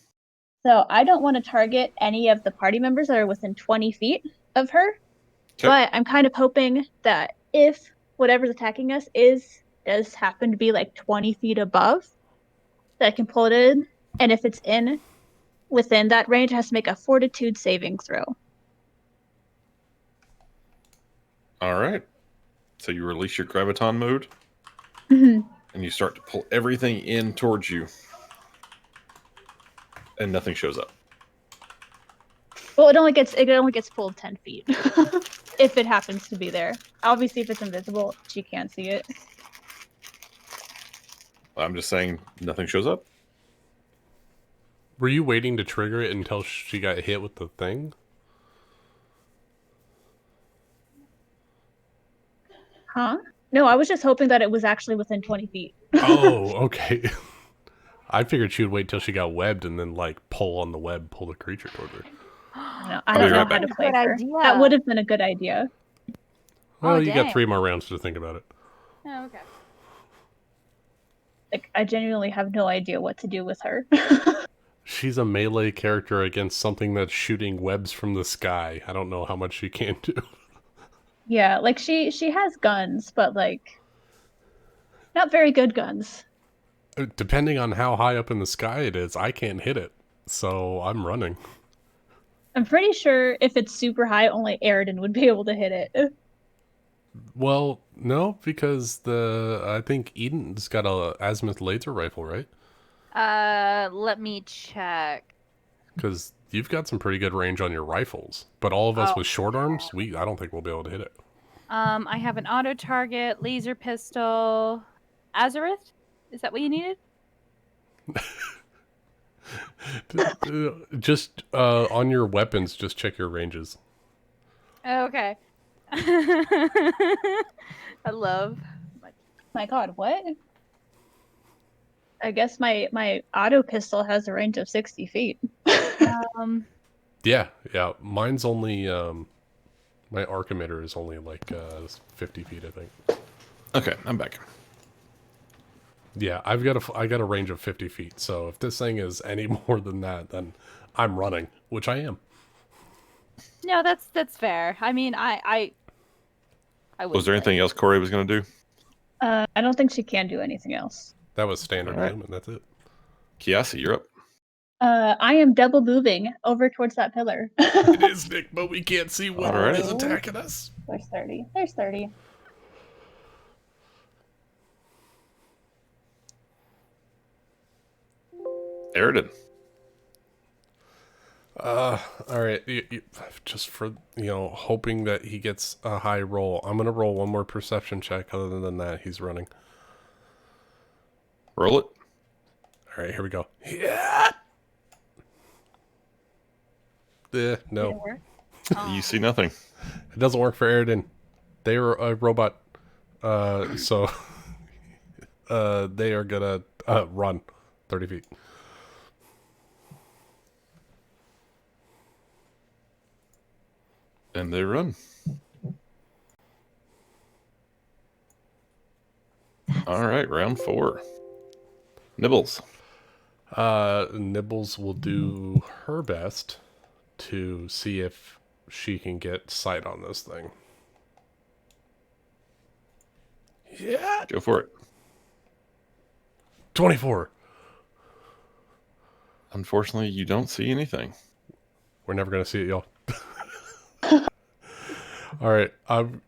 So I don't want to target any of the party members that are within 20 feet of her, Okay. but I'm kind of hoping that if whatever's attacking us does happen to be like 20 feet above, that I can pull it in, and if it's within that range, it has to make a Fortitude saving throw. All right. So you release your graviton mode, Mhm. and you start to pull everything in towards you, and nothing shows up. Well, it only gets pulled 10 feet if it happens to be there. Obviously, if it's invisible, she can't see it. I'm just saying nothing shows up. Were you waiting to trigger it until she got hit with the thing? Huh? No, I was just hoping that it was actually within 20 feet. Oh, okay. I figured she would wait till she got webbed and then like pull on the web, pull the creature toward her. I I'll don't be know right how back. to play Good her. idea. That would have been a good idea. Well, Oh, you got dang. 3 more rounds to think about it. Oh, okay. Like, I genuinely have no idea what to do with her. She's a melee character against something that's shooting webs from the sky. I don't know how much she can do. Yeah, like she has guns, but like not very good guns. Depending on how high up in the sky it is, I can't hit it. So I'm running. I'm pretty sure if it's super high, only Aridin would be able to hit it. Well, no, because I think Eden's got a azimuth laser rifle, right? Let me check. Because you've got some pretty good range on your rifles. But all of us Oh, with short arms, I don't think we'll be able to hit it. I have an auto target, laser pistol, Azareth. Is that what you needed? Just on your weapons, just check your ranges. Okay. I love. My God, what? I guess my auto pistol has a range of 60 feet. Um. Yeah. Mine's only my arc emitter is only like 50 feet, I think. Okay, I'm back. Yeah, I got a range of 50 feet. So if this thing is any more than that, then I'm running, which I am. No, that's fair. I mean, I Was there anything else Corey was going to do? I don't think she can do anything else. That was standard All right. movement. That's it. Kiasi, you're up. I am double moving over towards that pillar. It is, Nick, but we can't see what Alrighty. is attacking us. There's 30. There's 30. Aridin. All right. Just for, hoping that he gets a high roll. I'm going to roll one more perception check. Other than that, he's running. Roll it. All right, here we go. Yeah. No. You see nothing. It doesn't work for Aridin. They are a robot. So they are going to run 30 feet. And they run. All right, round 4. Nibbles. Nibbles will do her best to see if she can get sight on this thing. Yeah. Go for it. 24. Unfortunately, you don't see anything. We're never gonna see it, y'all. All right, I'm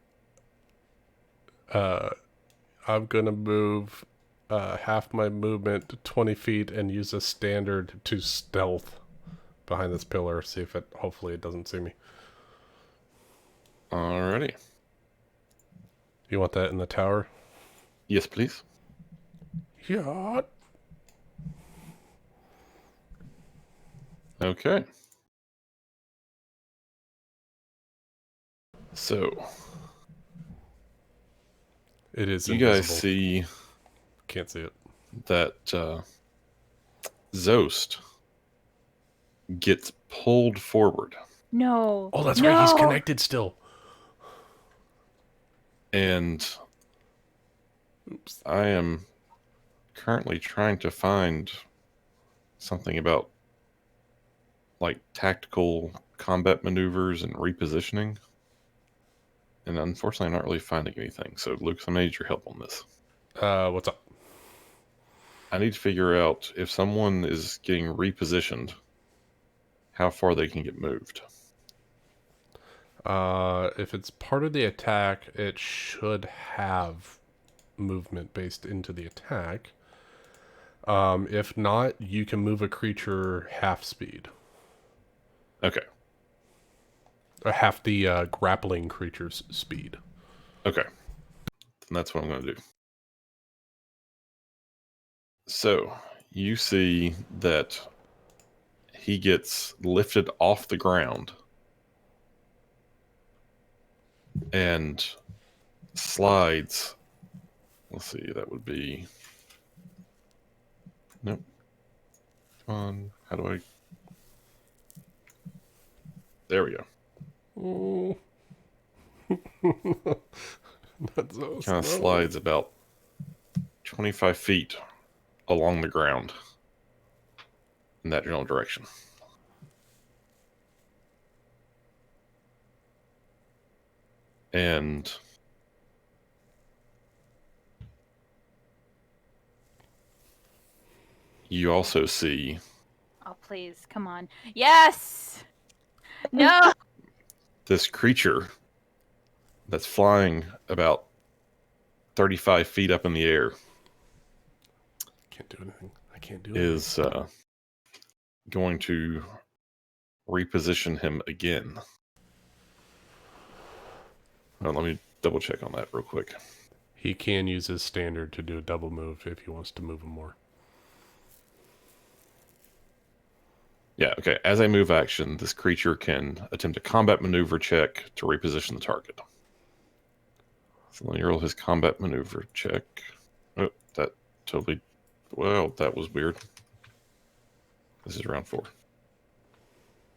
gonna move half my movement to 20 feet and use a standard to stealth behind this pillar. See if it. Hopefully, it doesn't see me. Alrighty. You want that in the tower? Yes, please. Yeah. Okay. So, It is you invisible. guys see Can't see it. that Zost gets pulled forward. No. Oh, that's no. right. He's connected still. And Oops. I am currently trying to find something about like tactical combat maneuvers and repositioning. And unfortunately, I'm not really finding anything. So, Luke, I need your help on this. What's up? I need to figure out if someone is getting repositioned, how far they can get moved. If it's part of the attack, it should have movement based into the attack. If not, you can move a creature half speed. Okay. Or half the grappling creature's speed. Okay. Then that's what I'm going to do. So, you see that he gets lifted off the ground and slides. Let's see, that would be. Nope. Come on. How do I. There we go. Oh. That's so Kind of slides about 25 feet along the ground in that general direction. And you also see Oh, please. Come on. Yes. No. this creature that's flying about 35 feet up in the air Can't do anything. I can't do anything. is going to reposition him again. Let me double check on that real quick. He can use his standard to do a double move if he wants to move him more. Yeah, okay. As a move action, this creature can attempt a combat maneuver check to reposition the target. So let me roll his combat maneuver check. Oh, that totally... Well, that was weird. This is round 4.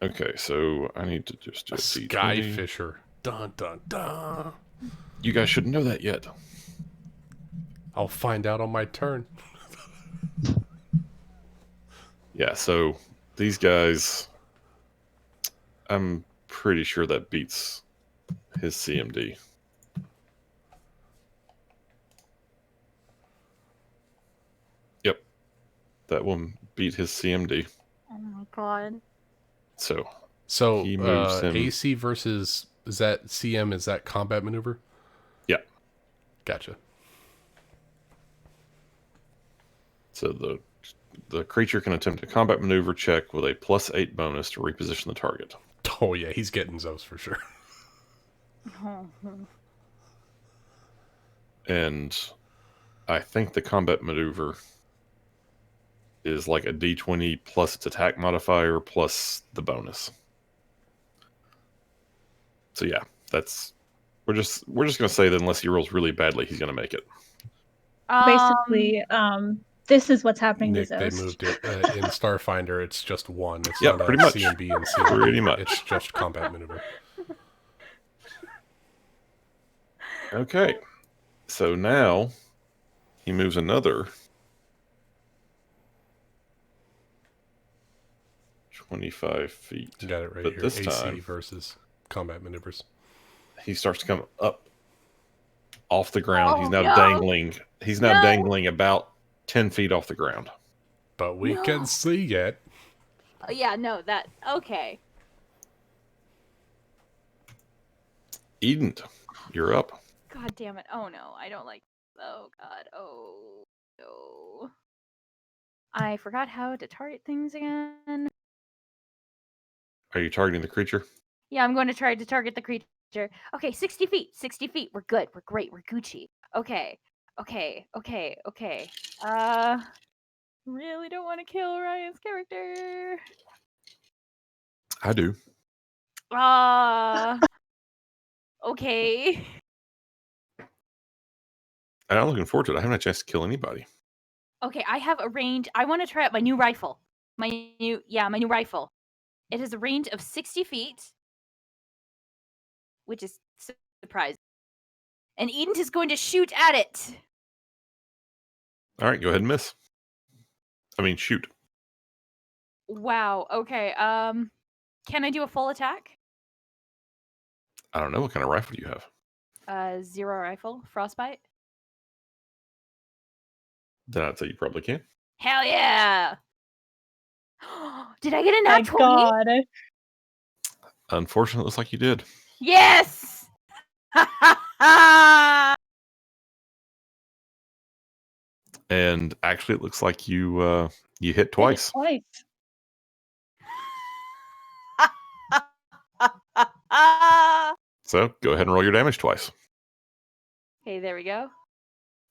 Okay, so I need to just do a Sky D20. Fisher. Dun dun dun. You guys shouldn't know that yet. I'll find out on my turn. Yeah, so these guys, I'm pretty sure that beats his CMD. Yep, that will beat his CMD. Oh my god. So So he moves him. AC versus is that CM? Is that combat maneuver? Yeah. Gotcha. So the creature can attempt a combat maneuver check with a +8 bonus to reposition the target. Oh yeah, he's getting Zos for sure. And I think the combat maneuver is like a D20 plus its attack modifier plus the bonus. So yeah, that's we're just gonna say that unless he rolls really badly, he's gonna make it. Basically, this is what's happening Nick, to they Zost. moved it in Starfinder. It's just one. It's Yeah, not pretty a much. CMB and CMB. Pretty much. It's just combat maneuver. Okay, so now he moves another 25 feet. You got it right But here. this AC time versus combat maneuvers. he starts to come up off the ground. He's Oh, now no. dangling. He's now No. dangling about 10 feet off the ground. But we can see it. Oh, yeah, no, that okay. Eden, you're up. God damn it. Oh no, I don't like. Oh god. Oh no. I forgot how to target things again. Are you targeting the creature? Yeah, I'm going to try to target the creature. Okay, 60 feet. 60 feet. We're good. We're great. We're Gucci. Okay. Okay. Really don't want to kill Ryan's character. I do. Okay. And I'm looking forward to it. I haven't had a chance to kill anybody. Okay, I have a range. I want to try out my new rifle. My new rifle. It has a range of 60 feet, which is surprising. And Eden is going to shoot at it. All right, go ahead and miss. I mean, shoot. Wow. Okay. Can I do a full attack? I don't know. What kind of rifle do you have? Zero rifle, frostbite. Then I'd say you probably can. Hell yeah! Did I get a My nat 20? God. Unfortunately, it looks like you did. Yes! And actually, it looks like you hit twice. Twice. So go ahead and roll your damage twice. Okay, there we go.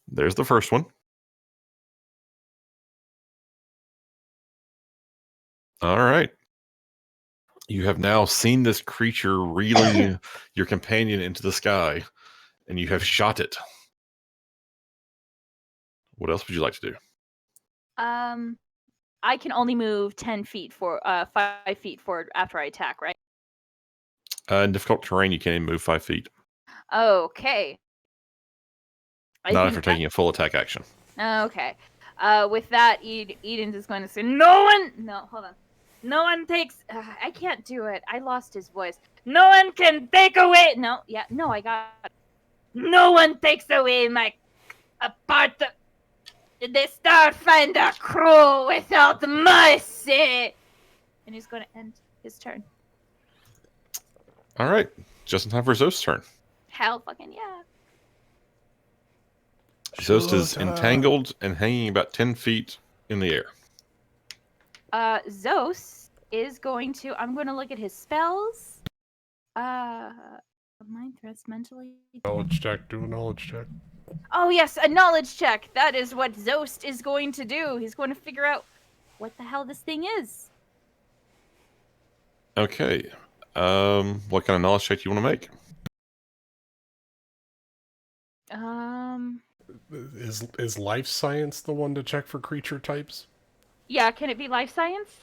There's the first one. All right. You have now seen this creature reeling your companion into the sky, and you have shot it. What else would you like to do? I can only move 10 feet for 5 feet forward after I attack, right? In difficult terrain, you can't even move 5 feet. Okay. Not after taking a full attack action. Okay. With that, Eden is going to say, No, hold on. No one takes. I can't do it. I lost his voice. No one can take away. No, I got it. No one takes away my part of the Starfinder crew without mercy. And he's going to end his turn. All right. Just in time for Zost's turn. Hell fucking yeah. Zost is entangled and hanging about 10 feet in the air. Zos is going to. I'm going to look at his spells. Mind threats mentally. Knowledge check. Do a knowledge check. Oh yes, a knowledge check. That is what Zost is going to do. He's going to figure out what the hell this thing is. Okay. What kind of knowledge check do you want to make? Is life science the one to check for creature types? Yeah, can it be life science?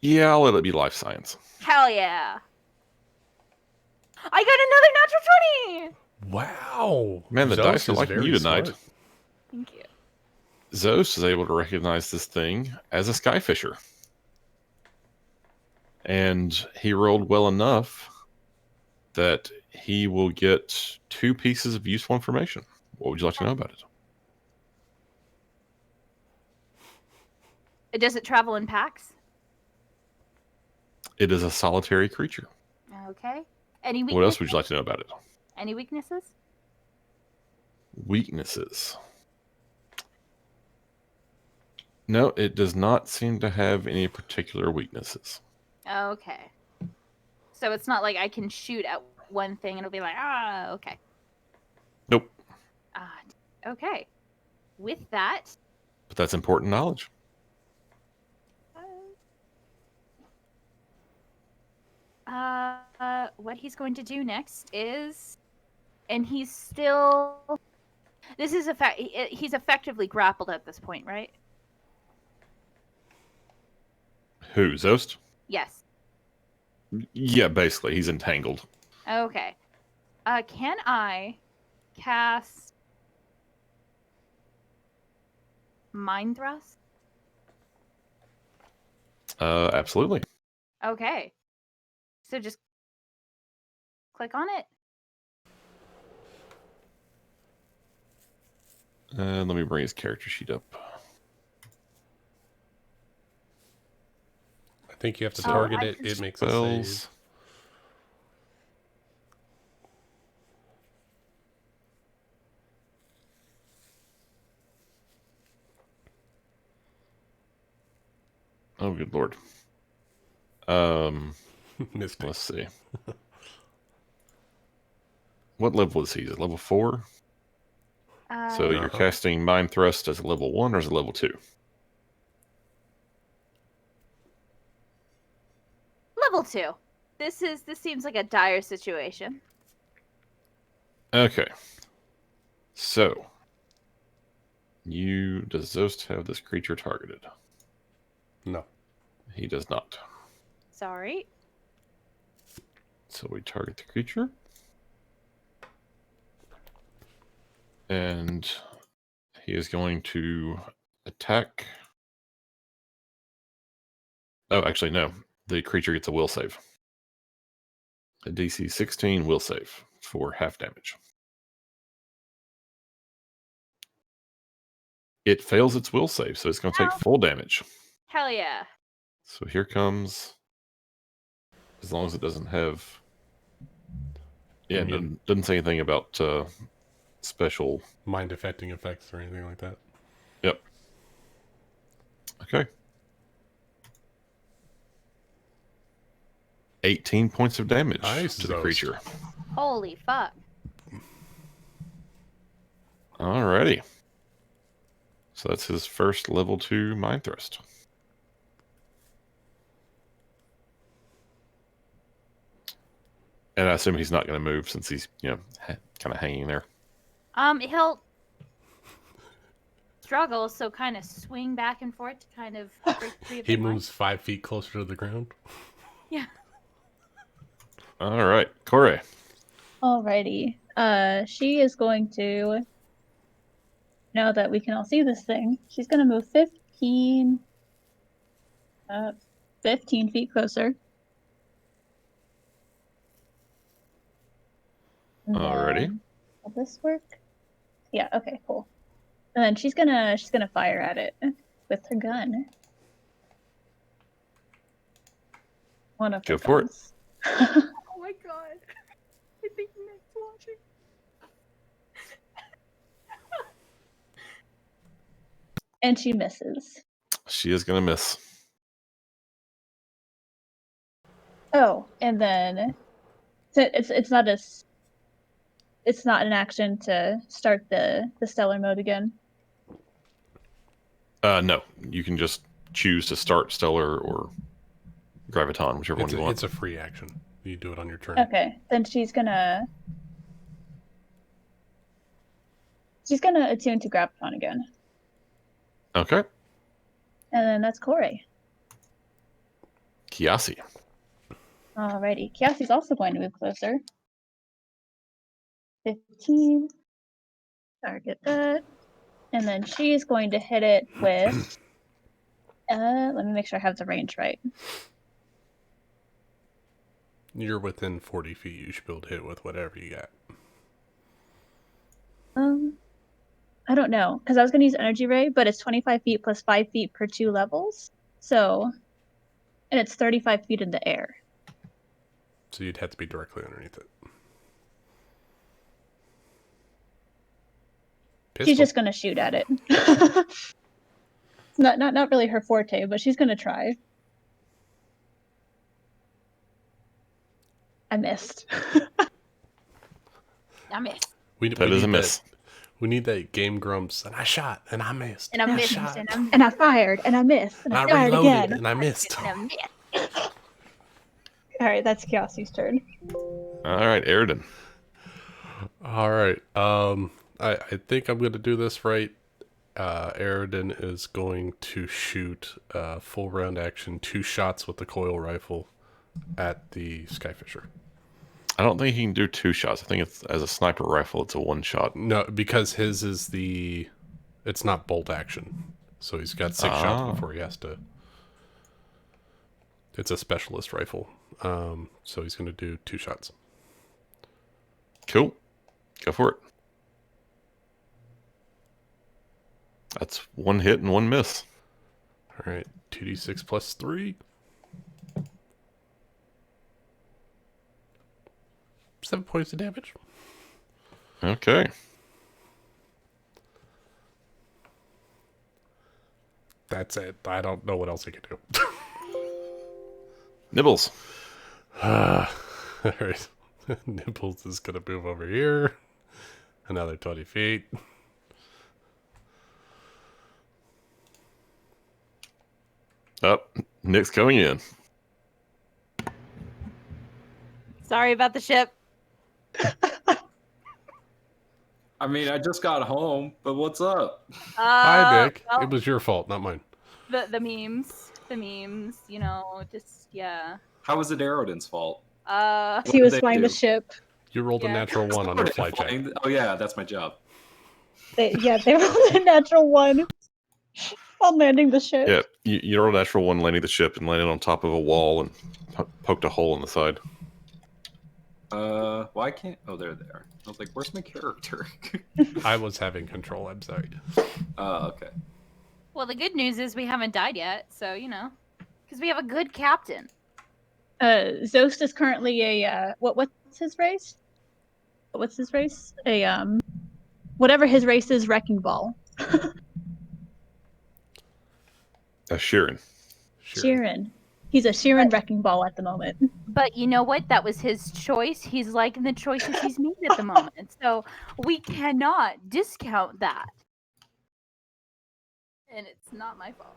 Yeah, I'll let it be life science. Hell yeah. I got another natural 20! Wow. Man, the Zost dice are is liking very you tonight. smart. Thank you. Zost is able to recognize this thing as a skyfisher. And he rolled well enough that he will get 2 pieces of useful information. What would you like to know about it? Does it travel in packs? It is a solitary creature. Okay. Any weaknesses? What else would you like to know about it? Any weaknesses? Weaknesses. No, it does not seem to have any particular weaknesses. Okay. So it's not like I can shoot at one thing and it'll be like, okay. Nope. Okay. With that, But that's important knowledge. what he's going to do next is, and he's still. This is he's effectively grappled at this point, right? Who, Zost? Yes. Yeah, basically. He's entangled. Okay. Can I cast Mind Thrust? Absolutely. Okay. So just click on it. And let me bring his character sheet up. I think you have to So target I it. can- It makes a save. Spells. Oh, good lord. Missed it. Let's see. What level is he? Is it level 4? So you're Uh-huh. casting Mind Thrust as a level 1 or as a level 2? level 2. This seems like a dire situation. Okay. So, does Zost have this creature targeted? No. He does not. Sorry. So we target the creature. And he is going to attack. Oh, actually, no. The creature gets a will save. A DC 16 will save for half damage. It fails its will save, so it's going to take Ow. full damage. Hell yeah. So here comes. As long as it doesn't have. Yeah, Immune. doesn't say anything about special. Mind affecting effects or anything like that. Yep. Okay. 18 points of damage Nice, to the Zost. creature. Holy fuck. Alrighty. So that's his first level 2 Mind Thrust. And I assume he's not going to move since he's, kind of hanging there. He'll struggle, so kind of swing back and forth to kind of break free of He the line. moves 5 feet closer to the ground. Yeah. All right, Corey. Alrighty. She is going to, now that we can all see this thing, she's going to move 15 feet closer. And Alrighty. then, will this work? Yeah, okay, cool. And then she's gonna fire at it with her gun. One of her Go for it. guns. Oh my god. I think Nick's watching. And she misses. She is going to miss. Oh, and then it's not an action to start the stellar mode again. No, you can just choose to start Stellar or Graviton, whichever one you want. It's a free action. You do it on your turn. Okay, then she's gonna attune to Graviton again. Okay. And then that's Corey. Kiasi. Alrighty. Kiasi's also going to move closer. 15. Target that. And then she's going to hit it with let me make sure I have the range right. You're within 40 feet. You should be able to hit with whatever you got. I don't know, because I was going to use Energy Ray, but it's 25 feet plus 5 feet per 2 levels. So, and it's 35 feet in the air. So you'd have to be directly underneath it. Pistol. She's just going to shoot at it. It's not really her forte, but she's going to try. I missed. I missed. That is a miss. We need that Game Grumps. And I shot, and I missed. And I missed. shot, And I fired, and I missed, and I fired reloaded, again. and I missed. And I missed. All right, that's Kiasi's turn. All right, Aridin. All right. I think I'm going to do this right. Aridin is going to shoot full round action 2 shots with the coil rifle at the Skyfisher. I don't think he can do 2 shots. I think it's as a sniper rifle, it's a 1 shot. No, because his is it's not bolt action. So he's got 6 shots before he has to. It's a specialist rifle. So he's going to do 2 shots. Cool. Go for it. That's one hit and one miss. All right, 2d6 plus 3. 7 points of damage. Okay. That's it. I don't know what else I can do. Nibbles. All right. Nibbles is going to move over here. Another 20 feet. Up. Nick's going in. Sorry about the ship. I mean, I just got home, but what's up? Hi, Nick. Well, It was your fault, not mine. the memes, you know, just yeah. How was it Aerodin's fault? Uh, He did was they flying the do? ship. You rolled a Yeah. natural 1 on your fly check. Oh yeah, that's my job. They rolled a natural 1 on landing the ship. Yeah, you rolled a natural one landing the ship and landed on top of a wall and poked a hole in the side. Why can't? Oh, they're there. I was like, where's my character? I was having control, I'm sorry. Okay. well, the good news is we haven't died yet, so you know, because we have a good captain. Zost is currently a what's his race? What's his race? Whatever his race is, wrecking ball. Sheeran. Sheeran. He's a Sheeran wrecking ball at the moment. But you know what? That was his choice. He's liking the choices he's made at the moment, so we cannot discount that. And it's not my fault.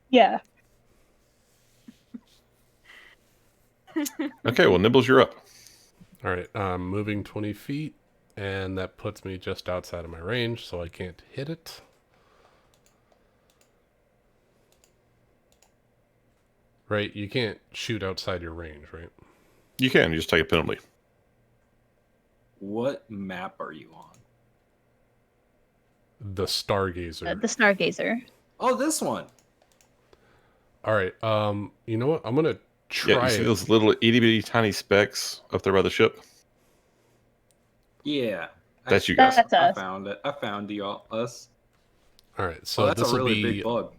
Yeah. Okay, well, Nibbles, you're up. All right, I'm moving 20 feet, and that puts me just outside of my range, so I can't hit it. Right, you can't shoot outside your range, right? You can. You just take a penalty. What map are you on? The Stargazer. The Stargazer. Oh, this one. All right, you know what? I'm gonna Yeah, try you see it. those little itty bitty tiny specks up there by the ship? Yeah. That's you guys. That's I us. found it. I found us. All right, Oh, so that's this a will really be big bug.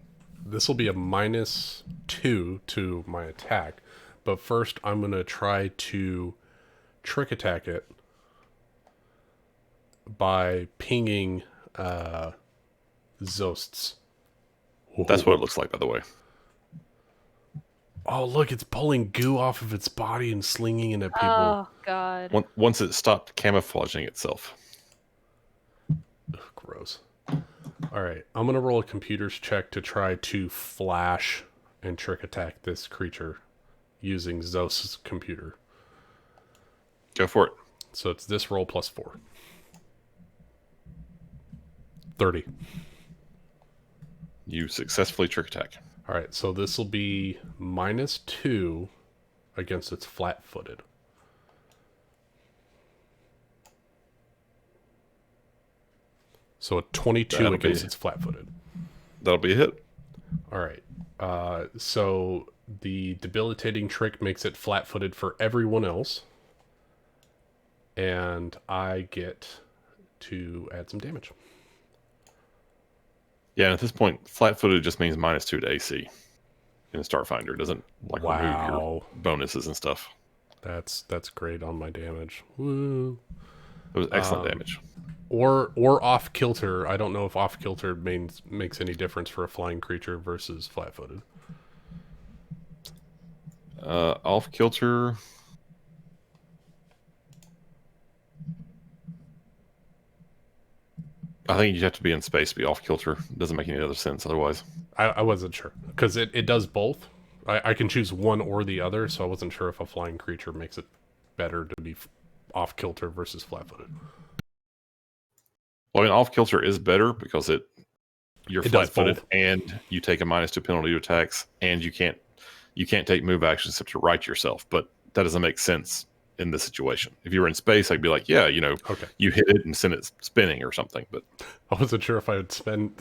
this will be a -2 to my attack, but first I'm gonna try to trick attack it by pinging Zosts. That's what it looks like, by the way. Oh, look, it's pulling goo off of its body and slinging it at people. Oh God. Once it stopped camouflaging itself. Ugh, gross. All right, I'm gonna roll a computer's check to try to flash and trick attack this creature using Zos's computer. Go for it. So it's this roll plus 4. 30. You successfully trick attack. All right, so this will be -2 against its flat-footed. So a 22 That'll against be- its flat-footed. That'll be a hit. All right. So the debilitating trick makes it flat-footed for everyone else. And I get to add some damage. Yeah, and at this point, flat-footed just means -2 to AC. In Starfinder, it doesn't like remove your Wow. bonuses and stuff. That's great on my damage. Woo. It was excellent damage. Or off kilter. I don't know if off kilter makes any difference for a flying creature versus flat-footed. Off kilter. I think you have to be in space to be off kilter. Doesn't make any other sense otherwise. I wasn't sure because it does both. I can choose one or the other, so I wasn't sure if a flying creature makes it better to be off kilter versus flat-footed. Well, I mean, off kilter is better because you're It does flat-footed both. and you take a -2 penalty to attacks, and you can't take move actions except to right yourself. But that doesn't make sense in this situation. If you were in space, I'd be like, yeah, Okay. you hit it and send it spinning or something. But I wasn't sure if I would spend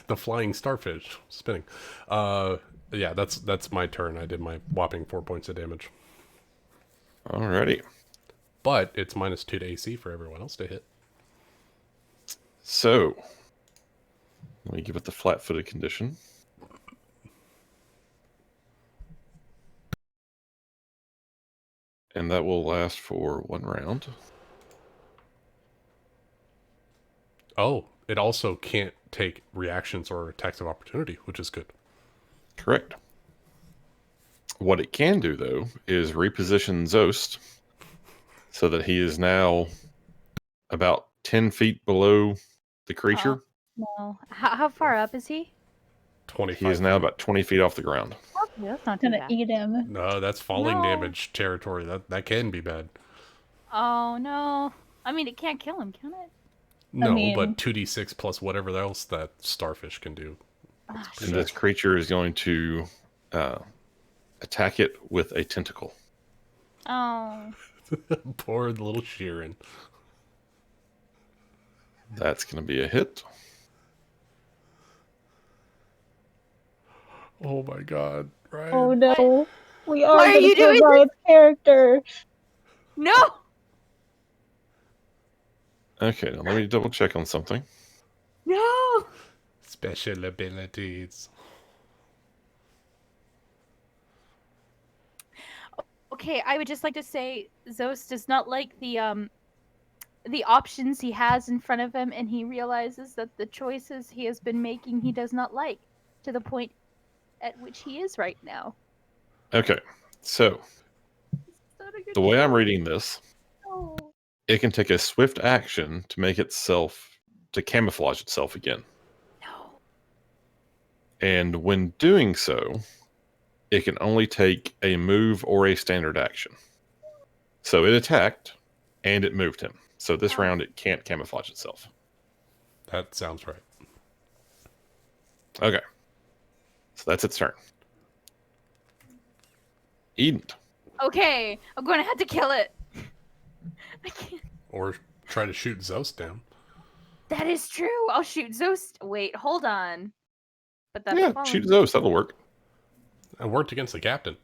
the flying starfish spinning. Yeah, that's my turn. I did my whopping 4 points of damage. Alrighty. But it's -2 to AC for everyone else to hit. So, let me give it the flat-footed condition. And that will last for 1 round. Oh, it also can't take reactions or attacks of opportunity, which is good. Correct. What it can do, though, is reposition Zost so that he is now about 10 feet below the creature. No. How far up is he? 25 He is now feet. about 20 feet off the ground. Okay, that's not too Gonna bad. eat him. No, that's falling No. damage territory. That can be bad. Oh no. I mean, it can't kill him, can it? No, mean- but 2d6 plus whatever else that starfish can do. Ah, And shit. this creature is going to attack it with a tentacle. Oh. Poor little Sheeran. That's going to be a hit. Oh my god, Ryan. Oh no. We are Why are gonna you kill doing Brian's character. No! Okay, now let me double check on something. No! Special abilities. Okay, I would just like to say Zos does not like the options he has in front of him, and he realizes that the choices he has been making he does not like, to the point at which he is right now. Okay, so It's not a good the way I'm choice. reading this, No. it can take a swift action to make itself, to camouflage itself again. No. And when doing so, it can only take a move or a standard action. So it attacked and it moved him. So this round it can't camouflage itself. That sounds right. Okay. So that's its turn. Eden. Okay, I'm going to have to kill it. I can't. Or try to shoot Zost down. That is true. I'll shoot Zos. Wait, hold on. But that's Yeah, falling. shoot those. That'll work. It worked against the captain.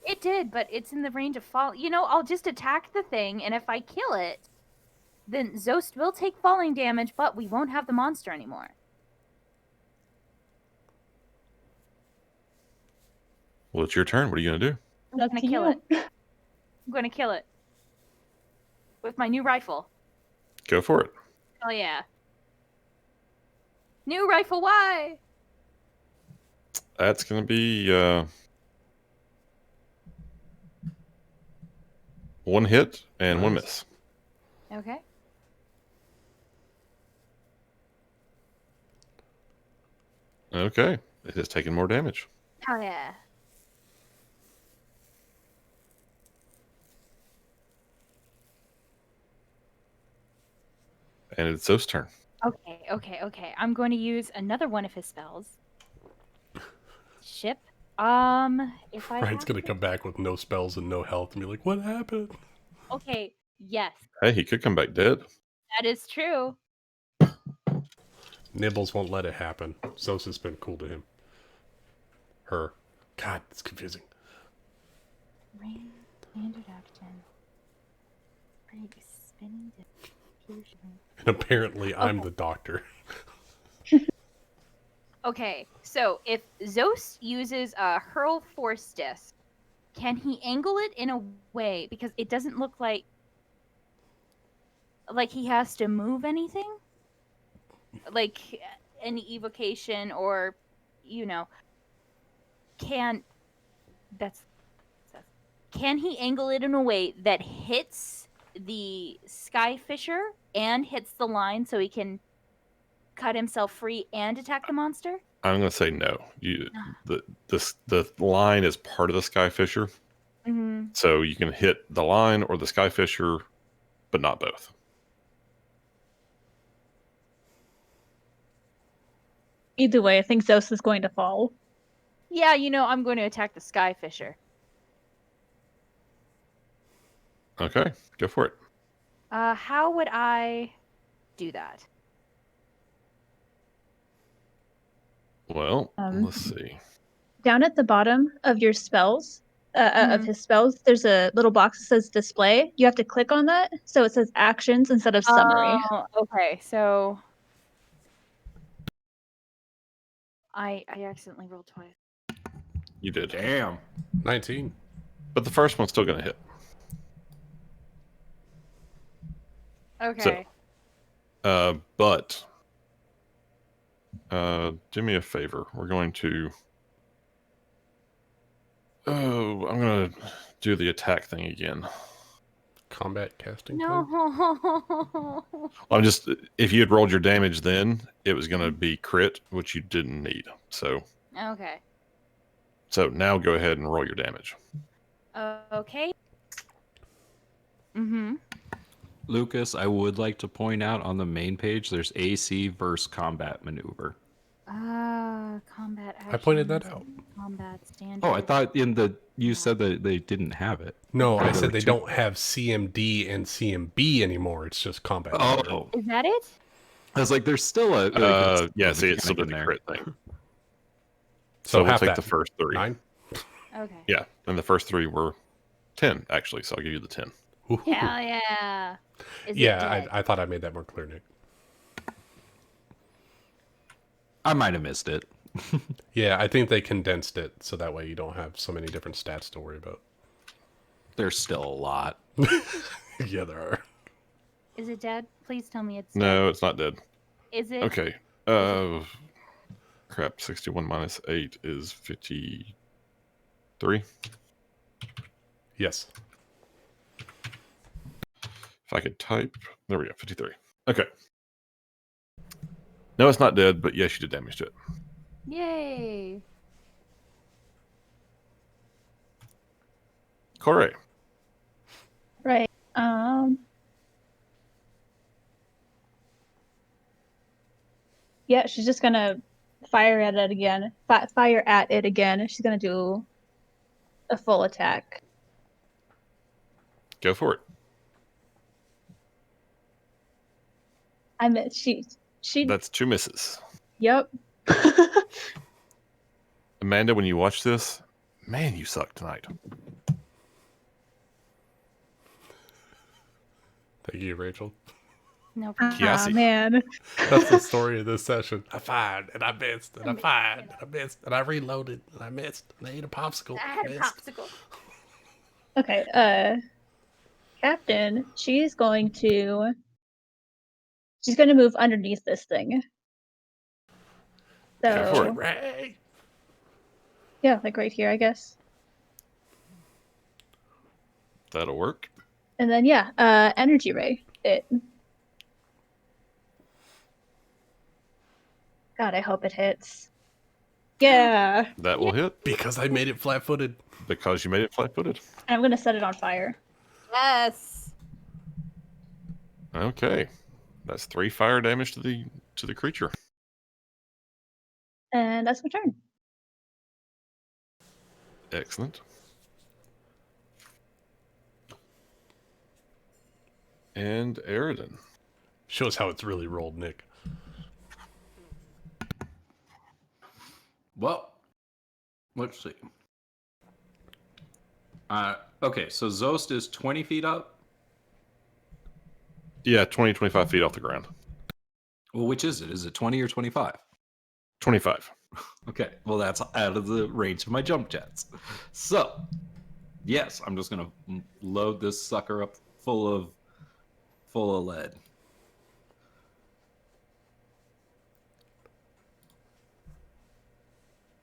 It did, but it's in the range of fall. You know, I'll just attack the thing, and if I kill it, then Zost will take falling damage, but we won't have the monster anymore. Well, it's your turn. What are you going to do? I'm Up gonna to kill you. it. I'm gonna kill it. With my new rifle. Go for it. Oh yeah. New rifle, why? That's going to be 1 hit and 1 Nice. miss. Okay. Okay. It has taken more damage. Oh yeah. And it's Zo's turn. Okay. I'm going to use another one of his spells. Ship. If I Ryan's have gonna to- come back with no spells and no health and be like, what happened? Okay, yes, Hey, he could come back dead. that is true. Nibbles won't let it happen. Zost has been cool to him. Her. God, it's confusing. Rain, standard action. Break, spinning diffusion. And apparently I'm the doctor. Okay, so if Zos uses a hurl force disc, can he angle it in a way, because it doesn't look like he has to move anything? Like any evocation or can that's can he angle it in a way that hits the sky fisher and hits the line so he can cut himself free and attack the monster? I'm going to say no. The line is part of the Skyfisher. Mm-hmm. So you can hit the line or the Skyfisher, but not both. Either way, I think Zeus is going to fall. Yeah, I'm going to attack the sky fisher. Okay, go for it. How would I do that? Well, Um, let's see. down at the bottom of your spells, of Mhm. his spells, there's a little box that says display. You have to click on that, so it says actions instead of summary. Oh, okay. So I accidentally rolled twice. You did. Damn. 19. But the first one's still going to hit. Okay. But do me a favor. We're going to... Oh, I'm going to do the attack thing again. Combat casting thing? No. I'm just... If you had rolled your damage then, it was going to be crit, which you didn't need. So Okay. now go ahead and roll your damage. Okay. Mm-hmm. Lucas, I would like to point out on the main page there's AC versus combat maneuver. Combat actions. I pointed that out. Combat standard. Oh, I thought you said that they didn't have it. No, I There said were they two- don't have CMD and CMB anymore. It's just combat. maneuver. Oh, Is that it? I was like, there's still a. Yeah, if see, you it's still kinda the get in crit thing. So So we'll half take that. the first 3. 9? Okay. Yeah, and the first 3 were 10, actually, so I'll give you the 10. Ooh. Hell yeah. Is it Yeah, dead? I thought I made that more clear, Nick. I might have missed it. Yeah, I think they condensed it so that way you don't have so many different stats to worry about. There's still a lot. Yeah, there are. Is it dead? Please tell me it's No, it's not dead. dead. Is it? Okay. Crap, 61 minus 8 is 53. Yes. If I could type. There we go, 53. Okay. No, it's not dead, but yes, you did damage to it. Yay. Corey. Right. Yeah, she's just gonna fire at it again. Fire at it again. She's gonna do a full attack. Go for it. She. That's 2 misses. Yep. Amanda, when you watch this, man, you suck tonight. Thank you, Rachel. No problem. Ah, Kiasi. man. That's the story of this session. I fired, and I missed, and I fired, and I missed, and I reloaded, and I missed, and I ate a popsicle. I had a missed. popsicle. Okay, Captain, she's going to move underneath this thing. Go for So it. Ray! yeah, like right here, I guess. That'll work. And then yeah, energy ray. It. God, I hope it hits. Yeah. That will hit Because I made it flat-footed. because you made it flat-footed. I'm gonna set it on fire. Yes. Okay. That's 3 fire damage to the creature. And that's my turn. Excellent. And Aridin. Shows how it's really rolled, Nick. Well, let's see. Okay, so Zost is 20 feet up. Yeah, 20, 25 feet off the ground. Well, which is it? Is it 20 or 25? 25. Okay, well, that's out of the range of my jump jets. So, yes, I'm just going to load this sucker up full of lead.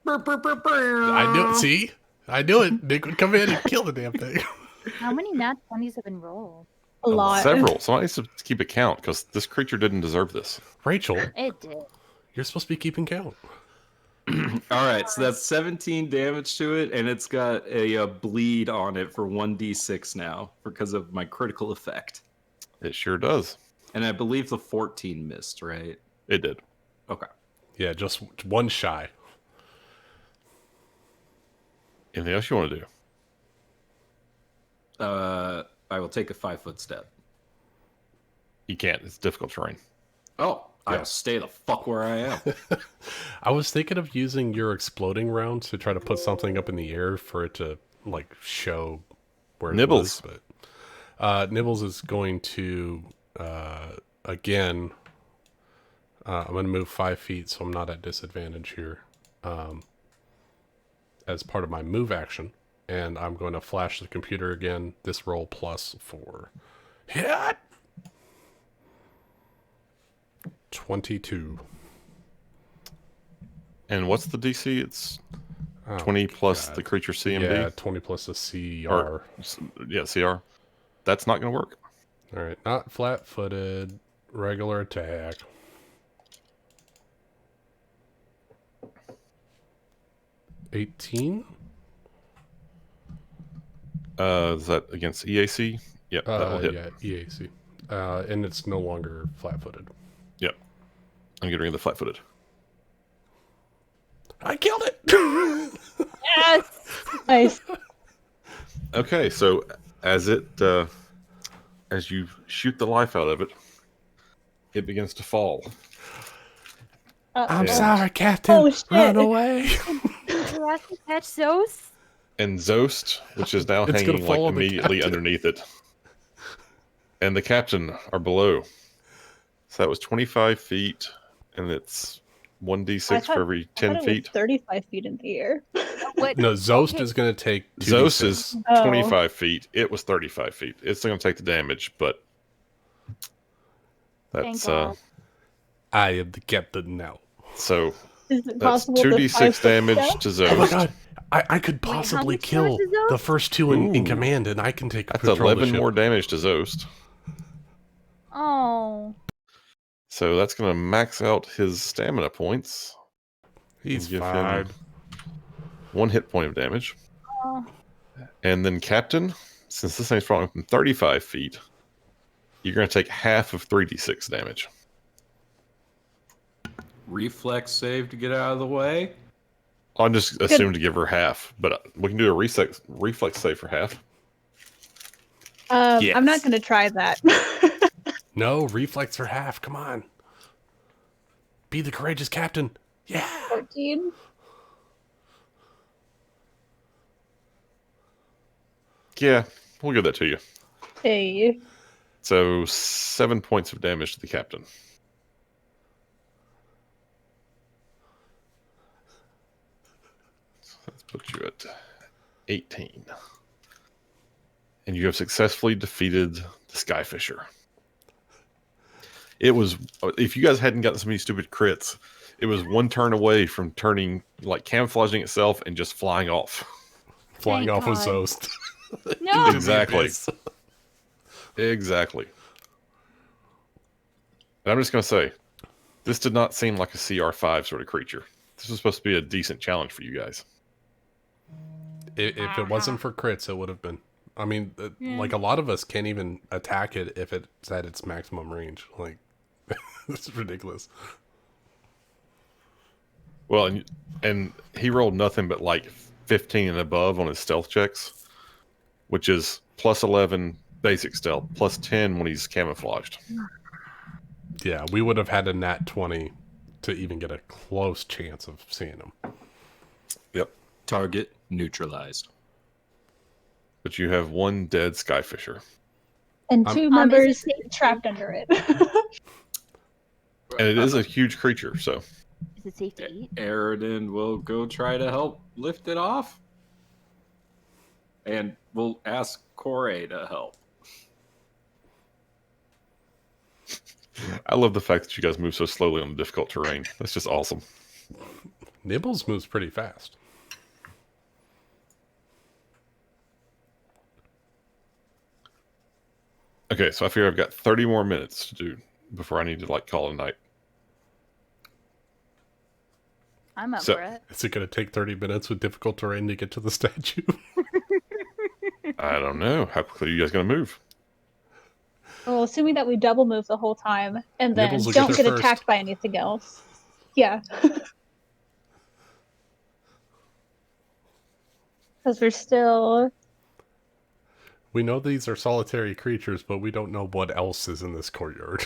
I knew it. See? I knew it. Nick would come in and kill the damn thing. How many nat 20s have been rolled? A lot. Several. Somebody needs to keep a count because this creature didn't deserve this. Rachel, It did. you're supposed to be keeping count. All right, so that's 17 damage to it, and it's got a bleed on it for 1d6 now because of my critical effect. It sure does. And I believe the 14 missed, right? It did. Okay. Yeah, just one shy. Anything else you want to do? I will take a 5-foot step. You can't. It's difficult terrain. Oh, I'll stay the fuck where I am. I was thinking of using your exploding rounds to try to put something up in the air for it to like show where it Nibbles. was, but Nibbles is going to again. I'm going to move 5 feet, so I'm not at disadvantage here. As part of my move action, and I'm going to flash the computer again. This roll +4. Hit 22. And what's the DC? It's 20 plus God. the creature CMD. Yeah, 20 plus the CR. Or, yeah, CR. That's not going to work. All right, not flat-footed, regular attack. $18. Is that against EAC? Yep, that will hit. Yeah, EAC. And it's no longer flat-footed. Yep. I'm getting rid of the flat-footed. I killed it. Yes. Nice. Okay, so as you shoot the life out of it, it begins to fall. I'm Yeah. sorry, Captain. Oh, shit. Run away. You have to catch those. And Zost, which is now It's gonna hanging like follow the immediately captain. underneath it, and the captain are below. So that was 25 feet, and it's 1d6 for every 10 feet. 35 feet in the air. What? No, Zost Okay. is going to take 2d6. Zost is Oh. 25 feet. It was 35 feet. It's still going to take the damage, but Thank that's God. I am the captain now. so Is it that's possible to 2d6 5-foot damage step? to Zost. Oh my god. I could Wait, how possibly much kill damage is Zost? the first two in Ooh. command, and I can take That's control of the 11 ship. more damage to Zost. Oh. So that's going to max out his stamina points. He's Give him fine. 1 hit point of damage. Oh. And then Captain, since this thing's falling from 35 feet, you're going to take half of 3d6 damage. Reflex save to get out of the way. I'll just assume to give her half, but we can do a reflex save for half. Yes. I'm not going to try that. No, reflex for half. Come on. Be the courageous captain. Yeah. 14. Yeah, we'll give that to you. Hey. So 7 points of damage to the captain. So let's put you at 18. And you have successfully defeated the Skyfisher. It was, if you guys hadn't gotten so many stupid crits, it was one turn away from turning, like camouflaging itself and just flying off. Flying Thank off with God. Zost. No. Exactly. Exactly. And I'm just going to say, this did not seem like a CR5 sort of creature. This was supposed to be a decent challenge for you guys. If it wasn't for crits, it would have been. I mean, like a lot of us can't even attack it if it's at its maximum range. Like, it's ridiculous. Well, and he rolled nothing but like 15 and above on his stealth checks, which is plus 11 basic stealth, plus 10 when he's camouflaged. Yeah, we would have had a nat 20 to even get a close chance of seeing him. Yep. Target neutralized. But you have one dead Skyfisher. And I'm- 2 is members it- trapped under it. And it is a huge creature, so. Is it safe to eat? Aridin will go try to help lift it off. And we'll ask Corey to help. I love the fact that you guys move so slowly on the difficult terrain. That's just awesome. Nibbles moves pretty fast. Okay, so I figure I've got 30 more minutes to do before I need to like call it a night. I'm up So- for it. Is it going to take 30 minutes with difficult terrain to get to the statue? I don't know. How quickly are you guys going to move? Well, assuming that we double move the whole time and then Nibbles will get don't there get first. attacked by anything else. Yeah. Because we're still. We know these are solitary creatures, but we don't know what else is in this courtyard.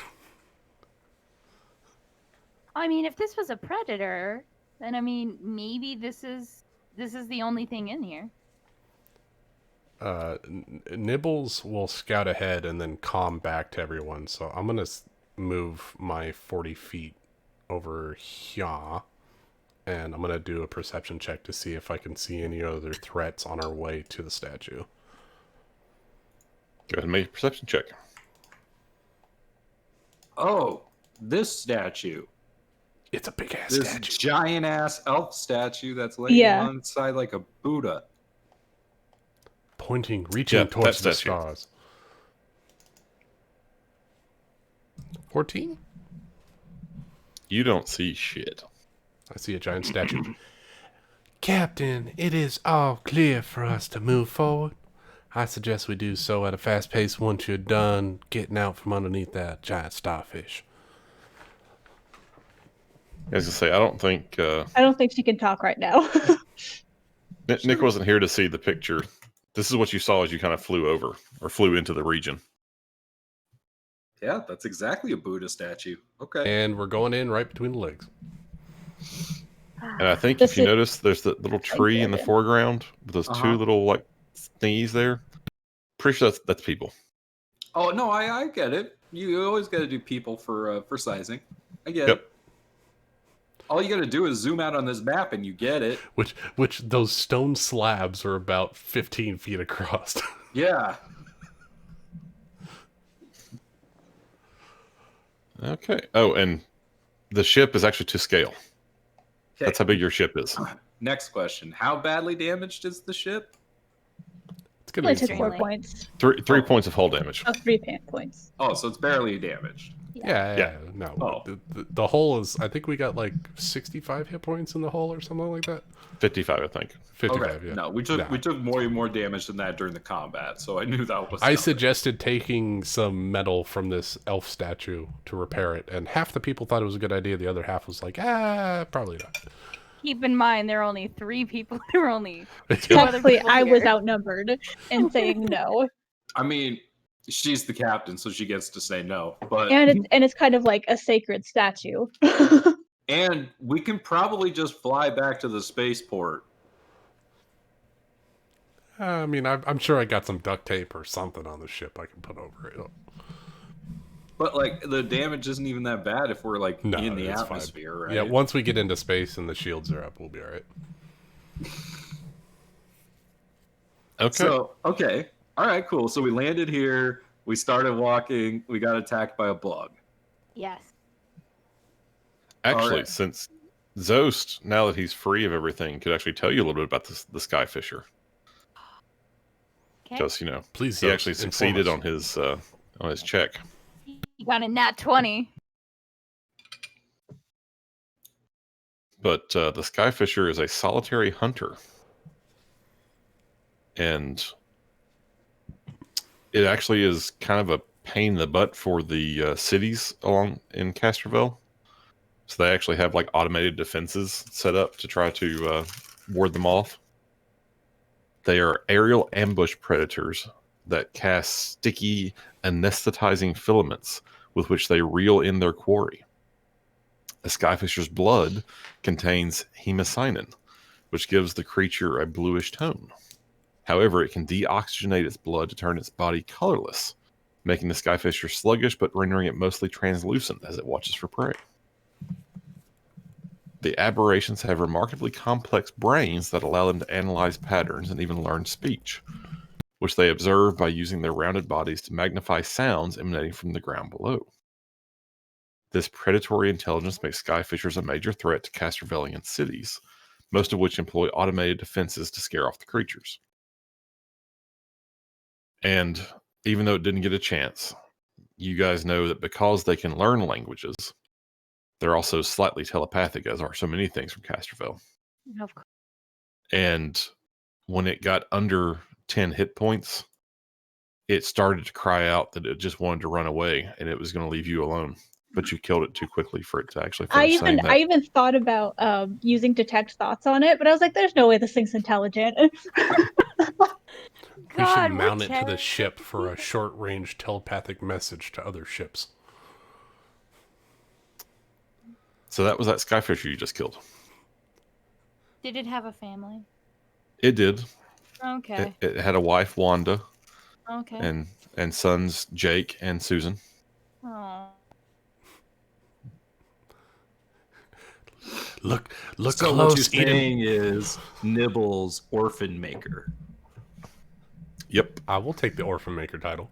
I mean, if this was a predator, then I mean, maybe this is the only thing in here. Nibbles will scout ahead and then calm back to everyone. So I'm gonna move my 40 feet over here, and I'm gonna do a perception check to see if I can see any other threats on our way to the statue. Go ahead and make a perception check. Oh, this statue. It's a big ass This statue. giant ass elf statue that's laying Yeah. alongside like a Buddha. Pointing, reaching Yeah, towards that the statue. stars. 14? You don't see shit. I see a giant statue. Captain, it is all clear for us to move forward. I suggest we do so at a fast pace once you're done getting out from underneath that giant starfish. I was gonna say, I don't think I don't think she can talk right now. Nick wasn't here to see the picture. This is what you saw as you kind of flew over or flew into the region. Yeah, that's exactly a Buddha statue. Okay. And we're going in right between the legs. And I think This if you is- notice, there's the little tree in the Brandon. foreground with those two little like thingies there. Pretty sure that's people. Oh no, I get it. You always got to do people for sizing. I get Yep. it. All you got to do is zoom out on this map and you get it. Which those stone slabs are about 15 feet across. Yeah. Okay. Oh, and the ship is actually to scale. Okay. That's how big your ship is. Next question: how badly damaged is the ship? It's gonna Only be took some 4 work. points. Three points of hull damage. Oh, 3 points. Oh, so it's barely damaged. Yeah, no. Oh. The hull is, I think we got like 65 hit points in the hull or something like that. 55, I think. 55, Okay. yeah. No, we took way more damage than that during the combat, so I knew that was. I coming. suggested taking some metal from this elf statue to repair it, and half the people thought it was a good idea. The other half was like, probably not. Keep in mind, there are only 3 people. There are only other Technically, people I was here. outnumbered in saying no. I mean, she's the captain, so she gets to say no. But And it's kind of like a sacred statue. and we can probably just fly back to the spaceport. I mean, I'm sure I got some duct tape or something on the ship I can put over it. But like the damage isn't even that bad if we're like No, in the it's fine. atmosphere, right? Yeah, once we get into space and the shields are up, we'll be all right. Okay. So okay, all right, cool. So we landed here. We started walking. We got attacked by a bug. Yes. Actually, Alright. since Zost, now that he's free of everything, could actually tell you a little bit about the Skyfisher. Okay. Because, Please, he Zost, actually inform succeeded us. on his check. You got a nat 20. But the Skyfisher is a solitary hunter. And it actually is kind of a pain in the butt for the cities along in Castroville. So they actually have like automated defenses set up to try to ward them off. They are aerial ambush predators that cast sticky, anesthetizing filaments with which they reel in their quarry. A Skyfisher's blood contains hemocyanin, which gives the creature a bluish tone. However, it can deoxygenate its blood to turn its body colorless, making the Skyfisher sluggish but rendering it mostly translucent as it watches for prey. The aberrations have remarkably complex brains that allow them to analyze patterns and even learn speech, which they observe by using their rounded bodies to magnify sounds emanating from the ground below. This predatory intelligence makes Skyfishers a major threat to Castrovillian cities, most of which employ automated defenses to scare off the creatures. And even though it didn't get a chance, you guys know that because they can learn languages, they're also slightly telepathic, as are so many things from Castroville. Of course. And when it got under 10 hit points, it started to cry out that it just wanted to run away and it was going to leave you alone. But you killed it too quickly for it to actually finish saying that. I even thought about using detect thoughts on it, but I was like, "There's no way this thing's intelligent." We God, should we're mount it to the terrible ship for a people. short-range telepathic message to other ships. So that was that skyfisher you just killed. Did it have a family? It did. Okay. It had a wife, Wanda, Okay. and sons, Jake and Susan. Oh. Look So close, what you're Eden. saying is Nibbles Orphan Maker. Yep. I will take the Orphan Maker title.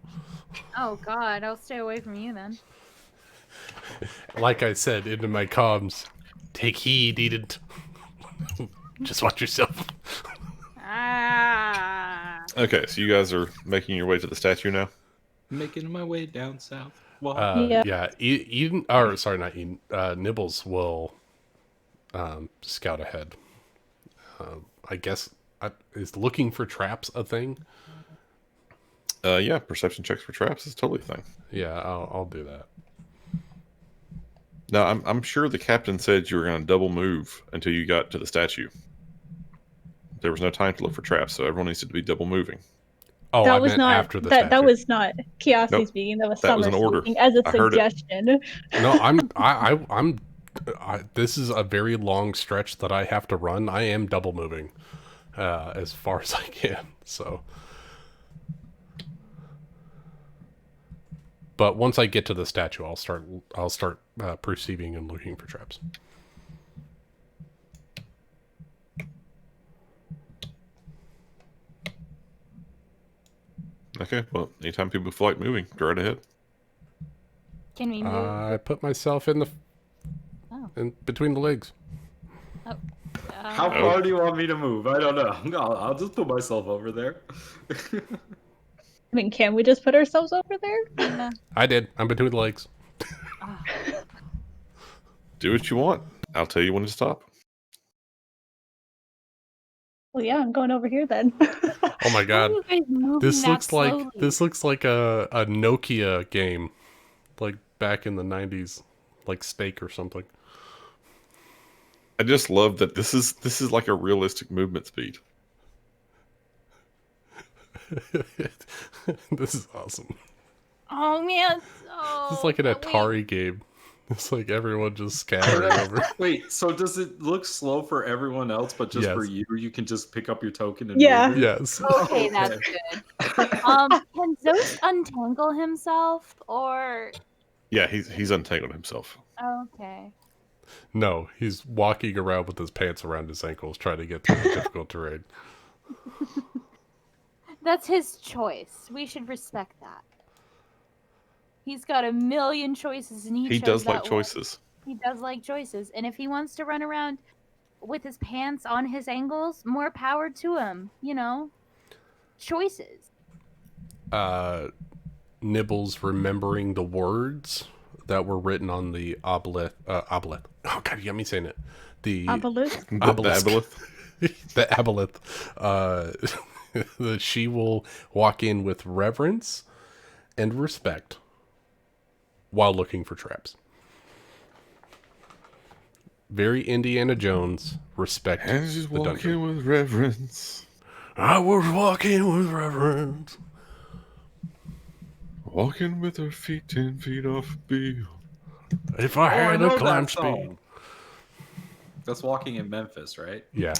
Oh God, I'll stay away from you then. Like I said into my comms, take heed, Eden. Just watch yourself. Ah. Okay, so you guys are making your way to the statue now? Making my way down south. Yeah. Yeah, Eden, or sorry, not Eden. Nibbles will scout ahead. I guess is looking for traps a thing? Yeah, perception checks for traps is totally a thing. Yeah, I'll do that. Now, I'm sure the captain said you were going to double move until you got to the statue. There was no time to look for traps, so everyone needs to be double moving. Oh, That I was meant not after the that. statue. That was not Kiasi Nope. speaking. That was That was Summer an order. speaking as a I heard it. suggestion. No, this is a very long stretch that I have to run. I am double moving as far as I can. So, but once I get to the statue, I'll start perceiving and looking for traps. Okay, well, anytime people feel like moving, go right ahead. Can we move? I put myself in in between the legs. How far do you want me to move? I don't know. I'll just put myself over there. I mean, can we just put ourselves over there? Yeah. I did. I'm between the legs. Ah. Do what you want. I'll tell you when to stop. Well, yeah, I'm going over here then. Oh my How are god. you guys moving This that looks like slowly? this looks like a Nokia game, like back in the 90s, like Steak or something. I just love that this is like a realistic movement speed. This is awesome. Oh man, This is like an Atari game. It's like everyone just scattering over. Wait, so does it look slow for everyone else, but just for Yes. you can just pick up your token and Yeah. move it? Yes. Okay, that's good. Can Zeus untangle himself or? Yeah, he's untangled himself. Okay. No, he's walking around with his pants around his ankles trying to get through the difficult terrain. That's his choice. We should respect that. He's got a million choices and He does like choices. He does like choices. And if he wants to run around with his pants on his ankles, more power to him. You know? Choices. Nibbles remembering the words that were written on the obelisk. Oh god, you got me saying it. The Obelisk. The Obelisk. aboleth. The aboleth. That she will walk in with reverence and respect while looking for traps. Very Indiana Jones, respect And she's the dungeon. walking with reverence. I was walking with reverence. Walking with her feet 10 feet off a bill. If I I had know a climb that speed. song. That's Walking in Memphis, right? Yeah.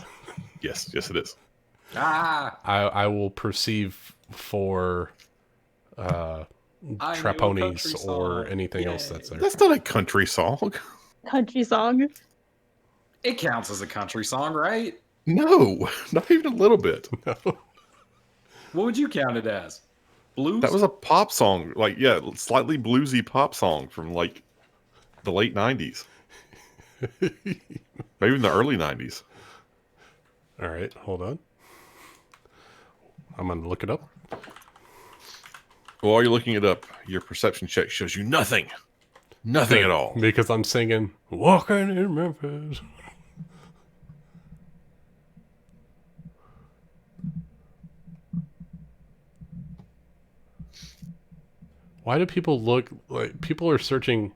Yes, it is. Ah, I will perceive for I knew a Traponies country or song. anything else Yay. that's there. That's not a country song. Country song. It counts as a country song, right? No, not even a little bit. What would you count it as? Blues? That was a pop song. Like, yeah, slightly bluesy pop song from like the late 90s. Maybe in the early 90s. All right, hold on. I'm going to look it up. Well, while you're looking it up, your perception check shows you nothing. Nothing at all. Because I'm singing Walking in Memphis. Why do people look like people are searching?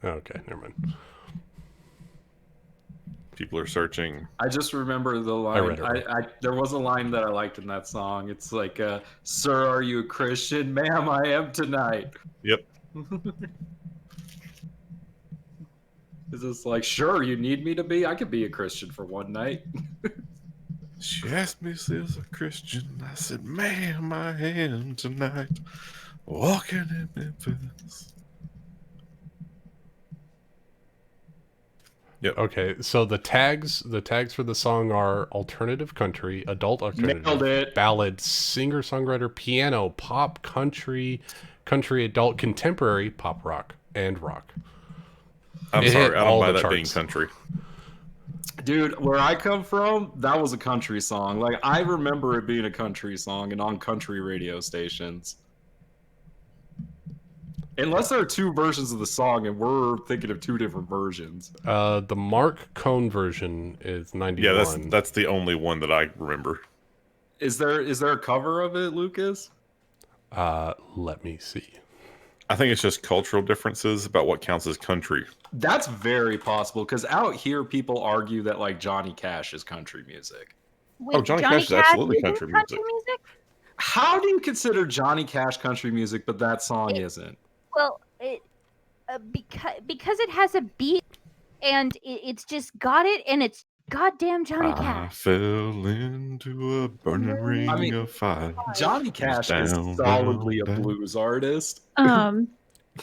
Okay, never mind. People are searching. I just remember the line. read it wrong. There was a line that I liked in that song. It's like, "Sir, are you a Christian? Ma'am, I am tonight." Yep. Is this like, sure, you need me to be? I could be a Christian for one night. She asked me if I was a Christian. I said, ma'am, I am tonight. Walking in Memphis. Yep. Okay, so the tags for the song are alternative country, adult alternative, Nailed it. ballad, singer-songwriter, piano, pop, country, adult, contemporary, pop rock, and rock. I'm It sorry, hit I don't all buy the that being charts. country. Dude, where I come from, that was a country song. Like, I remember it being a country song and on country radio stations. Unless there are two versions of the song and we're thinking of two different versions. The Mark Cohn version is 91. Yeah, that's the only one that I remember. Is there a cover of it, Lucas? Let me see. I think it's just cultural differences about what counts as country. That's very possible because out here people argue that like Johnny Cash is country music. Wait, Johnny Cash is absolutely isn't country music. How do you consider Johnny Cash country music, but that song isn't? Well, because it has a beat and it's just got it, and it's goddamn Johnny I Cash. fell into a burning ring I mean, of fire. Johnny Cash is Down, solidly down, a down. blues artist. Anything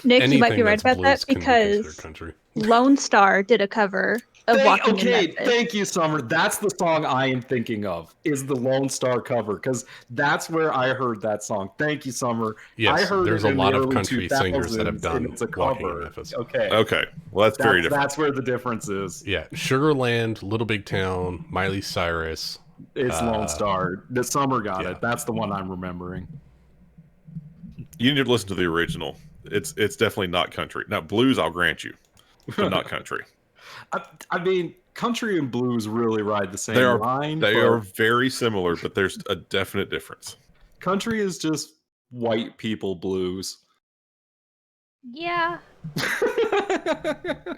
Nick, you might be right that's about blues that can be considered because country. Lone Star did a cover of Walking in Memphis. Thank you, Summer. That's the song I am thinking of, is the Lone Star cover, because that's where I heard that song. Thank you, Summer. Yes, I heard there's it a in lot the of early country singers that have 2000s, done and it's a Walking in cover. Memphis. Okay, Well, that's very different. That's where the difference is. Yeah, Sugarland, Little Big Town, Miley Cyrus. It's Lone Star. The Summer got yeah. it. That's the one I'm remembering. You need to listen to the original. It's definitely not country. Now, blues, I'll grant you, but not country. I mean, country and blues really ride the same line. They are very similar, but there's a definite difference. Country is just white people blues. Yeah.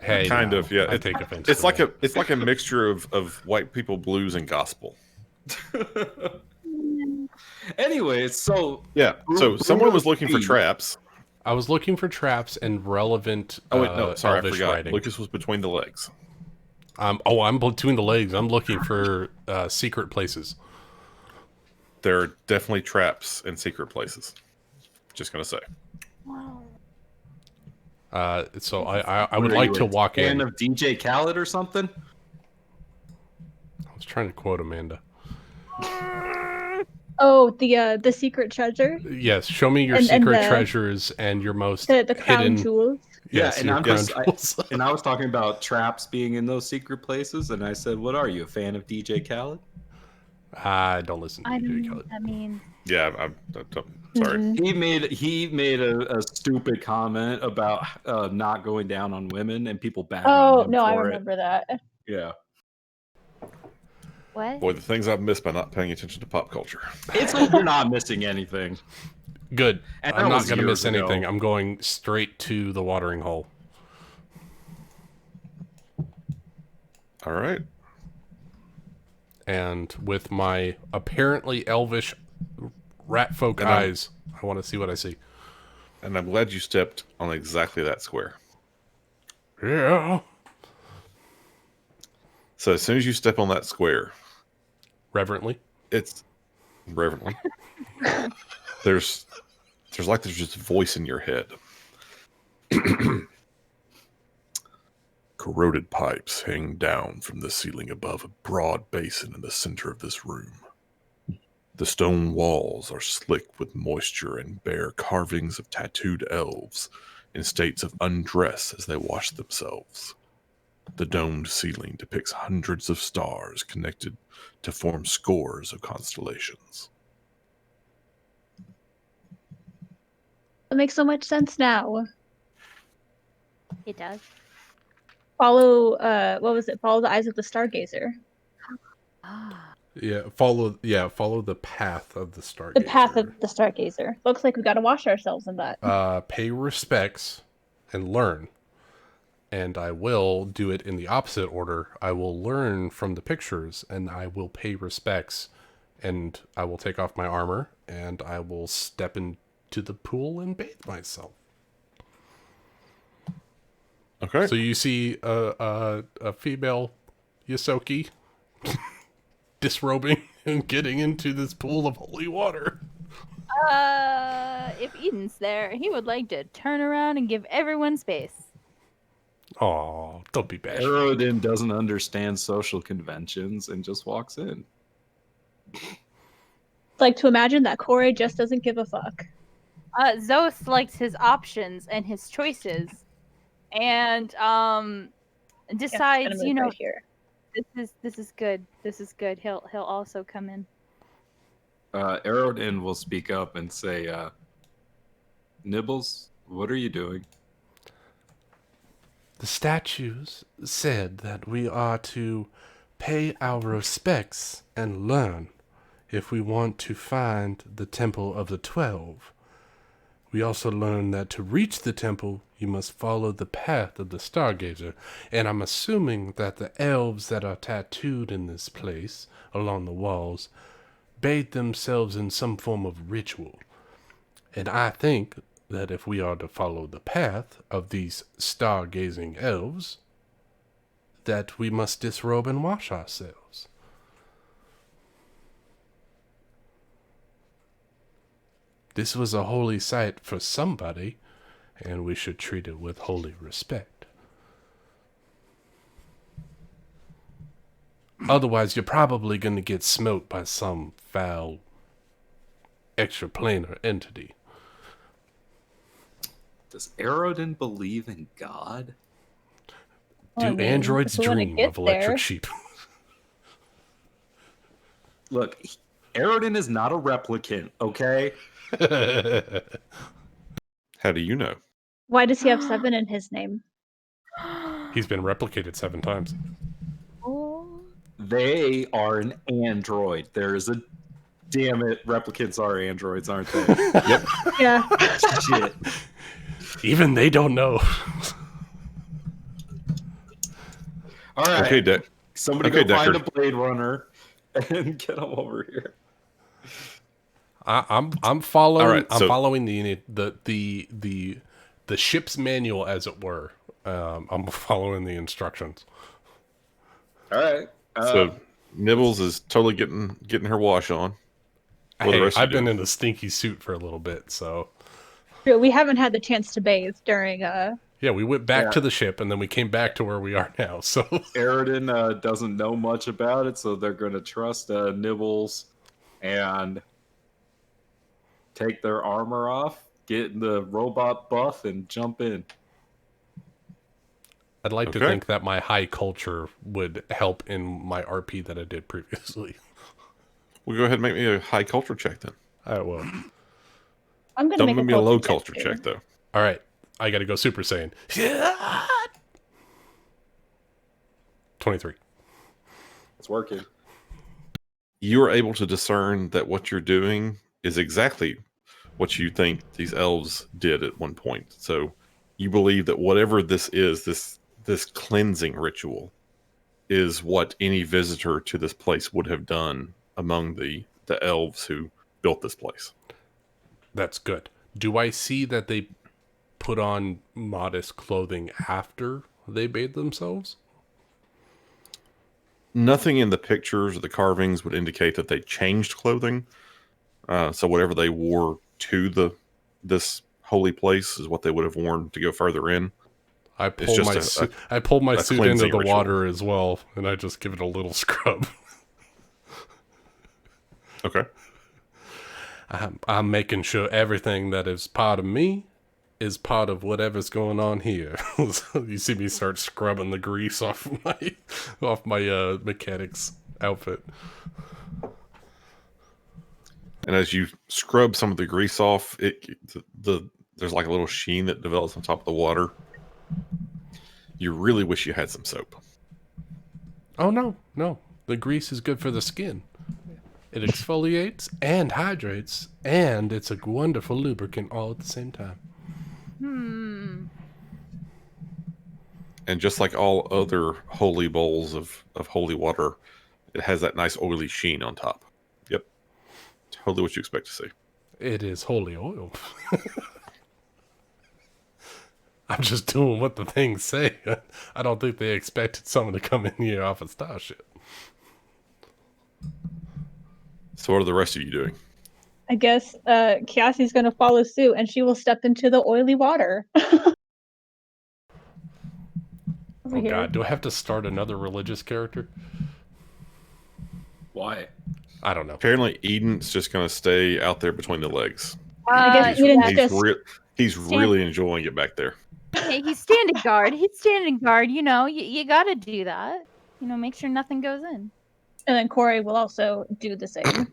Hey, Kind now, of, yeah. I take offense. It's to like that. it's like a mixture of white people blues and gospel. Anyway, so Yeah. So someone was looking for Bruno traps. I was looking for traps and relevant. Oh wait, no, sorry, I Elvish forgot. writing. Lucas was between the legs. I'm between the legs. I'm looking for secret places. There are definitely traps in secret places. Just gonna say. So I would What are like you, to a walk fan in. of DJ Khaled or something? I was trying to quote Amanda. Oh, the secret treasure, Yes, show me your And secret the- treasures and your most the crown hidden. jewels. Yes, yeah, and your I'm crown just, jewels. and I was talking about traps being in those secret places, and I said, "What are you, a fan of DJ Khaled?" I don't listen to DJ Khaled. I mean, Yeah, sorry. Mhm. He made a stupid comment about not going down on women, and people bagged Oh on him no, I for remember that. it. Yeah, what? Boy, the things I've missed by not paying attention to pop culture. it's like you're not missing anything. Good. And I'm that not was going to years miss anything. ago. I'm going straight to the watering hole. All right. And with my apparently elvish rat folk And I'm- eyes, I want to see what I see. And I'm glad you stepped on exactly that square. Yeah. So as soon as you step on that square, Reverently. it's reverently. there's just a voice in your head. Corroded pipes hang down from the ceiling above a broad basin in the center of this room. The stone walls are slick with moisture and bear carvings of tattooed elves in states of undress as they wash themselves. The domed ceiling depicts hundreds of stars connected to form scores of constellations. It makes so much sense now. It does. Follow what was it? Follow the eyes of the stargazer. Ah. Follow the path of the stargazer. The path of the stargazer. Looks like we got to wash ourselves in that. Pay respects and learn. And I will do it in the opposite order. I will learn from the pictures, and I will pay respects, and I will take off my armor, and I will step into the pool and bathe myself. Okay. So you see a female Yosoki disrobing and getting into this pool of holy water. If Eden's there, he would like to turn around and give everyone space. Oh, don't be bashful. Aerodin doesn't understand social conventions and just walks in. Like to imagine that Corey just doesn't give a fuck. Zos likes his options and his choices, and Yeah, decides, gonna move right here. this is good. This is good. He'll also come in. Aerodin will speak up and say, Nibbles, what are you doing? The statues said that we are to pay our respects and learn if we want to find the Temple of the 12. We also learned that to reach the temple, you must follow the path of the Stargazer, and I'm assuming that the elves that are tattooed in this place, along the walls, bathe themselves in some form of ritual. And I think that if we are to follow the path of these stargazing elves, that we must disrobe and wash ourselves. This was a holy site for somebody, and we should treat it with holy respect. Otherwise, you're probably going to get smoked by some foul extraplanar entity. Does Aerodin believe in God? Well, I Do mean, androids if we wanna dream get of electric there- sheep? Look, Aerodin is not a replicant, okay? How do you know? Why does he have 7 in his name? He's been replicated 7 times. Oh. They are an android. There is a... Damn it, replicants are androids, aren't they? Yep. Yeah. Shit. Even they don't know. All right. Okay, Deck. Somebody Okay, go find a Deckard. Blade Runner and get them over here. I'm following. All right, I'm so- following the ship's manual, as it were. I'm following the instructions. All right. So Nibbles is totally getting her wash on. What the Hey, rest of you I've been doing? in a stinky suit for a little bit, so We haven't had the chance to bathe during yeah, we went back Yeah. to the ship and then we came back to where we are now. So Aerodin doesn't know much about it, so they're going to trust Nibbles and take their armor off, get in the robot buff, and jump in. I'd like to Okay. think that my high culture would help in my RP that I did previously. We'll go ahead and make me a high culture check then. I will. I'm gonna Don't make make me a low culture culture too. check though. All right, I got to go Super Saiyan. 23. It's working. You are able to discern that what you're doing is exactly what you think these elves did at one point. So you believe that whatever this is, this cleansing ritual, is what any visitor to this place would have done among the elves who built this place. That's good. Do I see that they put on modest clothing after they bathed themselves? Nothing in the pictures or the carvings would indicate that they changed clothing. So whatever they wore to this holy place is what they would have worn to go further in. I pull just my a- suit. I pull my a suit into cleansing the ritual. water as well, and I just give it a little scrub. Okay. I'm making sure everything that is part of me is part of whatever's going on here. So you see me start scrubbing the grease off my mechanics outfit. And as you scrub some of the grease off, there's like a little sheen that develops on top of the water. You really wish you had some soap. Oh no. The grease is good for the skin. It exfoliates and hydrates, and it's a wonderful lubricant all at the same time. And just like all other holy bowls of holy water, it has that nice oily sheen on top. Yep. Totally what you expect to see. It is holy oil. I'm just doing what the things say. I don't think they expected someone to come in here off a starship. So what are the rest of you doing? I guess Kiasi's gonna follow suit, and she will step into the oily water. Over Oh here. god, do I have to start another religious character? Why? I don't know. Apparently, Eden's just going to stay out there between the legs. I guess He's, Eden's he's, just he's really enjoying it back there. Hey, he's standing guard. He's standing guard. You know, you gotta do that. You know, make sure nothing goes in. and then Corey will also do the same.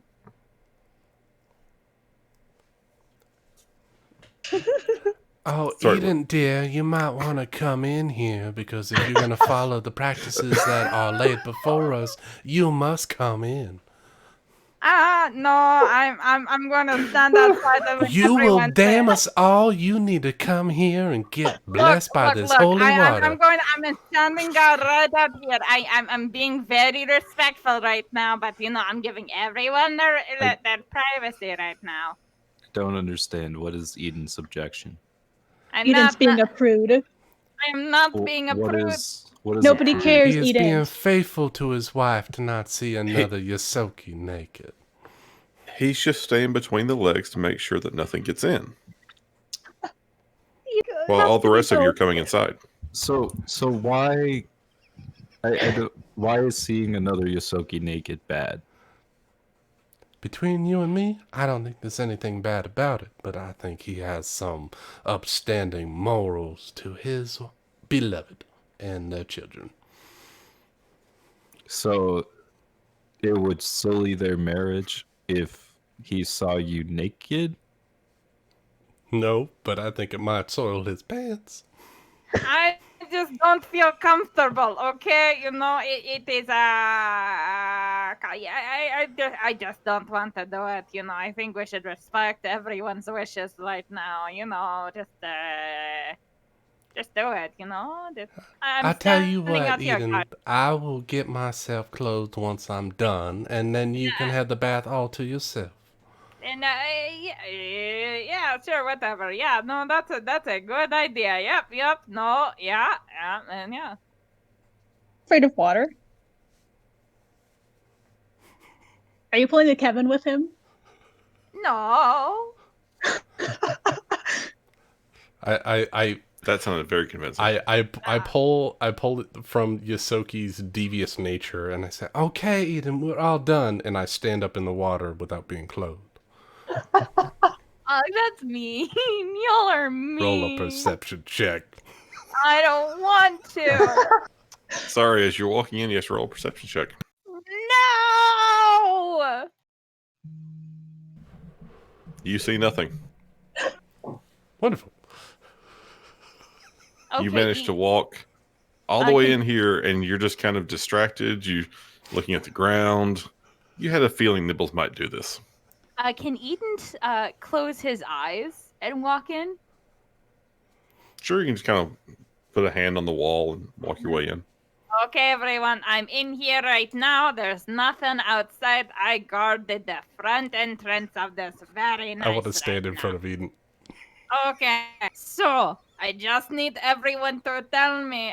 Oh, Sorry, Eden, dear, you might want to come in here because if you're going to follow the practices that are laid before us, you must come in. No, I'm gonna stand outside and let You will everyone damn say, us all. You need to come here and get blessed by this look. holy water. I'm standing guard right up here. I'm being very respectful right now, but you know, I'm giving everyone their privacy right now. Don't understand. What is Eden's objection? I'm Eden's not, being a prude. I'm not being a What prude. is Nobody a prude? cares. He is Eden. being faithful to his wife to not see another Yosoki naked. He's just staying between the legs to make sure that nothing gets in. While all the rest of you are coming inside. So why? I don't. Why is seeing another Yosoki naked bad? Between you and me, I don't think there's anything bad about it, but I think he has some upstanding morals to his beloved and their children. So it would sully their marriage if he saw you naked? No, but I think it might soil his pants. I just don't feel comfortable. Okay, you know, it is I just don't want to do it. You know, I think we should respect everyone's wishes right now. You know, just do it. You know, I'm I tell you standing what, out here, Eden, guys. I will get myself clothed once I'm done, and then you can have the bath all to yourself. And yeah, sure, whatever. Yeah, no, that's a good idea. Yep, no, yeah, and yeah. Afraid of water. Are you pulling the Kevin with him? No. I That sounded very convincing. I pull it from Yosoki's devious nature, and I say, "Okay, Eden, we're all done," and I stand up in the water without being clothed. Oh, that's mean. Y'all are mean. Roll a perception check. I don't want to. Sorry, as you're walking in, yes, roll a perception check. No. You see nothing. Wonderful. You Okay, managed to walk all the I way can- in here, and you're just kind of distracted. You looking at the ground. You had a feeling Nibbles might do this. Can Eden close his eyes and walk in? Sure, you can just kind of put a hand on the wall and walk your way in. Okay, everyone, I'm in here right now. There's nothing outside. I guarded the front entrance of this very nice. I want to stand in front of Eden. Okay, so I just need everyone to tell me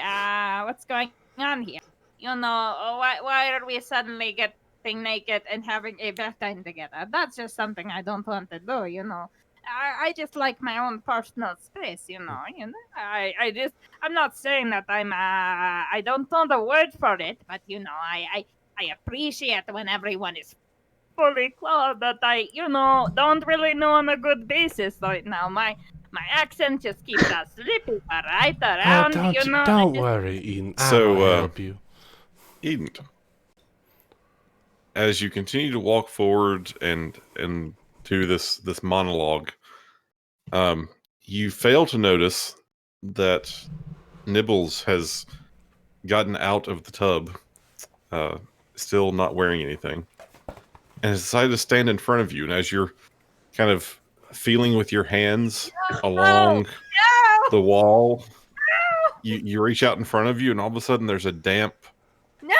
what's going on here. You know, why are we suddenly getting naked and having a bedtime together? That's just something I don't want to do. You know, I just like my own personal space. You know, I'm not saying that I don't know the word for it, but you know, I appreciate when everyone is fully clothed, that I, you know, don't really know on a good basis right now. My accent just keeps us slipping right around, you know. Don't worry, Eden. I So, will help you. Eden, as you continue to walk forward and to this monologue, you fail to notice that Nibbles has gotten out of the tub, still not wearing anything, and has decided to stand in front of you. And as you're kind of feeling with your hands along the wall, you reach out in front of you, and all of a sudden there's a damp No!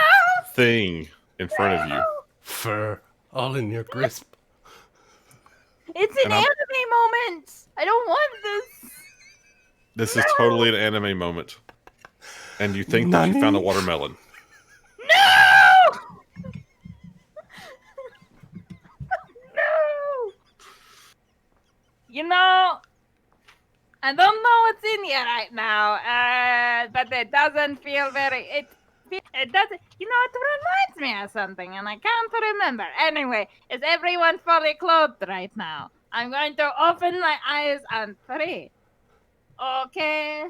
thing in front of you. Fur, all in your grasp. It's an And I'm- anime moment. I don't want this. This is totally an anime moment. And you think that you found a Nani? watermelon. No! No! You know, I don't know what's in here right now, but it doesn't feel very. It doesn't. You know, it reminds me of something, and I can't remember. Anyway, is everyone fully clothed right now? I'm going to open my eyes on 3. Okay.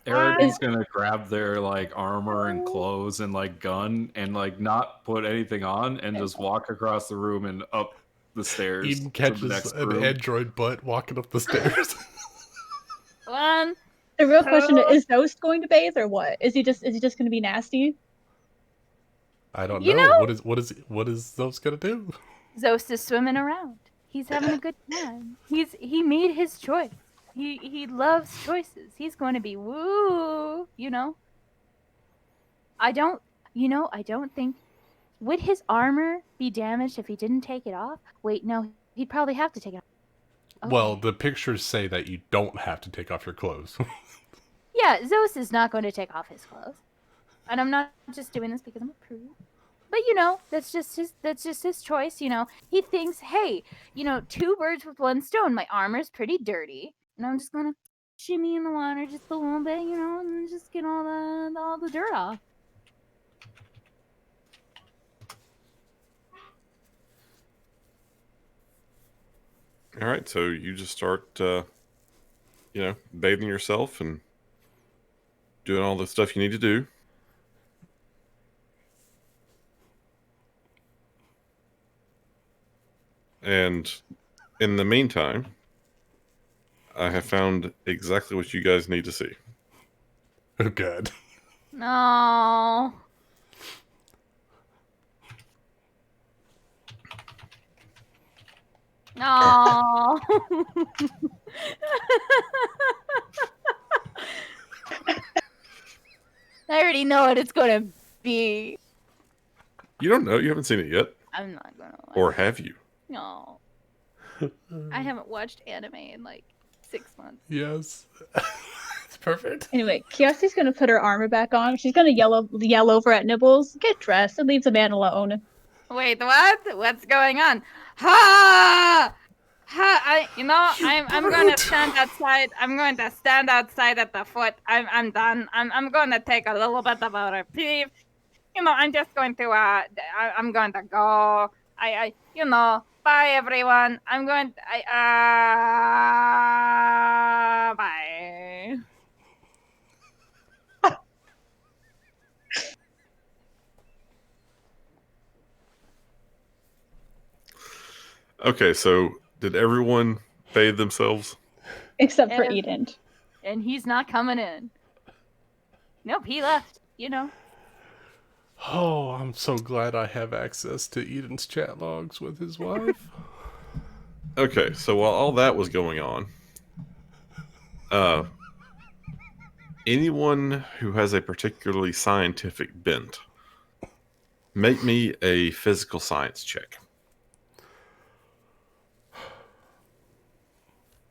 Everybody's gonna grab their like armor and clothes and like gun and like not put anything on and just walk across the room and up the stairs Eden to the catches next an room. android butt walking up the stairs. 1. The real question Oh. is Ghost going to bathe or what? Is he just going to be nasty? I don't You know. know- What is those gonna do? Zost is swimming around. He's having a good time. He made his choice. He loves choices. He's going to be woo, you know. I don't think would his armor be damaged if he didn't take it off? Wait, no, he'd probably have to take it off. Well, Okay. the pictures say that you don't have to take off your clothes. Yeah, Zeus is not going to take off his clothes. And I'm not just doing this because I'm a prude. But you know, that's just his choice, you know. He thinks, "Hey, you know, 2 birds with 1 stone. My armor's pretty dirty, and I'm just going to shimmy in the water just a little bit, you know, and just get all the dirt off." All right, so you just start, bathing yourself and doing all the stuff you need to do. And in the meantime, I have found exactly what you guys need to see. Oh god. No. No. I already know what it's going to be. You don't know. You haven't seen it yet. I'm not going to lie. Or have you? No. I haven't watched anime in like 6 months. Yes. It's perfect. Anyway, Kiyoski's going to put her armor back on. She's going to yell over at Nibbles, "Get dressed," and leave the man alone. Wait, what? What's going on? Ha! Ha! I'm going to stand outside. I'm going to stand outside at the foot. I'm done. I'm going to take a little bit of a reprieve. You know, I'm just going to I'm going to go. Bye everyone. I'm going to, bye. Okay, so did everyone bathe themselves? Except for Ev- Eden. And he's not coming in. Nope, he left. You know. Oh, I'm so glad I have access to Eden's chat logs with his wife. Okay, so while all that was going on, anyone who has a particularly scientific bent, make me a physical science check.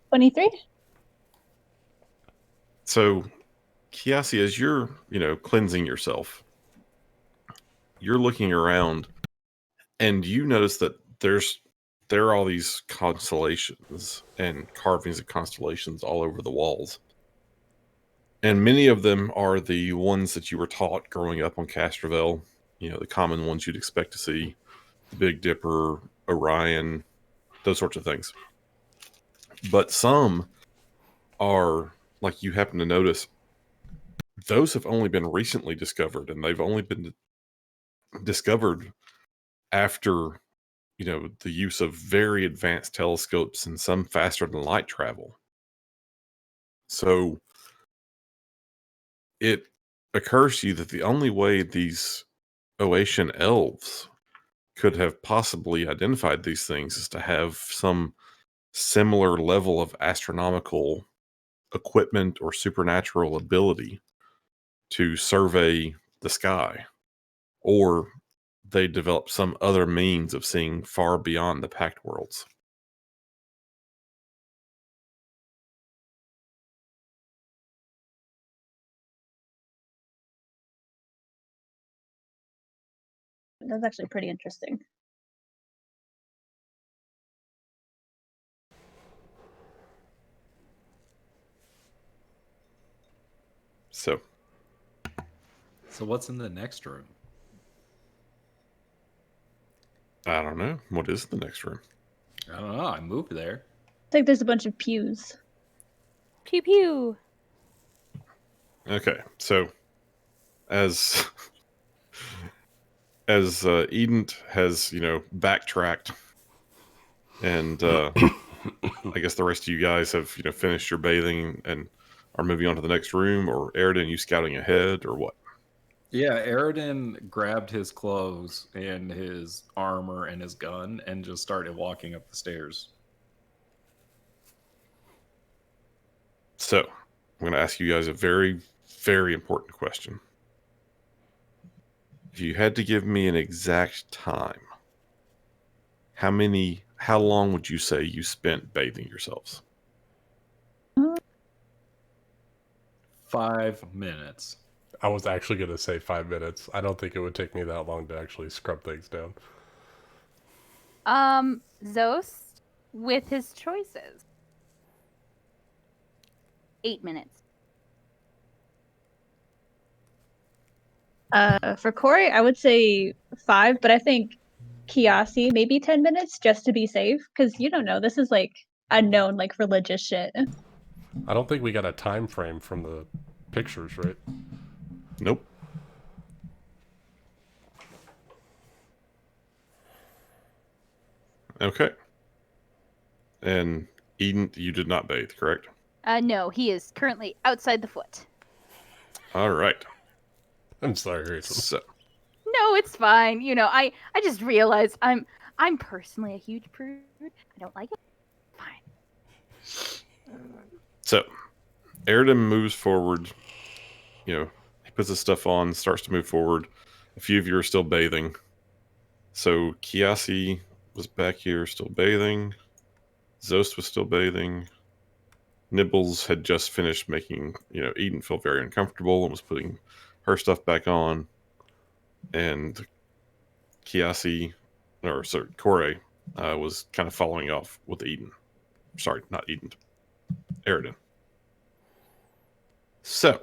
23? So, Kiasi, as you're, cleansing yourself, you're looking around and you notice that there are all these constellations and carvings of constellations all over the walls. And many of them are the ones that you were taught growing up on Castrovel, the common ones you'd expect to see, the Big Dipper, Orion, those sorts of things. But some are, like you happen to notice, those have only been recently discovered, and they've only been discovered after, the use of very advanced telescopes and some faster than light travel. So it occurs to you that the only way these Oatian elves could have possibly identified these things is to have some similar level of astronomical equipment or supernatural ability to survey the sky, or they develop some other means of seeing far beyond the packed worlds. That's actually pretty interesting. So what's in the next room? I don't know. What is the next room? I don't know. I moved there. I think there's a bunch of pews. Pew pew. Okay, so as Eden has backtracked, and I guess the rest of you guys have finished your bathing and are moving on to the next room, or Aridin, you scouting ahead, or what? Yeah, Aridin grabbed his clothes and his armor and his gun and just started walking up the stairs. So I'm going to ask you guys a very, very important question. If you had to give me an exact time, how long would you say you spent bathing yourselves? 5 minutes. I was actually going to say 5 minutes. I don't think it would take me that long to actually scrub things down. Zost with his choices. 8 minutes. For Corey, I would say 5, but I think Kiasi maybe 10 minutes just to be safe, because you don't know. This is like unknown, like religious shit. I don't think we got a time frame from the pictures, right? Nope. Okay. And Eden, you did not bathe, correct? No, he is currently outside the foot. All right. I'm sorry, Rachel. So, No, it's fine. You know, I just realized I'm personally a huge prude. I don't like it. Fine. so Aridin moves forward. He puts his stuff on, starts to move forward. A few of you are still bathing. So Kiasi was back here still bathing. Zost was still bathing. Nibbles had just finished making, Eden feel very uncomfortable and was putting her stuff back on. And Corey was kind of following off with Eden. Sorry, not Eden. Aridin. So,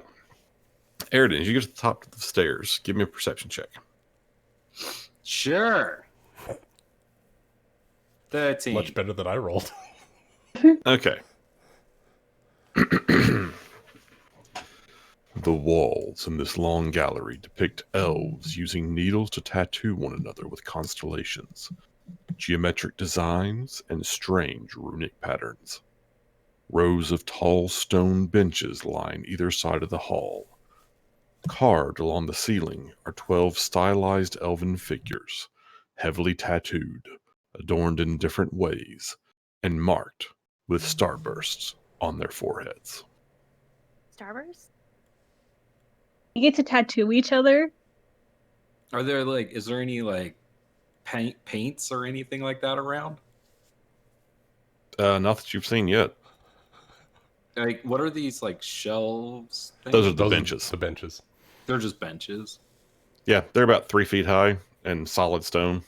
Aridin, as you get to the top of the stairs, give me a perception check. Sure. 13. Much better than I rolled. Okay. The walls in this long gallery depict elves using needles to tattoo one another with constellations, geometric designs, and strange runic patterns. Rows of tall stone benches line either side of the hall. Carved along the ceiling are 12 stylized elven figures, heavily tattooed, adorned in different ways, and marked with starbursts on their foreheads. Starburst? You get to tattoo each other. Are there is there any paints or anything like that around? Not that you've seen yet. What are these shelves things? Those are the Those benches. Are the benches. They're just benches. Yeah, they're about 3 feet high and solid stone.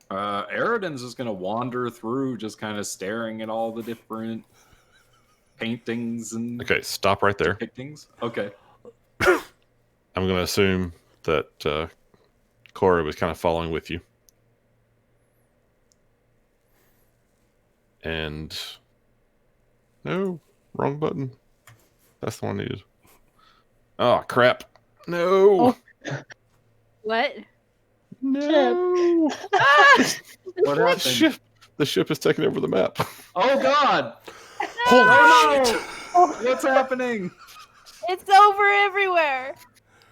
Aridin's just gonna wander through, just kind of staring at all the different paintings and Okay, stop right there. depictings. Okay. I'm going to assume that Corey was kind of following with you. And no, wrong button. That's the one needed. Oh, crap. No. What? No. What happened? The ship has taken over the map. Oh God! Holy shit! What's happening? It's over everywhere.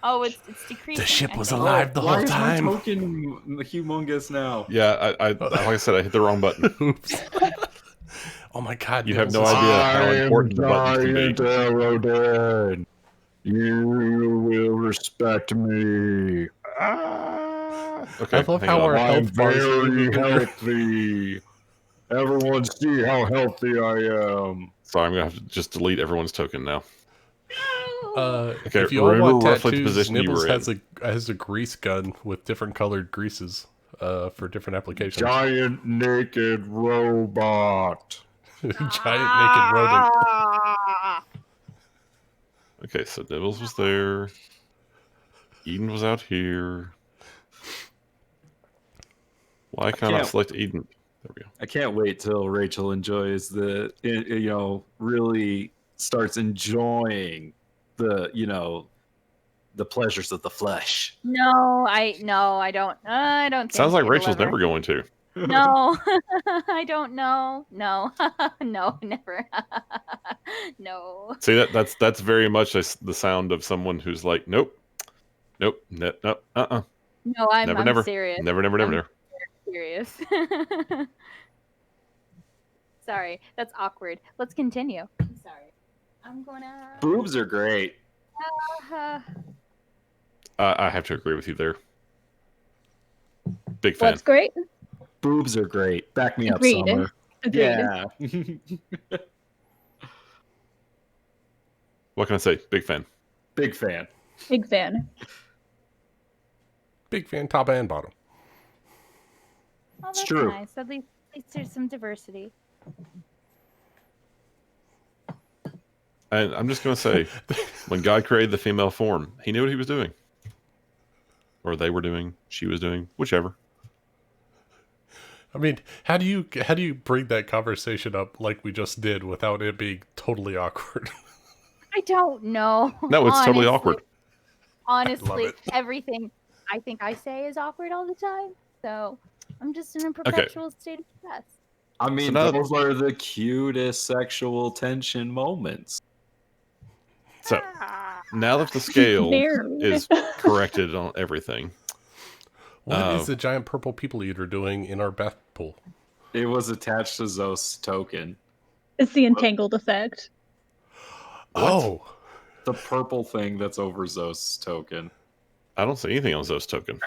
Oh, it's decreasing. The ship I was think. alive the Why whole is time. my token humongous now? Yeah, like I said, I hit the wrong button. Oops. Oh my God! You have Nibbles no is- idea how I am important the buttons can be. giant Aerodin. You will respect me. Okay, I love hang how on. our I'm health bar is very bigger. healthy. Everyone see how healthy I am. Sorry, I'm going to have to just delete everyone's token now. Okay, if you all remember want roughly the tattoos, position you Nibbles were has a grease gun with different colored greases for different applications. Giant naked robot. Giant naked rodent. Okay, so Nibbles was there. Eden was out here. Why can't I can't- select Eden? There we go. I can't wait till Rachel enjoys really starts enjoying the pleasures of the flesh. No, I don't. I don't. Sounds think like it'll Rachel's ever- never going to. No, I don't know. No, no, never. No. See that's very much the sound of someone who's like, nope, nope, no, no, No, never, I'm never, serious. never, never, never, I'm never. serious. Sorry, that's awkward. Let's continue. I'm sorry. I'm gonna. Boobs are great. Uh, I have to agree with you there. Big fan. What's great? Boobs are great. Back me Agreed. up, Summer. Agreed. Yeah. What can I say? Big fan. Big fan. Big fan. Big fan, top and bottom. oh, It's that's true. nice. At least there's some diversity. And I'm just gonna say, when God created the female form, He knew what He was doing, or they were doing, she was doing, whichever. I mean, how do you bring that conversation up like we just did without it being totally awkward? I don't know. No, it's totally Honestly. awkward. Honestly, it. everything I think I say is awkward all the time. So I'm just in a perpetual state of stress. I mean, So now- those are the cutest sexual tension moments. So now that the scale Very. is corrected on everything, What is the giant purple people eater doing in our bath pool? It was attached to Zos token. It's the entangled effect. Oh, The purple thing that's over Zos token. I don't see anything on Zo's token.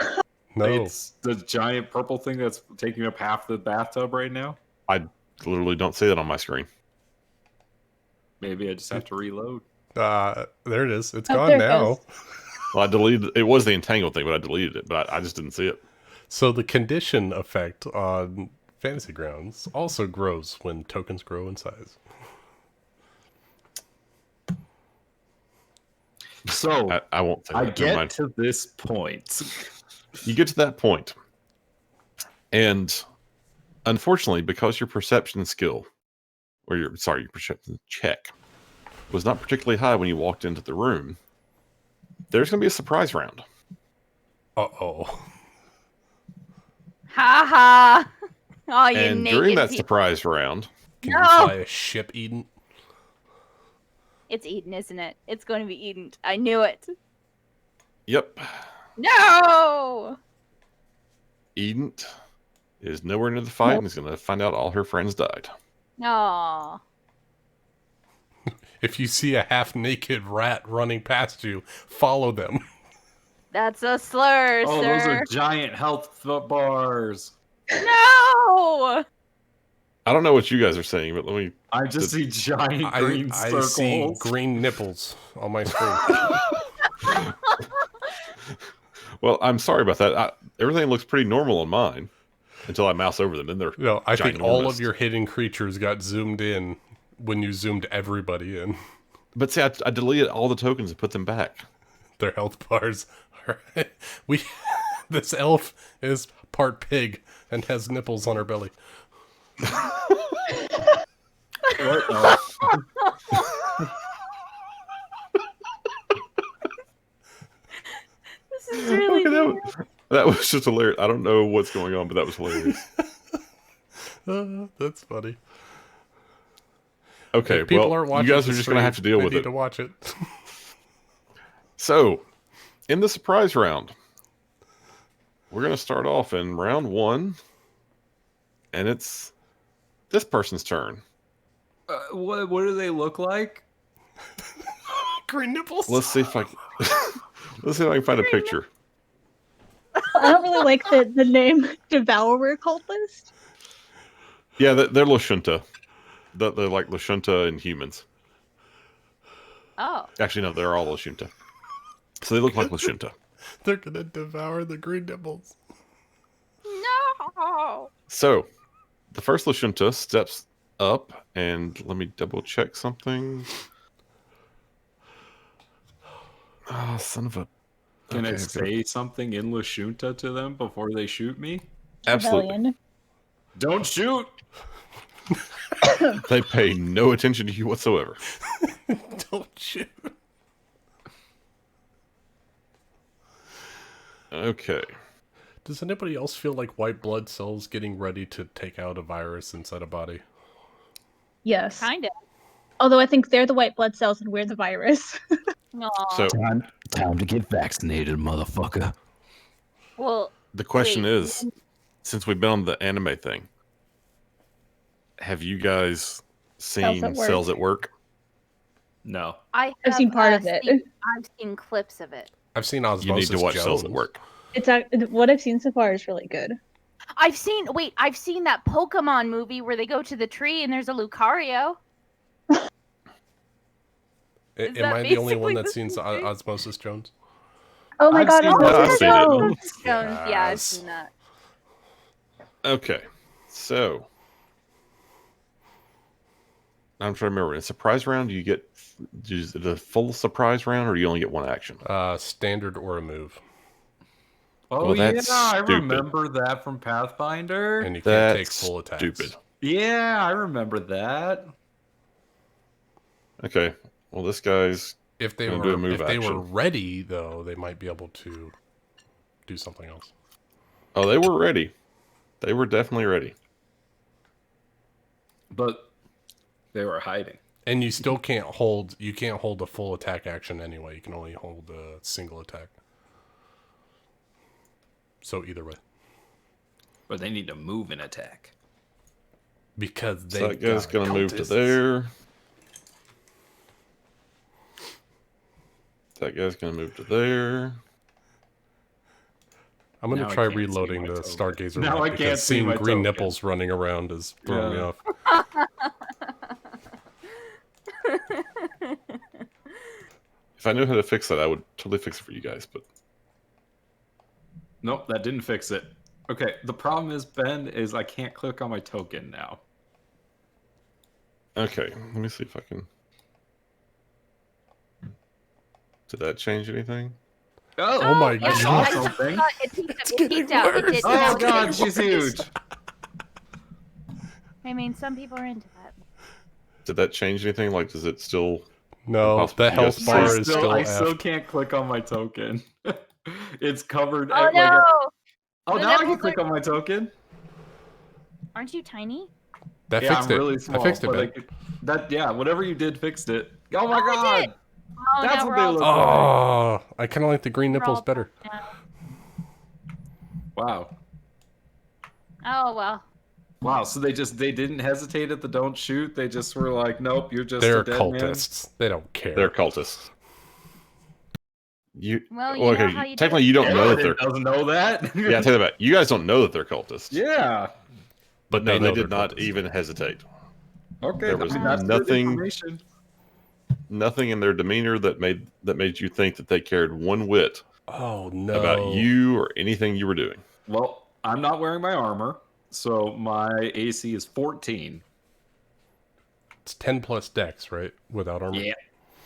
no. It's the giant purple thing that's taking up half the bathtub right now. I literally don't see that on my screen. Maybe I just have to reload. There it is. It's Oh, gone there it now. goes. Well, I deleted it. Was the entangled thing, but I deleted it. But I just didn't see it. So the condition effect on Fantasy Grounds also grows when tokens grow in size. So I won't say I that. Never get mind. to this point. You get to that point, and unfortunately, because your perception skill, or your perception check, was not particularly high when you walked into the room, there's going to be a surprise round. Uh-oh. Ha ha! Oh, you And naked during that people. surprise round, Can you No! fly a ship, Eden? It's Eden, isn't it? It's going to be Eden. I knew it. yep, No! Eden is nowhere near the fight and is going to find out all her friends died. No. If you see a half-naked rat running past you, follow them. That's a slur, Oh, those sir. are giant health bars. No! I don't know what you guys are saying, but let me. I just see giant green I circles. see green nipples on my screen. Well, I'm sorry about that. Everything looks pretty normal on mine until I mouse over them, and they're No, I think all ginormous. of your hidden creatures got zoomed in when you zoomed everybody in. But see, I deleted all the tokens and put them back. Their health bars are... This elf is part pig and has nipples on her belly. What else? This is really Okay, that was just hilarious. I don't know what's going on, but that was hilarious. That's funny. Okay, If people well, aren't watching you guys the are just going to stream, have to deal they with need it. to watch it. So, in the surprise round, we're going to start off in round 1, and it's this person's turn. What do they look like? Green nipples. Let's see if I can, let's see if I can find a picture. I don't really like the name Devourer Cultist. Yeah, they're Lashunta. They're like Lashunta and humans. Oh. Actually, no, they're all Lashunta. So they look like Lashunta. They're gonna devour the green nipples. No. So the first Lashunta steps up, and let me double check something. Oh, son of a. Can I Okay, say something in Lashunta to them before they shoot me? absolutely. Rebellion. Don't shoot! They pay no attention to you whatsoever. Don't shoot. Okay. Does anybody else feel like white blood cells getting ready to take out a virus inside a body? Yes. Kind of. Although I think they're the white blood cells and we're the virus. No. So Time to get vaccinated, motherfucker. Well, the question wait, is, since we've been on the anime thing, have you guys seen at Work. Cells at Work? No. I've seen part of it. I've seen clips of it. I've seen You Osmosis need to watch Jones. Cells at Work. It's what I've seen so far is really good. I've seen that Pokemon movie where they go to the tree and there's a Lucario. Is Am that I the only one basically that's the seen same thing? Osmosis Jones? Oh my I've god! seen it's that. I've so seen it. good. Jones. Yeah, I've Yes. seen that. Okay, so I'm trying to remember. In surprise round, you get the full surprise round, or you only get one action. Standard or a move. Oh, Well, yeah, that's I stupid. remember that from Pathfinder. And you can't take That's full attacks. stupid. Yeah, I remember that. Okay, well, this guy's If they Gonna do a were move if they were action. ready though, they might be able to do something else. oh, they were ready. They were definitely ready. But they were hiding. And you still can't hold a full attack action anyway. You can only hold a single attack. So either way. But they need to move and attack. Because they So that guy's gonna move to there. That guy's gonna move to there. I'm gonna Now I try can't see reloading my the token. Stargazer Now map I because can't see seeing my green token. nipples running around is throwing me Yeah. off. If I knew how to fix that, I would totally fix it for you guys. But Nope, that didn't fix it. Okay, the problem is, Ben, is I can't click on my token now. okay, let me see if I can. Did that change anything? Oh my yeah, I saw God. something. It peeked out. It did. Oh Now god, it's she's huge. I mean, some people are into that. Did that change anything? Like, does it still? No, Impossible the for you guys health to bar see. is still I F. still can't click on my token. It's covered. Oh at, no! oh, The now I can nipples click on my token. Aren't you tiny? That Yeah, fixed I'm it. really small. I fixed it, but man. that yeah, whatever you did fixed it. Oh my Oh, it god! did! Oh, That's now what we're they all look like. Oh, I kind of like the green we're nipples all better. now. Wow. Oh well. Wow, so they didn't hesitate at the don't shoot. They just were like, nope, you're just They're a dead man. cultists. They don't care. They're cultists. Well, you know okay. how you do Technically, it. you don't know that Paladin they're. doesn't know that. Yeah, tell you about. You guys don't know that they're cultists. Yeah. But no, They they know did they're not cultists. even hesitate. Okay, There was that's good nothing- information. Nothing in their demeanor that made you think that they cared one whit Oh no. about you or anything you were doing. Well, I'm not wearing my armor, so my AC is 14. It's 10 plus dex, right? Without armor. Yeah.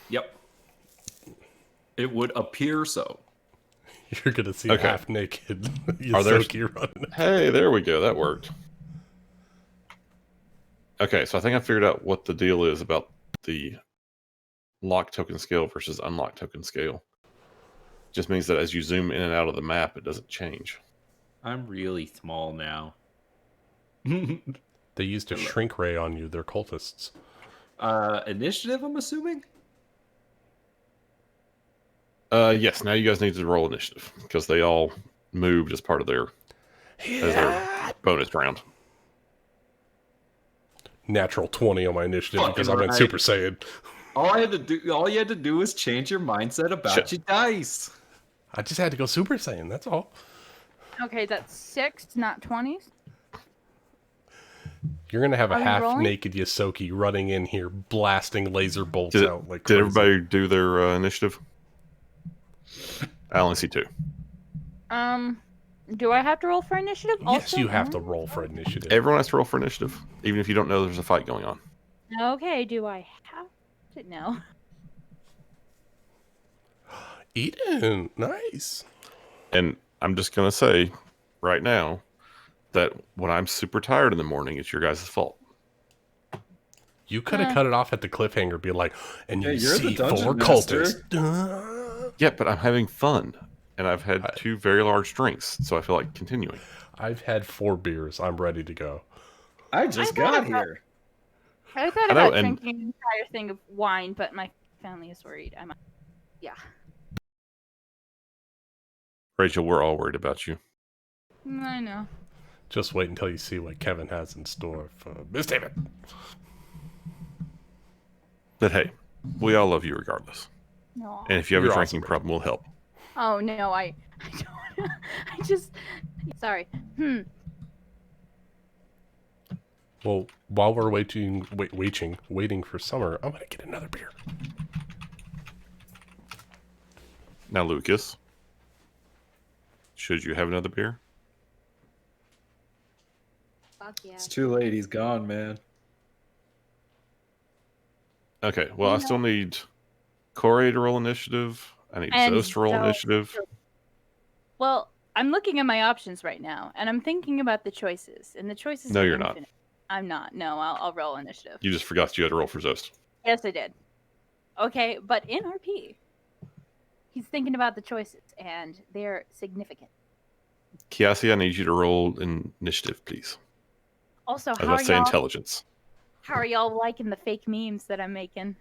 Yep. It would appear so. You're gonna see Okay. half naked Are there- Yosoki running. Hey, there we go. That worked. Okay, so I think I figured out what the deal is about the locked token scale versus unlocked token scale. Just means that as you zoom in and out of the map, it doesn't change. I'm really small now. They used a shrink ray on you. They're cultists. Initiative, I'm assuming? Yes, now you guys need to roll initiative because they all moved as part of their bonus round. Natural 20 on my initiative Fucking because I went right. Super Saiyan. All you had to do was change your mindset about Shit. your dice. I just had to go Super Saiyan. That's all. Okay, that's 6, not 20s. You're gonna have a Are we rolling? half-naked Yosoki running in here, blasting laser bolts Did, out like did crazy. everybody do their initiative? I only see 2. Do I have to roll for initiative? Yes, Also? you have to roll for initiative. Everyone has to roll for initiative, even if you don't know there's a fight going on. Okay, do I have to? No. Eden, nice. And I'm just going to say right now that when I'm super tired in the morning, it's your guys' fault. You could have cut it off at the cliffhanger, be like, and Yeah, you you're the see dungeon 4 master. cultists. Yeah, but I'm having fun. And I've had 2 very large drinks, so I feel like continuing. I've had 4 beers. I'm ready to go. I just got here. I thought I know, about and- drinking an entire thing of wine, but my family is worried. Yeah. Rachel, we're all worried about you. I know. Just wait until you see what Kevin has in store for Miss David. But hey, we all love you regardless. No. And if you have You're a drinking awesome, problem, we'll help. Oh no, I don't. I just. Sorry. Well, while we're waiting for summer, I'm gonna get another beer. Now, Lucas, should you have another beer? Fuck yeah. It's too late. He's gone, man. Okay, well, I still need Corey to roll initiative. I need And Zost to roll Zost. initiative. Well, I'm looking at my options right now, and I'm thinking about the choices, and the choices. No, are you're not. infinite. I'm not. No, I'll roll initiative. You just forgot you had to roll for Zost. Yes, I did. Okay, but in RP, he's thinking about the choices, and they're significant. Kiasi, I need you to roll initiative, please. Also, I was about to say intelligence. how are y'all liking the fake memes that I'm making?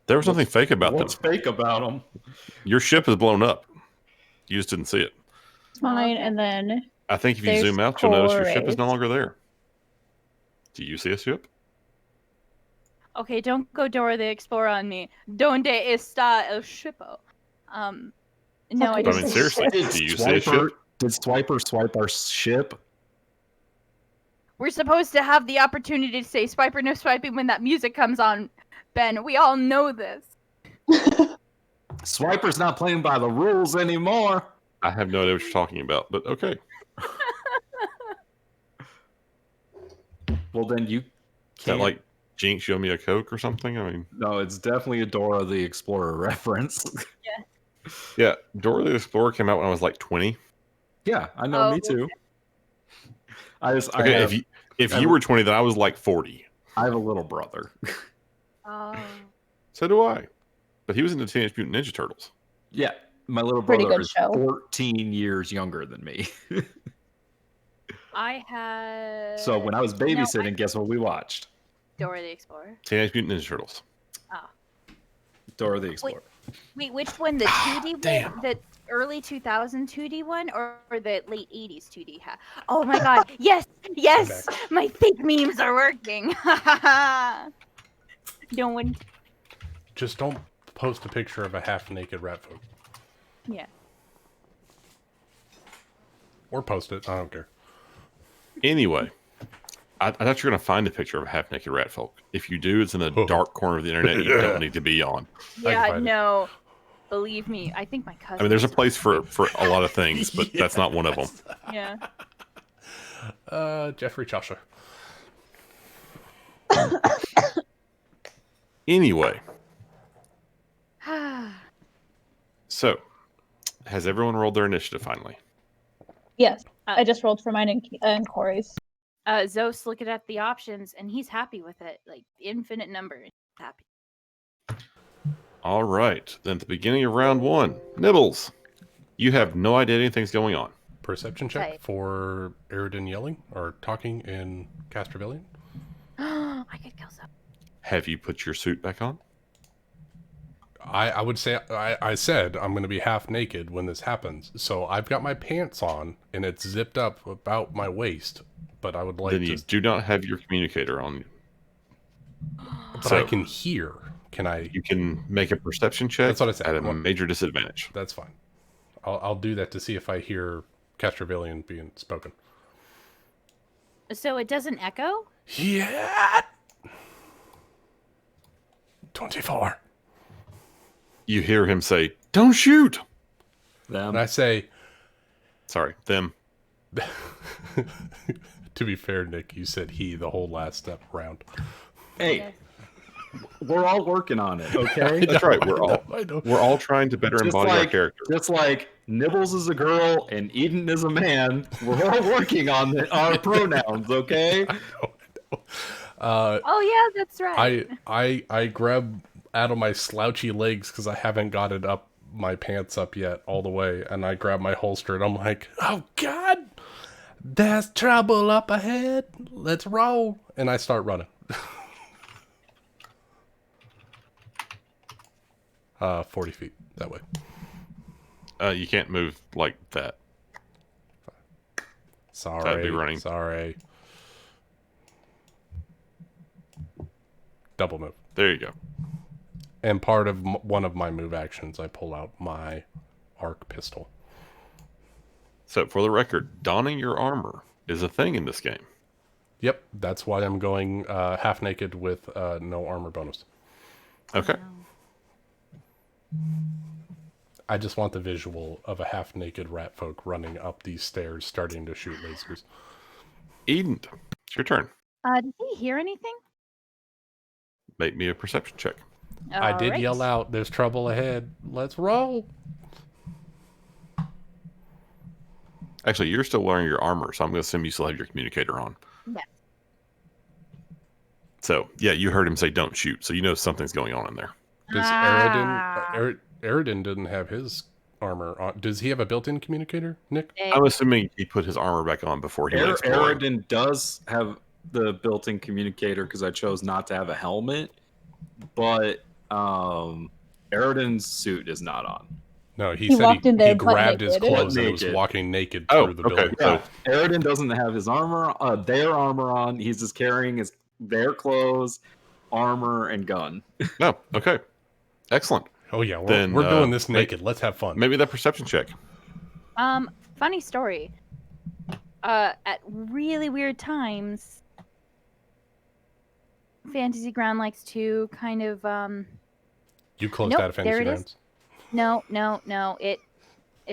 There was nothing fake about them. What's fake about him? Your ship is blown up. You just didn't see it. It's mine, Okay. and then I think if you There's zoom out, you'll notice your ship is no Corey. longer there. Do you see a ship? Okay, don't go Dora the Explorer on me. Donde está el shipo? No, I Okay, But I don't. mean, seriously, Did do you see a ship? Swiper swipe our ship? We're supposed to have the opportunity to say swipe or no swiping when that music comes on, Ben. We all know this. Swiper's not playing by the rules anymore. I have no idea what you're talking about, but okay. Well, then you Is that can't. like Jinx, you owe me a Coke or something? I mean, No, it's definitely a Dora the Explorer reference. yeah, Dora the Explorer came out when I was like 20. Yeah, I know. Oh, Me too. Okay, if you were 20, then I was like 40. I have a little brother. Oh. So do I. But he was in the Teenage Mutant Ninja Turtles. Yeah, my little Pretty brother good is show. 14 years younger than me. I had. So when I was babysitting, guess what we watched? Dora the Explorer. Teenage Mutant Ninja Turtles. Dora the Explorer. Wait, which one? The 2D damn. one? The early 2000 2D one, or the late 80s 2D? Oh my god! Yes, yes! My fake memes are working. No one. Just don't post a picture of a half-naked rat folk. Yeah. Or post it. I don't care. Anyway, I thought you were going to find a picture of a half-naked rat folk. If you do, it's in the dark corner of the internet you don't need to be on. Yeah, find it. no. Believe me, I think my cousin. I mean, there's a place for a lot of things, but that's not one of them. Yeah. Jeffrey Chaucer. Anyway, so has everyone rolled their initiative finally? yes, I just rolled for mine and Corey's. Zos looking at the options, and he's happy with it. Like, infinite number. Happy. All right. Then at the beginning of round 1, Nibbles, you have no idea anything's going on. Perception check Right. for Eridan yelling or talking in Castrovillian. I could kill some. Have you put your suit back on? I would say I said I'm going to be half naked when this happens, so I've got my pants on and it's zipped up about my waist. But I would like Then to. you do not have your communicator on. But So- I can hear. Can I? You can make a perception check That's what I said. at a What? major disadvantage. That's fine. I'll do that to see if I hear Castrovillian being spoken. So it doesn't echo? Yeah. 24. You hear him say, "Don't shoot." Them. And I say, Sorry, them. to be fair, Nick, you said he the whole last step round. Hey, Yes. we're all working on it, okay? That's right. I know. We're all trying to better Just embody our like, character. just like Nibbles is a girl and Eden is a man, we're all working on our pronouns, okay? Oh yeah, that's right. I grab out of my slouchy legs because I haven't got it up my pants up yet all the way, and I grab my holster and I'm like, oh god, there's trouble up ahead. Let's roll, and I start running. 40 feet that way. You can't move like that. Sorry, That'd be running. Sorry. Double move. There you go. And part of one of my move actions, I pull out my arc pistol. So, for the record, donning your armor is a thing in this game. Yep, that's why I'm going half naked with no armor bonus. Okay. I just want the visual of a half naked rat folk running up these stairs, starting to shoot lasers. Eden, it's your turn. Did he hear anything? Make me a perception check. I did Alright. yell out, "There's trouble ahead. Let's roll." Actually, you're still wearing your armor, so I'm going to assume you still have your communicator on. Yes. So, yeah, you heard him say don't shoot, so you know something's going on in there. Does Ah. Aridin didn't have his armor on? Does he have a built-in communicator, Nick? I'm assuming he put his armor back on before he went exploring. Aridin does have the built-in communicator because I chose not to have a helmet, but Aridin's suit is not on. No, He said walked in there he butt grabbed his naked. clothes and he was Naked. walking naked Oh, through the okay. building. Yeah, Aridin doesn't have his armor, their armor on. He's just carrying their clothes, armor, and gun. No, okay. Excellent. Oh yeah, we're Then, doing this naked. Let's have fun. Maybe that perception check. Funny story. At really weird times, Fantasy Ground likes to kind of You closed Nope, out of there Fantasy it is. Grounds? No. It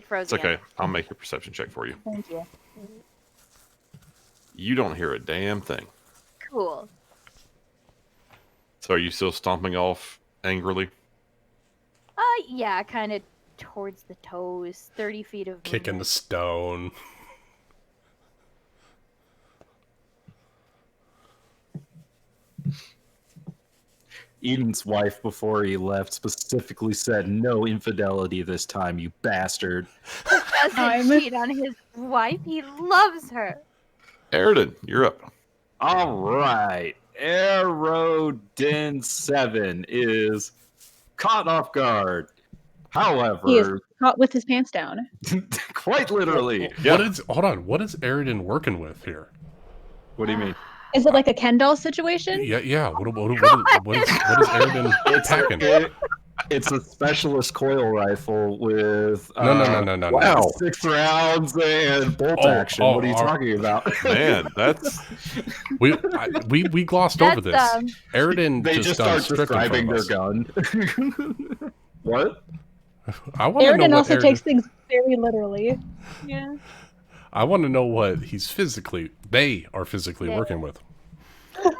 froze It's again. okay. I'll make a perception check for you. Thank you. You don't hear a damn thing. Cool. So are you still stomping off angrily? Yeah, kind of towards the toes, 30 feet of Kicking the movement. stone. Eden's wife, before he left, specifically said, "No infidelity this time, you bastard." Doesn't cheat on his wife. He loves her. Aridin, you're up. All right. Aerodin 7 is caught off guard. He is However, caught with his pants down. quite literally. Yeah. Hold on, what is Aridin working with here? What do you mean? Is it like a Ken doll situation? Yeah. What is Aridin packing? It's a specialist coil rifle with No. Wow. 6 rounds and bolt Oh, action. oh, What are you all right. talking about? Man, that's We glossed over this. That's, Aridin They just just done start stripping describing from their us. gun. What? I want to know Aridin what also Aridin, takes things very literally. Yeah. I want to know what they are physically Yeah. working with.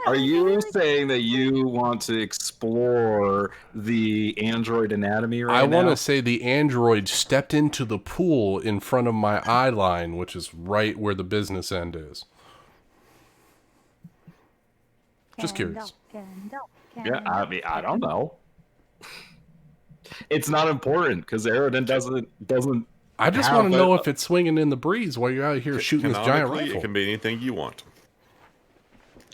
Are you saying that you want to explore the android anatomy right I want now? to say the android stepped into the pool in front of my eye line, which is right where the business end is. Just curious. Yeah, I mean, I don't know. It's not important because Aridin doesn't. I just How want to know about- if it's swinging in the breeze while you're out here shooting this giant canonically, rifle. it can be anything you want.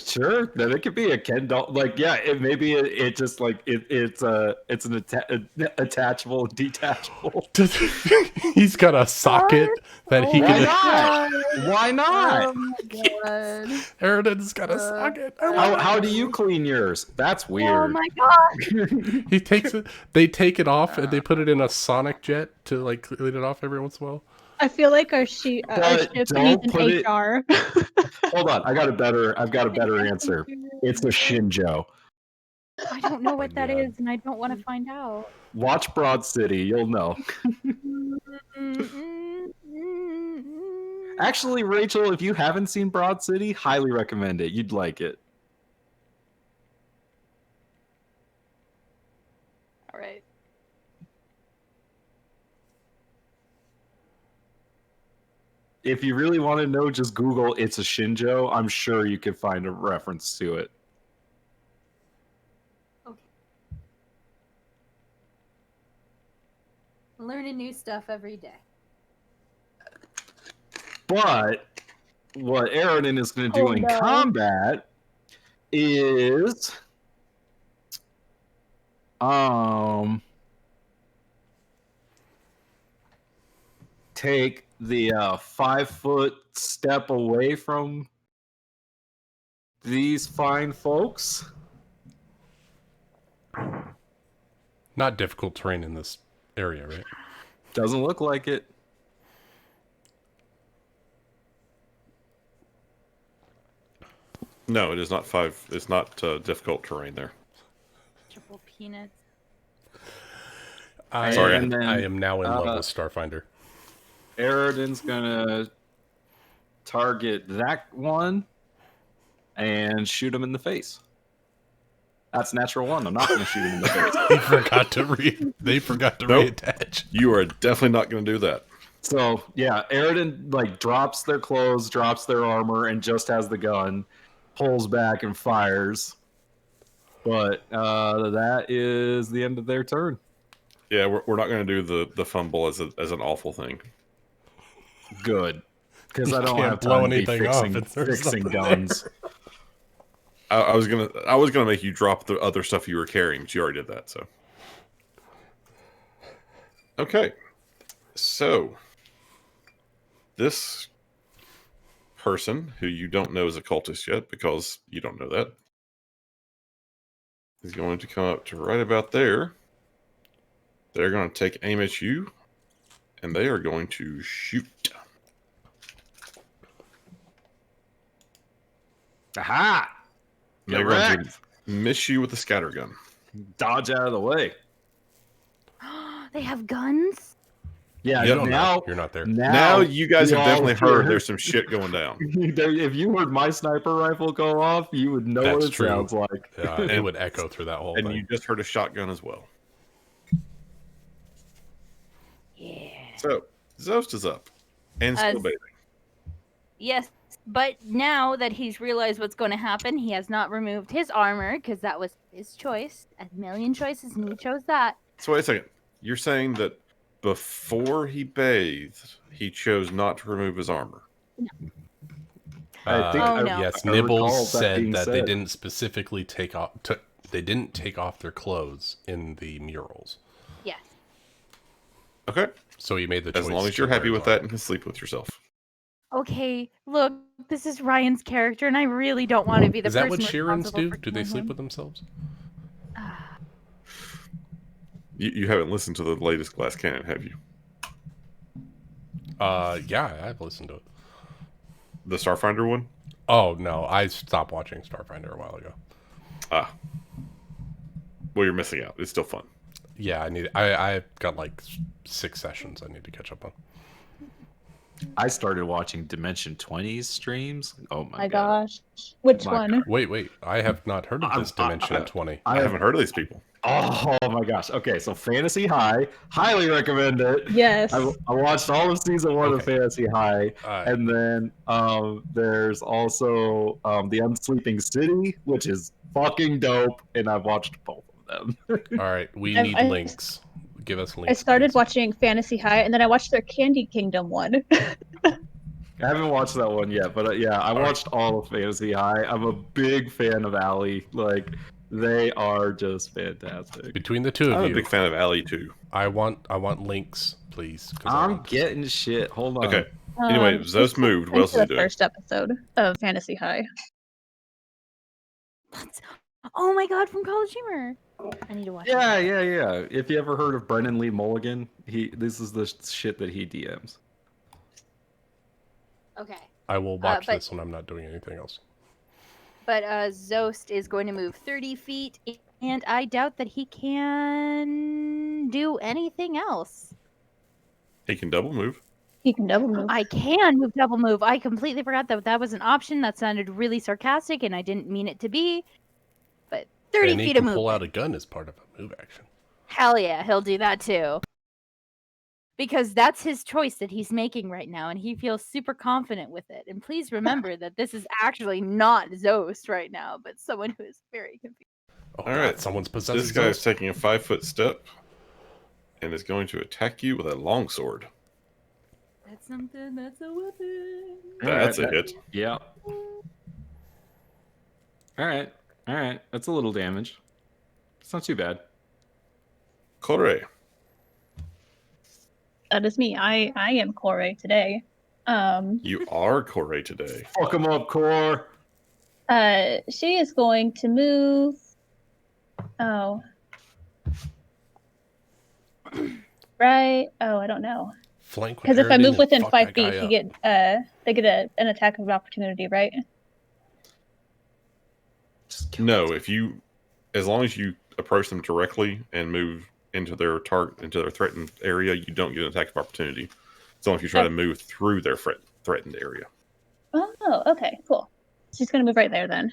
Sure, then it could be a Ken doll. Like, yeah, it just like it's an attachable, detachable. He's got a socket that he Why can. not? Why not? Oh my god. Aridin's got a socket. How do you clean yours? That's Oh weird. my god. He takes it. They take it off and they put it in a sonic jet to like clean it off every once in a while. I feel like our But ship don't needs put an it- HR. Hold on, I've got a better answer. It's a Shinjo. I don't know what that God. is, and I don't want to find out. Watch Broad City, you'll know. Actually, Rachel, if you haven't seen Broad City, highly recommend it. You'd like it. All right. If you really want to know, just Google "It's a Shinjo." I'm sure you can find a reference to it. Learning new stuff every day. But what Aridin is going to do Oh, in no. combat is take the 5-foot step away from these fine folks. Not difficult terrain in this area, right? Doesn't look like it. No, it is not 5. It's not difficult terrain there. Triple peanuts. Sorry, And then, I am now in love with Starfinder. Aridin's gonna target that one and shoot him in the face. That's natural 1. I'm not gonna shoot him in the face. They forgot to Nope. reattach. You are definitely not going to do that. So yeah, Aridin like drops their clothes, drops their armor, and just has the gun, pulls back and fires. But that is the end of their turn. Yeah, we're not going to do the fumble as an awful thing. Good, because I don't Can't have blow time to be anything up if there's fixing nothing guns. I was gonna make you drop the other stuff you were carrying, but you already did that. So okay, so this person who you don't know is a cultist yet because you don't know that is going to come up to right about there. They're going to take aim at you, and they are going to shoot. Aha! And they're going to miss you with the scattergun. Dodge out of the way. They have guns? Yeah, You don't now know. You're not there. Now you guys have y'all definitely heard hear- there's some shit going down. If you heard my sniper rifle go off, you would know what That's it true. sounds like. It would echo through that whole And thing. you just heard a shotgun as well. Yeah. So, Zost is up. And still bathing. Yes, but now that he's realized what's going to happen, he has not removed his armor because that was his choice. A million choices, and he chose that. So wait a second. You're saying that before he bathed, he chose not to remove his armor. I think Oh, no. Yes, I recall Nibbles that being said that they said. didn't specifically take off. They didn't take off their clothes in the murals, Yes. Okay. so he made the choice. As long as to you're wear happy his with that armor. and can sleep with yourself. Okay, look, this is Ryan's character, and I really don't want to be the Is that person what Sheerans responsible do? for Do they killing sleep him. with themselves? You haven't listened to the latest Glass Cannon, have you? Yeah, I've listened to it. The Starfinder one? Oh no, I stopped watching Starfinder a while ago. Ah. Well, you're missing out. It's still fun. Yeah, I've got like 6 sessions I need to catch up on. I started watching Dimension 20's streams. Oh my My god. gosh. Which My one? Wait, I have not heard of this Dimension 20. I haven't heard of these people. Oh my gosh. Okay, so Fantasy High. Highly recommend it. Yes. I watched all of season 1 of Okay. Fantasy High. Uh, And then there's also The Unsleeping City, which is fucking dope. And I've watched both of them. all right, we I- need I- links. Give us links. I started please. watching Fantasy High, and then I watched their Candy Kingdom one. I haven't watched that one yet, but yeah, I right. watched all of Fantasy High. I'm a big fan of Allie. Like, they are just fantastic. Between the two I'm of a you, big fan of Allie, too. I want links, please. 'Cause I I'm want to- getting shit. Hold on. Okay. Anyway, Zost moved. What else is he the doing? first episode of Fantasy High. Oh my god, from College Humor. I need to watch Yeah. If you ever heard of Brennan Lee Mulligan, this is the shit that he DMs. Okay. I will watch but- this when I'm not doing anything else. But Zost is going to move 30 feet, and I doubt that he can do anything else. He can double move. He can double move. I can move double move. I completely forgot that was an option. That sounded really sarcastic, and I didn't mean it to be. But 30 And he feet of can pull out movement. a gun as part of a move action. Hell yeah, he'll do that too. Because that's his choice that he's making right now, and he feels super confident with it. And please remember that this is actually not Zost right now, but someone who is very confused. Oh, All God, right. someone's possessing This guy is Zost. taking a 5-foot step and is going to attack you with a longsword. That's something. That's a weapon. That's a Alright, hit. Yeah. All right. All right. That's a little damage. It's not too bad. Kore. That is me. I am Corey today. You are Kore today. Fuck him up, Core. She is going to move. Oh. Right. Oh, I don't know. Flank with Because if I Aridin move and within fuck 5 that guy feet, up. they get an attack of opportunity, right? No, as long as you approach them directly and move into their threatened area, you don't get an attack of opportunity. It's only if you try to move through their threatened area. Oh, okay, cool. She's gonna move right there then.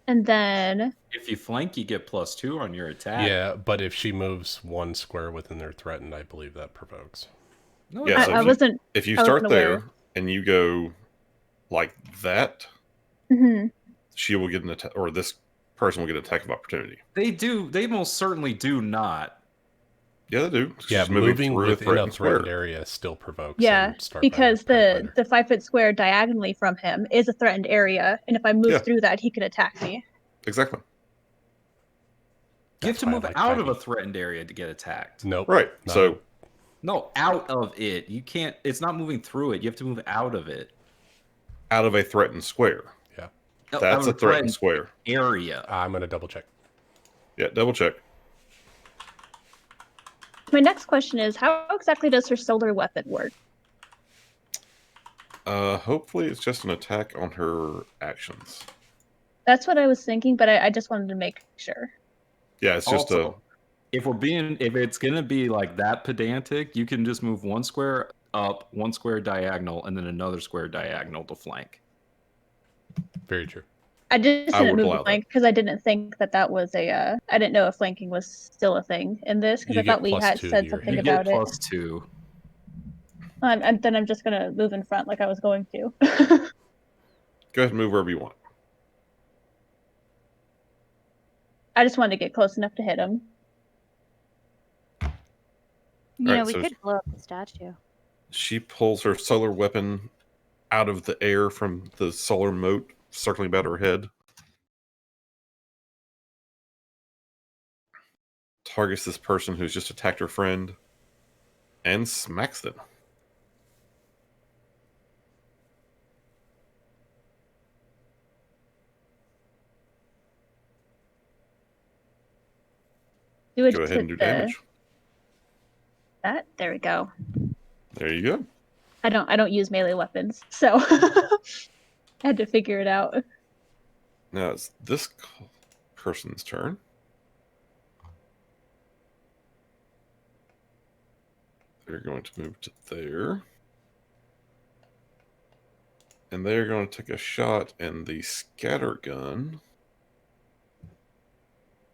And then If you flank, you get +2 on your attack. Yeah, but if she moves 1 square within their threatened, I believe that provokes. No, Yeah, it so I wasn't. If you I wasn't start there aware. and you go like that, Mhm. she will get an attack, or this person will get an attack of opportunity. They do. They most certainly do not. Yeah, they do. Yeah, She's moving moving through within a threatened threatened square. area still provokes. Yeah, in Starfinder because the Pathfinder. 5-foot square diagonally from him is a threatened area, and if I move Yeah. through that, he could attack me. Exactly. You have That's to why I move like out of a 5e. threatened area to get attacked. Nope. Right. not So a- No, out of it. You can't. It's not moving through it. You have to move out of it. out of a threatened square. yeah. No, That's out of a threatened square. area. I'm going to double check. Yeah, double check. My next question is, how exactly does her solar weapon work? Hopefully it's just an attack on her actions. That's what I was thinking, but I just wanted to make sure. Yeah, it's just Also, if it's gonna be like that pedantic, you can just move 1 square up, 1 square diagonal, and then another square diagonal to flank. Very true. I just I didn't would move allow the flank because I didn't think that was a. I didn't know if flanking was still a thing in this because You I thought get we plus had 2 to said your something You hit. get about it. +2. And then I'm just gonna move in front like I was going to. Go ahead and move wherever you want. I just wanted to get close enough to hit him. You Alright, know, we so- could blow up the statue. She pulls her solar weapon out of the air from the solar moat circling about her head. Targets this person who's just attacked her friend and smacks them. Do it Go just ahead and do hit the- damage. That there we go. There you go. I don't use melee weapons, so I had to figure it out. Now it's this person's turn. They're going to move to there. And they're going to take a shot, and the scatter gun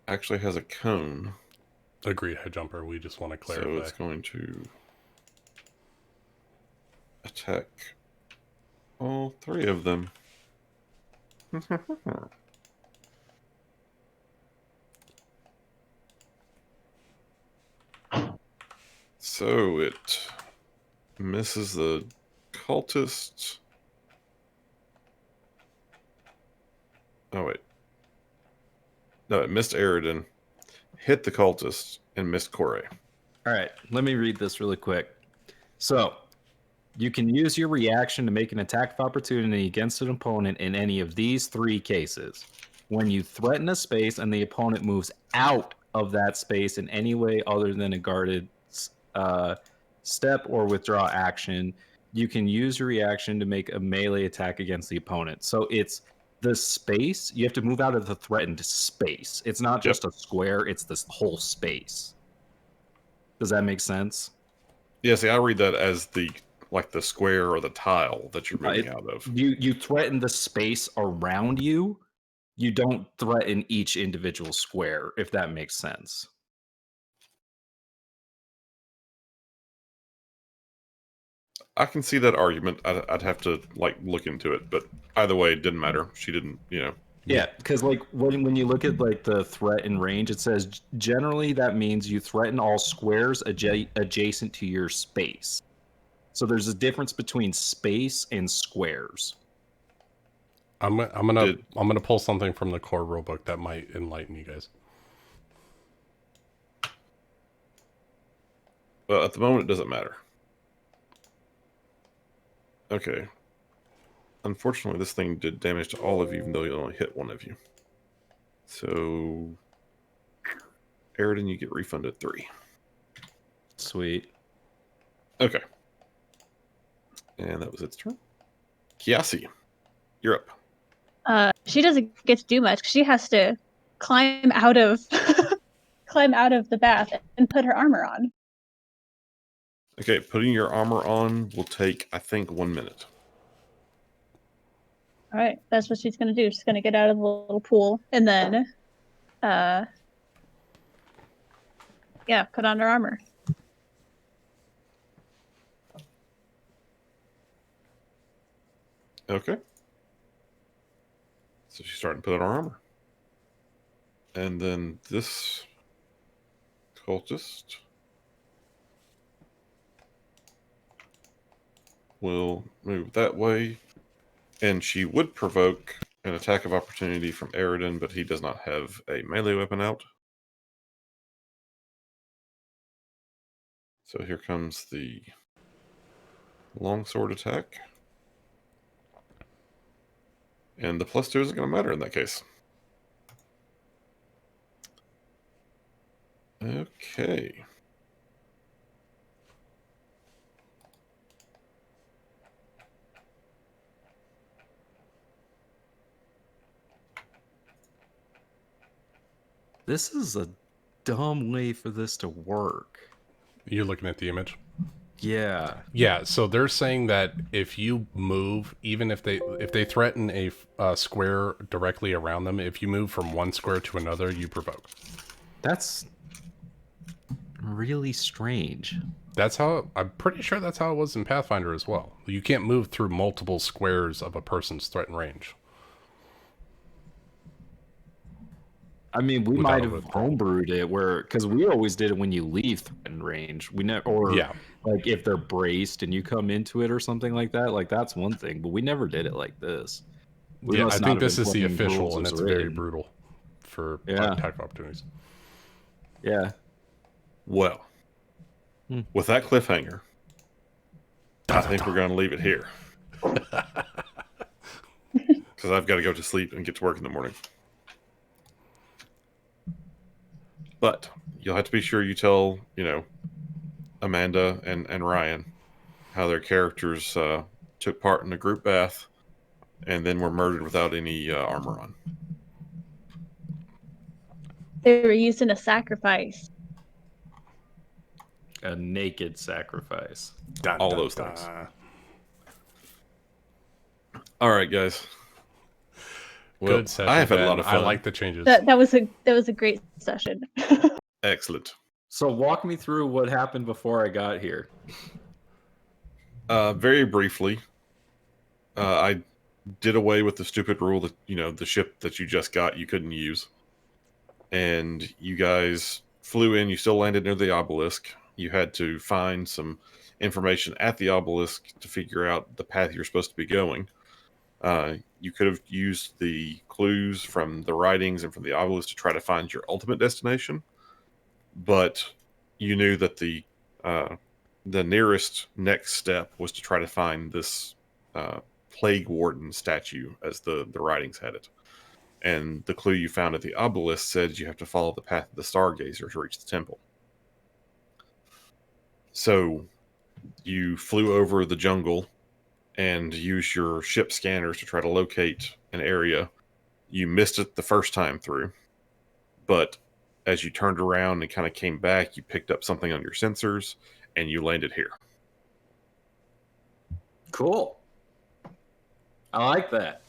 actually has a cone. Agreed, Head Jumper. We just want to clarify. So it's going to attack all 3 of them. So it misses the cultist. Oh, wait. No, it missed Aridin, hit the cultist, and missed Kore. All right, let me read this really quick. So, you can use your reaction to make an attack of opportunity against an opponent in any of these 3 cases. When you threaten a space and the opponent moves out of that space in any way other than a guarded step or withdraw action, you can use your reaction to make a melee attack against the opponent. So it's the space. You have to move out of the threatened space. It's not just a square, it's this whole space. Does that make sense? Yeah, see, I read that as the square or the tile that you're moving out of. You threaten the space around you. You don't threaten each individual square, if that makes sense. I can see that argument. I'd have to look into it, but either way, it didn't matter. She didn't, Yeah, because when you look at the threat and range, it says generally that means you threaten all squares adjacent to your space. So there's a difference between space and squares. I'm gonna pull something from the core rulebook that might enlighten you guys. But at the moment, it doesn't matter. Okay. Unfortunately, this thing did damage to all of you, even though it only hit one of you. So, Aridin, you get refunded 3. Sweet. Okay. And that was its turn. Kiasi, you're up. She doesn't get to do much because she has to climb out of the bath and put her armor on. Okay, putting your armor on will take, I think, 1 minute. All right, that's what she's gonna do. She's gonna get out of the little pool and then, put on her armor. Okay. So she's starting to put on her armor. And then this cultist will move that way. And she would provoke an attack of opportunity from Aridin, but he does not have a melee weapon out. So here comes the longsword attack. And the +2 isn't going to matter in that case. Okay. This is a dumb way for this to work. You're looking at the image. Yeah. Yeah, so they're saying that if you move, even if they threaten a square directly around them, if you move from one square to another, you provoke. That's really strange. I'm pretty sure that's how it was in Pathfinder as well. You can't move through multiple squares of a person's threatened range. I mean, we Without might a have withdrawal. homebrewed it because we always did it when you leave threatened range. We never, or Yeah. like if they're braced and you come into it or something like that. Like that's one thing, but we never did it like this. We Yeah, must I not think have this been is the playing official, rules and as it's very written. brutal for Yeah. attack opportunities. Yeah. Well, with that cliffhanger, I think we're going to leave it here. Because I've got to go to sleep and get to work in the morning. But you'll have to be sure you tell, Amanda and Ryan how their characters took part in a group bath and then were murdered without any armor on. They were used in a sacrifice. A naked sacrifice. All those things. All right, guys. Well, Good session, I have had a lot Ben. of fun. I like the changes. That was a great session. Excellent. So walk me through what happened before I got here. Very briefly, I did away with the stupid rule that, the ship that you just got, you couldn't use. And you guys flew in, you still landed near the obelisk. You had to find some information at the obelisk to figure out the path you're supposed to be going. You could have used the clues from the writings and from the obelisk to try to find your ultimate destination, but you knew that the nearest next step was to try to find this plague warden statue, as the writings had it. And the clue you found at the obelisk said you have to follow the path of the stargazer to reach the temple. So you flew over the jungle and used your ship scanners to try to locate an area. You missed it the first time through, but as you turned around and kind of came back, you picked up something on your sensors and you landed here. Cool. I like that.